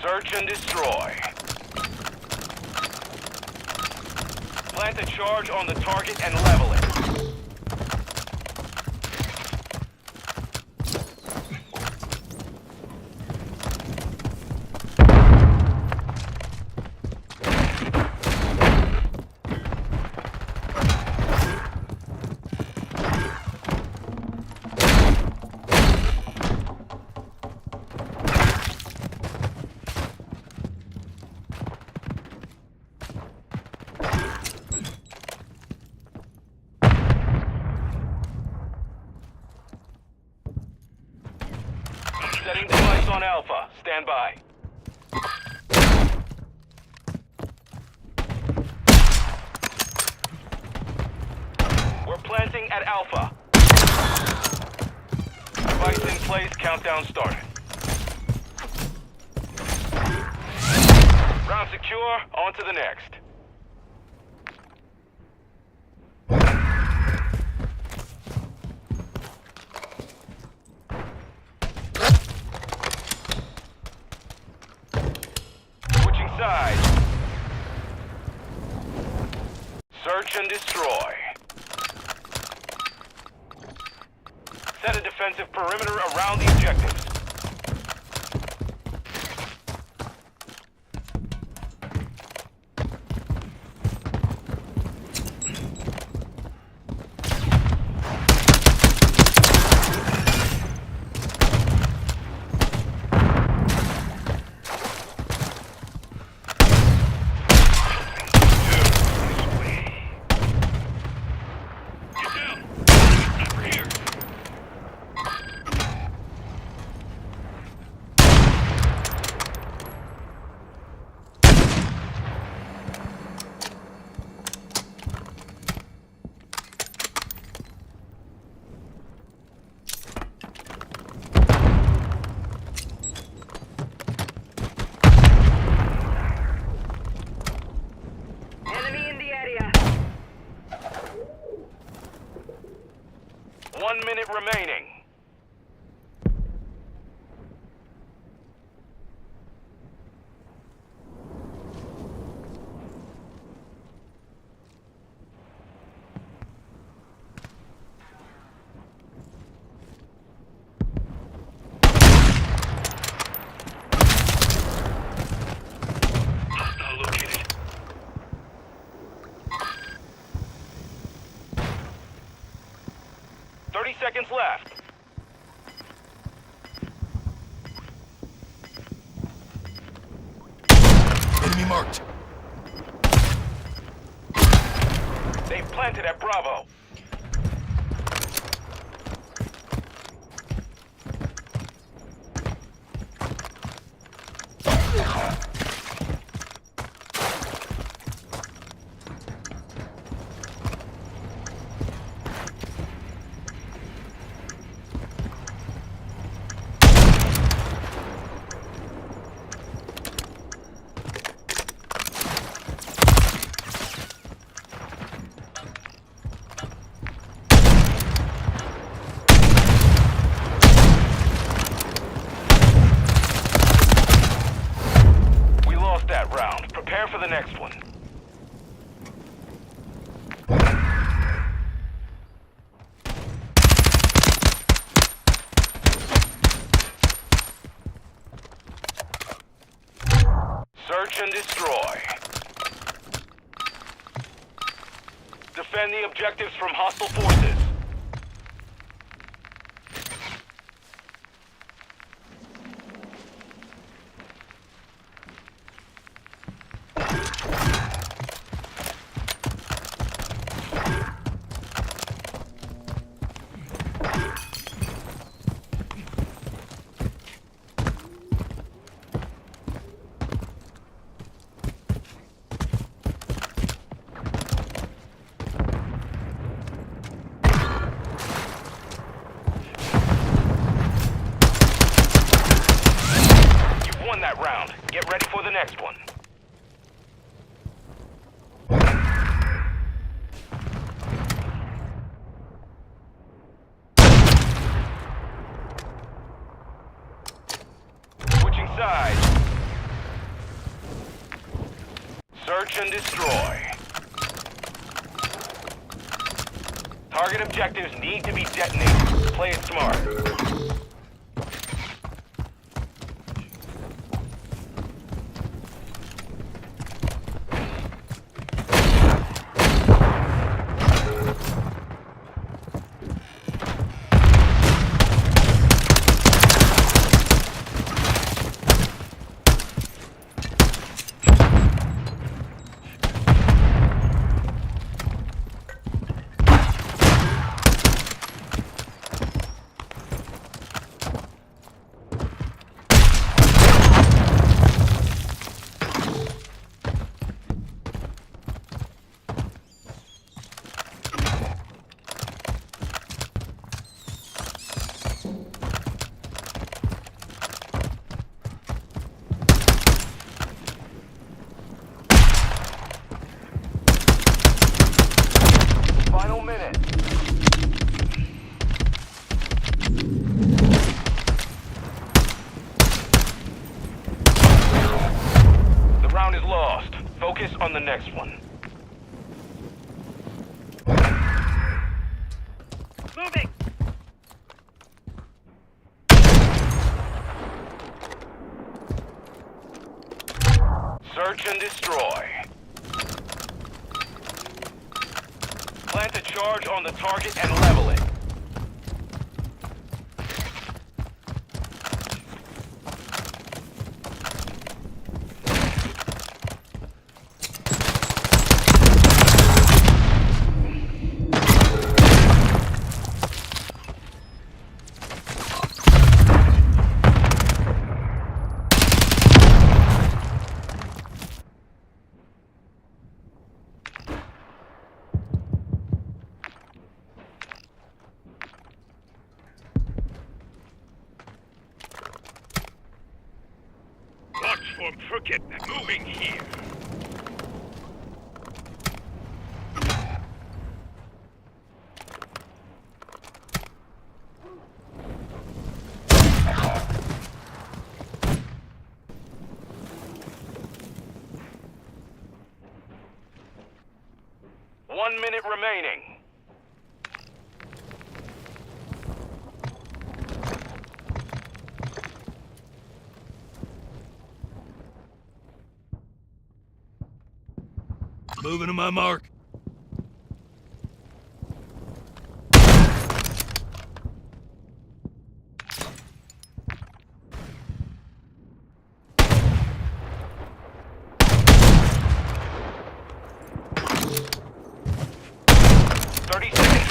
Speaker 2: Search and destroy. Plant a charge on the target and level it. Setting device on Alpha. Stand by. We're planting at Alpha. Device in place. Countdown started. Round secure. On to the next. Side. Search and destroy. Set a defensive perimeter around the objectives. Enemy in the area. 1 minute remaining. Hostile located. Seconds left.
Speaker 5: Enemy marked.
Speaker 2: They've planted at Bravo. Prepare for the next one. Search and destroy. Defend the objectives from hostile forces. That round. Get ready for the next one. Switching sides. Search and destroy. Target objectives need to be detonated. Play it smart. Final minute. The round is lost. Focus on the next one. Moving. Search and destroy. Plant a charge on the target and level it.
Speaker 5: Forget moving here.
Speaker 2: One minute remaining.
Speaker 5: Moving to my mark.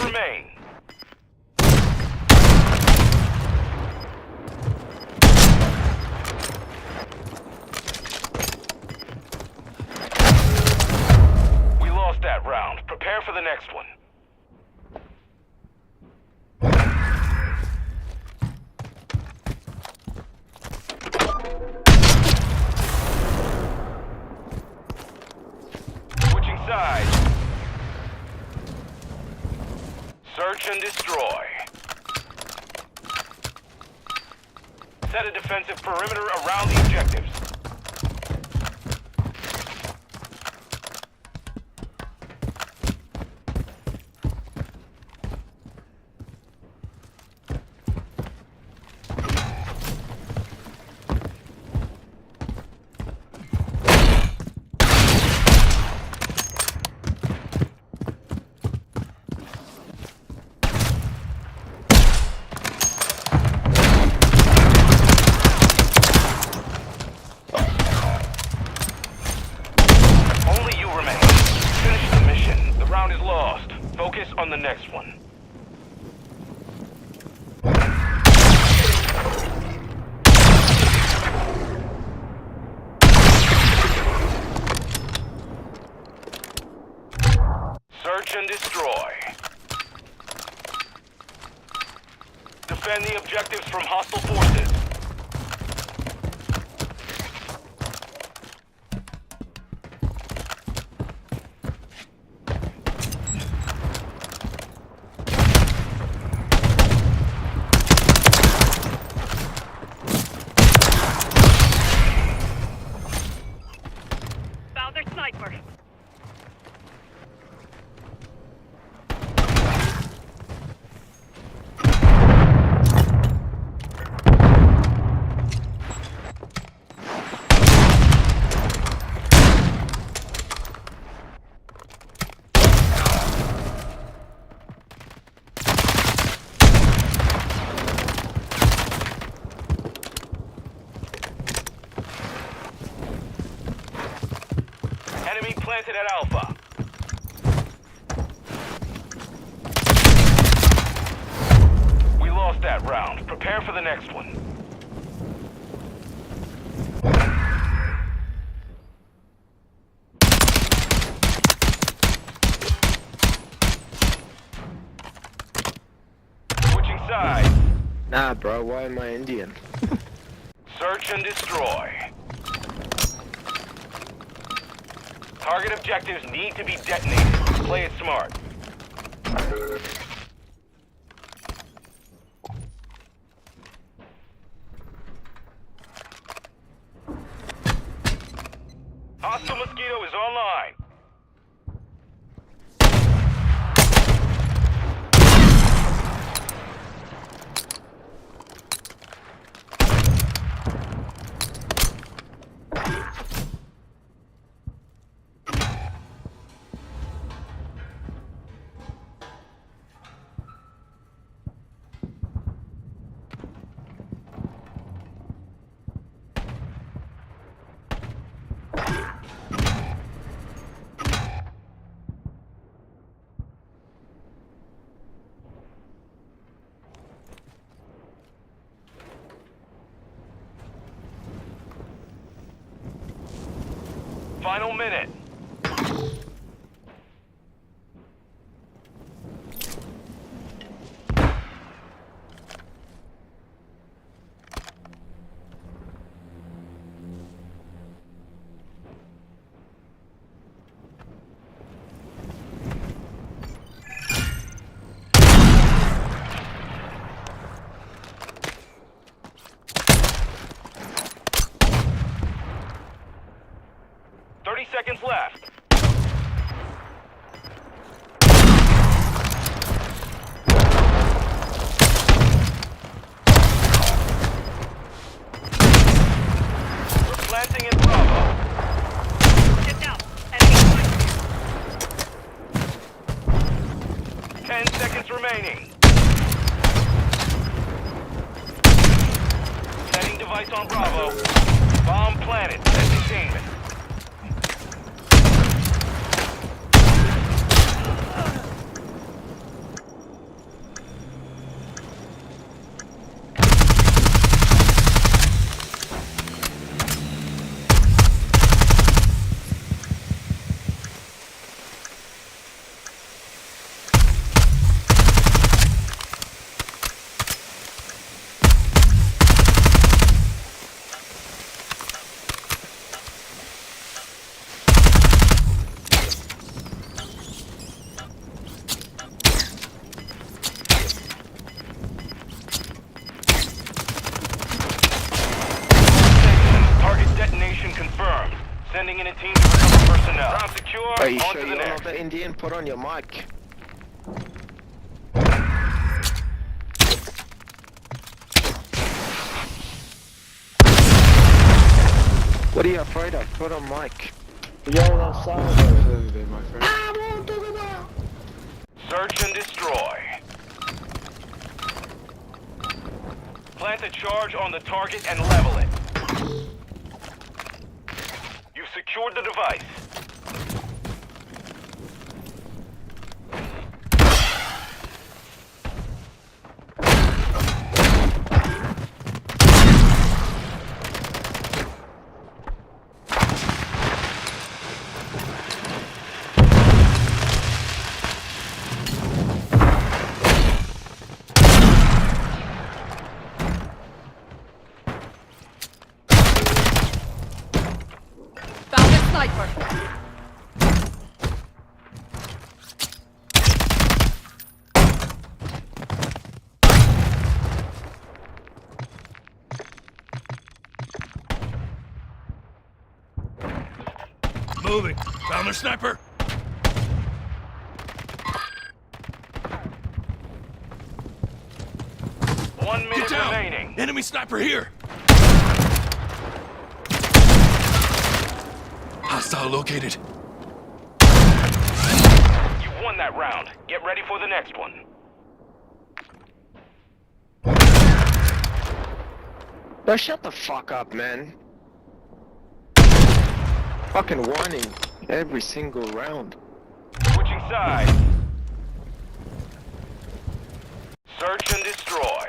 Speaker 2: Remain. We lost that round. Prepare for the next one. Switching sides. Search and destroy. Set a defensive perimeter around the objectives. Focus on the next one. Search and destroy. Defend the objectives from hostile forces.
Speaker 3: Found their sniper.
Speaker 2: Enemy planted at Alpha. We lost that round. Prepare for the next one. Switching sides.
Speaker 19: Nah, bro, why am I Indian?
Speaker 2: Search and destroy. Target objectives need to be detonated. Play it smart. Hostile Mosquito is online. Final minute. Seconds left. We're planting in Bravo.
Speaker 3: Get down. Enemy
Speaker 2: 10 seconds remaining. Setting device on Bravo. Bomb planted. Set containment. Confirmed. Sending in a team to recover personnel. Ground secure.
Speaker 19: Are you
Speaker 2: On
Speaker 19: sure
Speaker 2: to the
Speaker 19: you're
Speaker 2: next.
Speaker 19: not the Indian? Put on your mic. What are you afraid of? Put on mic.
Speaker 4: Yo, that's solid.
Speaker 19: My friend.
Speaker 2: Search and destroy. Plant a charge on the target and level it. You've secured the device.
Speaker 5: moving. Found their sniper.
Speaker 2: One minute
Speaker 5: Get down.
Speaker 2: remaining.
Speaker 5: Enemy sniper here. Hostile located.
Speaker 2: You won that round. Get ready for the next one.
Speaker 1: Bro, shut the fuck up, man. Fucking whining every single round.
Speaker 2: Switching sides. Search and destroy.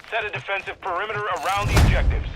Speaker 2: Set a defensive perimeter around the objectives.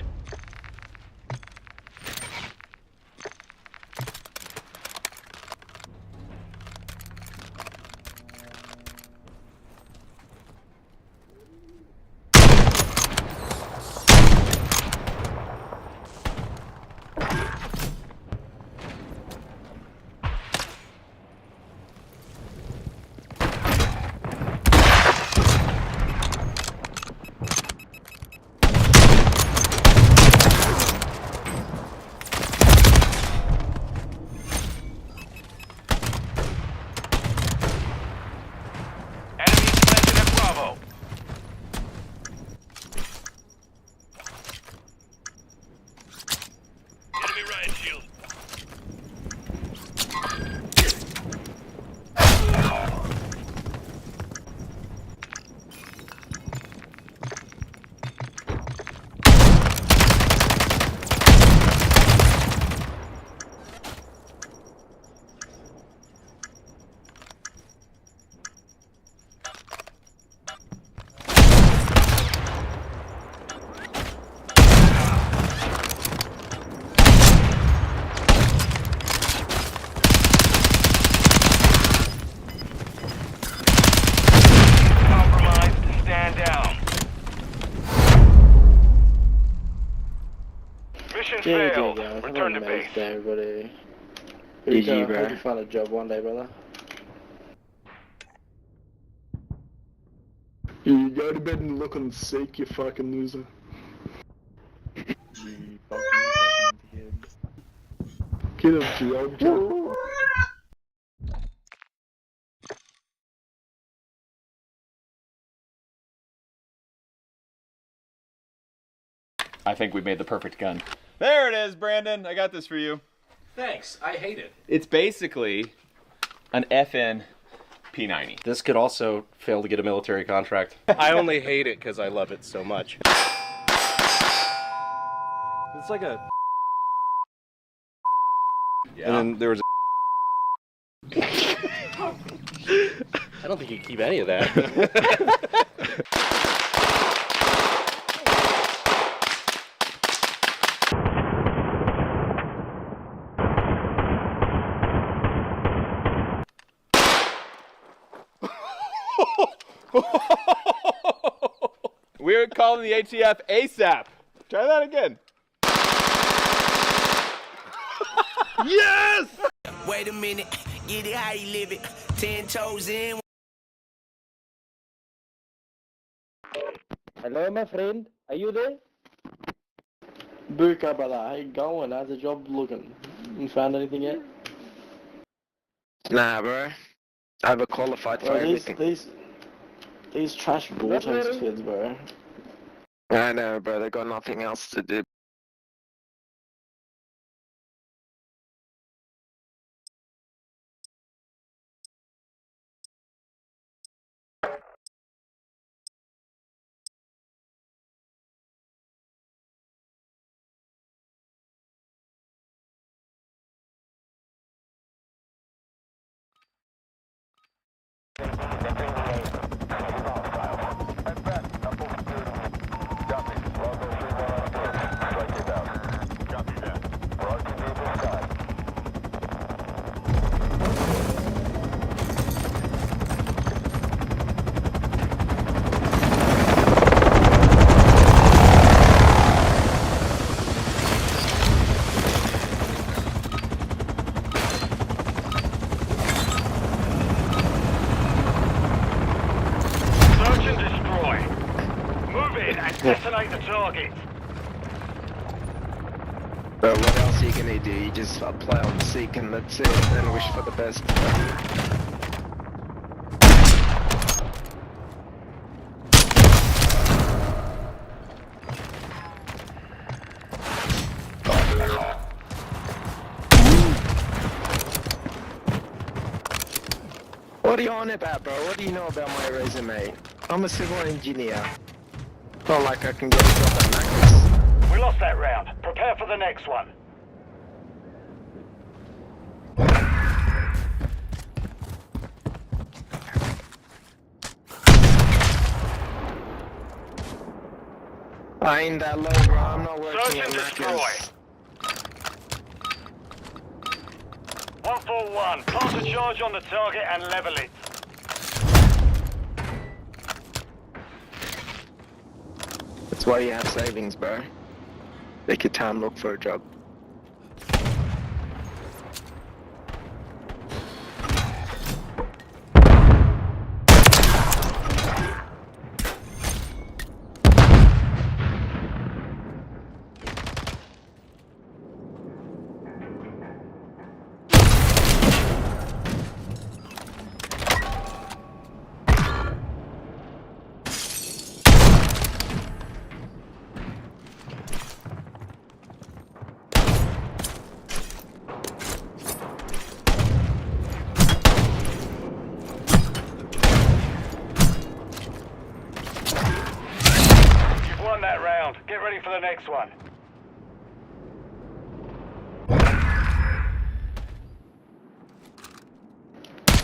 Speaker 2: Mission failed. Return to base.
Speaker 19: Everybody.
Speaker 22: GG, bro.
Speaker 19: Hope you find a job one day, brother.
Speaker 21: You go to bed and look and seek, you fucking loser. Get him, G.
Speaker 6: I think we made the perfect gun.
Speaker 7: There it is, Brandon. I got this for you.
Speaker 6: Thanks. I hate it.
Speaker 7: It's basically an FN P90.
Speaker 6: This could also fail to get a military contract. I only hate it because I love it so much. It's like a...
Speaker 7: Yeah.
Speaker 6: And then there was a... I don't think you can keep any of that.
Speaker 7: We're calling the ATF ASAP. Try that again. Yes!
Speaker 23: Wait a minute, get it how you live it. 10 toes in.
Speaker 4: Hello, my friend. Are you there?
Speaker 19: Buka, brother. How you going? How's the job looking? You found anything yet?
Speaker 1: Nah, bro. I overqualified for everything.
Speaker 19: These trash Vortex kids, bro.
Speaker 1: I know, bro. They got nothing else to do.
Speaker 2: Detonate the target.
Speaker 1: gonna do? You just play on seek and that's it, and wish for the best. What are you on about, bro? What do you know about my resume? I'm a civil engineer. Not like I can get a job at Macca's.
Speaker 2: We lost that round. Prepare for the next one.
Speaker 1: I ain't that low, bro. I'm not working
Speaker 2: Search
Speaker 1: at
Speaker 2: and destroy.
Speaker 1: Macca's.
Speaker 2: 141. Plant a charge on the target and level it.
Speaker 1: That's why you have savings, bro. Take your time, look for a job.
Speaker 2: That round. Get ready for the next one.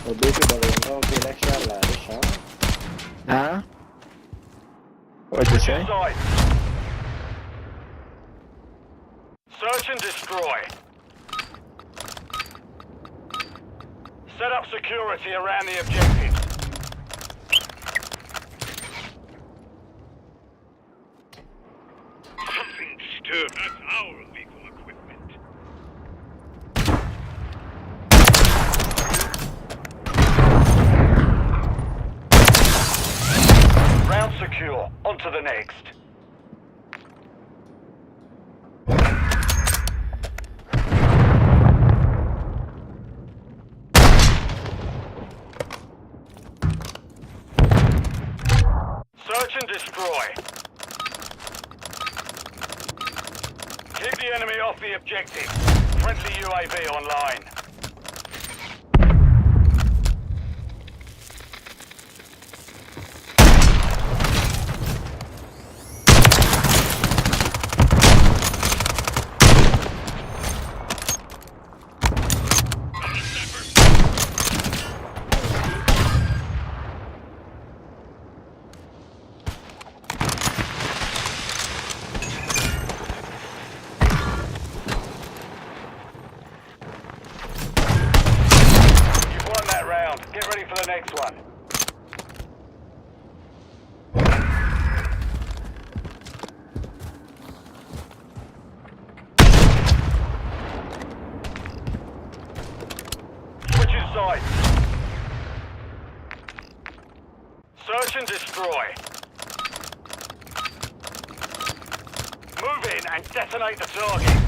Speaker 19: Well, basically, the next round, this shot.
Speaker 1: Huh? What'd you say?
Speaker 2: Side. Search and destroy. Set up security around the objectives.
Speaker 5: That's our legal equipment.
Speaker 2: Round secure. On to the next. Search and destroy. Keep the enemy off the objective. Friendly UAV online. Get ready for the next one. Switching sides. Search and destroy. Move in and detonate the target.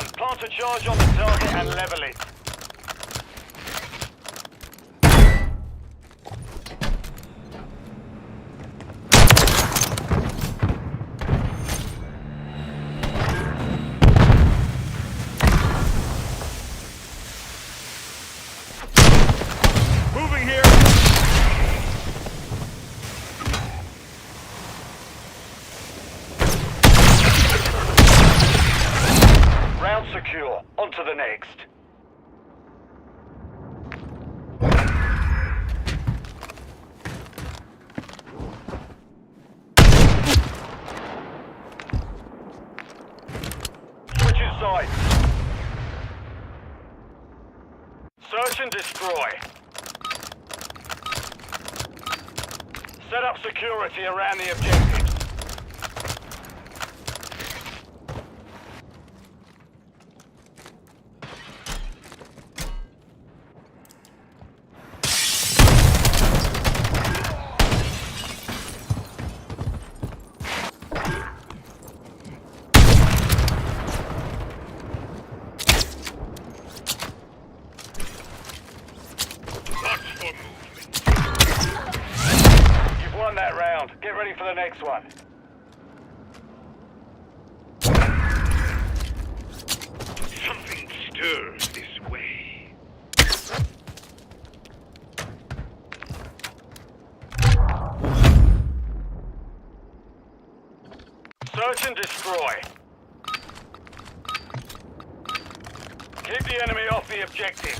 Speaker 2: 4-1. Plant a charge on the target and level it.
Speaker 5: Moving here.
Speaker 2: Round secure. On to the next. Switching sides. Search and destroy. Set up security around the objectives. You've won that round. Get ready for the next one.
Speaker 5: Something stirs this way.
Speaker 2: Search and destroy. Keep the enemy off the objective.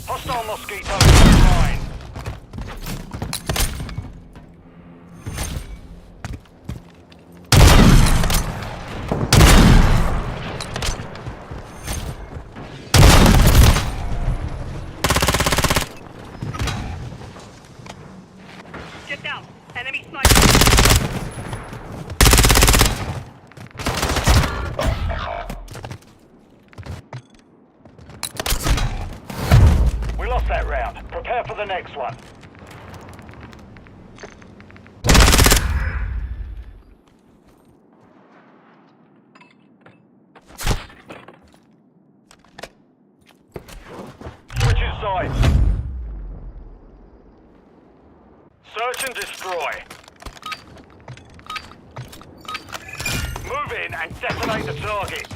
Speaker 2: Hostile Mosquito online.
Speaker 3: Get down. Enemy sniper.
Speaker 2: We lost that round. Prepare for the next one. Switching sides. Search and destroy. Move in and detonate the target.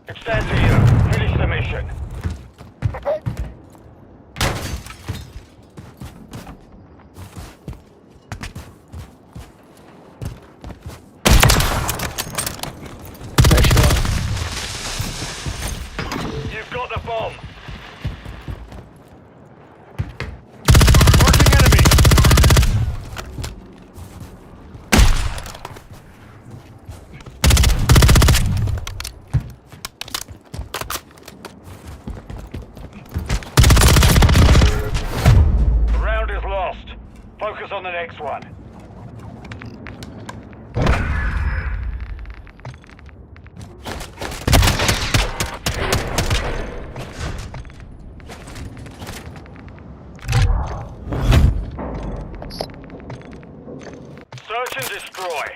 Speaker 2: It's down to you. Finish the mission. You've got the bomb. Marking enemy. The round is lost. Focus on the next one. Search and destroy.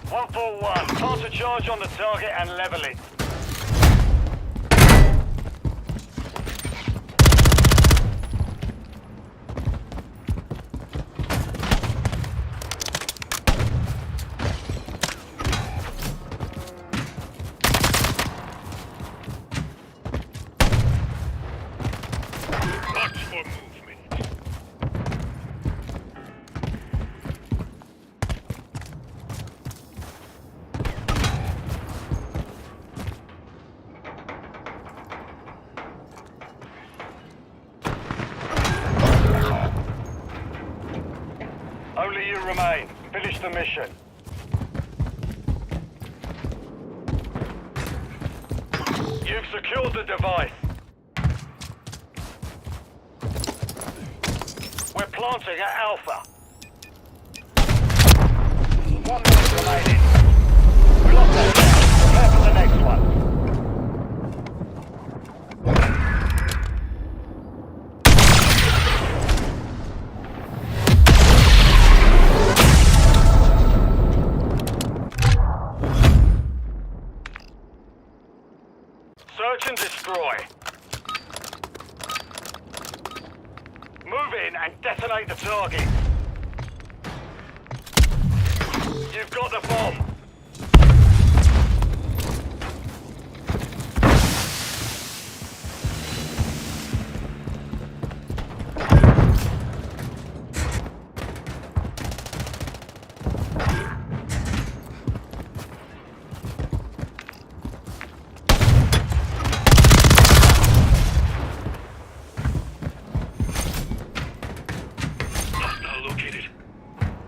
Speaker 2: 141. Plant a charge on the target and level it.
Speaker 5: Watch for movement.
Speaker 2: Only you remain. Finish the mission. We've secured the device. We're planting at Alpha. 1 minute remaining. We lost that down. Prepare for the next one. Search and destroy. Move in and detonate the target. You've got the bomb.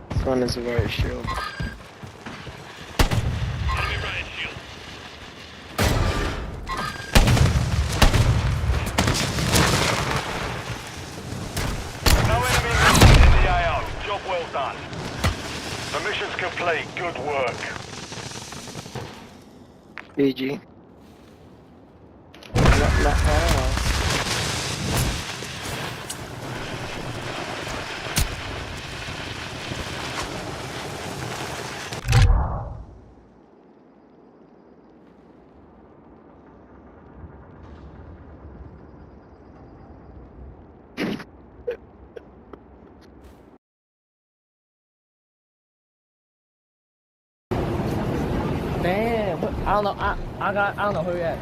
Speaker 1: This one is a riot shield.
Speaker 2: Job well done. The mission's complete. Good work.
Speaker 1: GG.
Speaker 8: Damn, I don't know. I don't know who yet.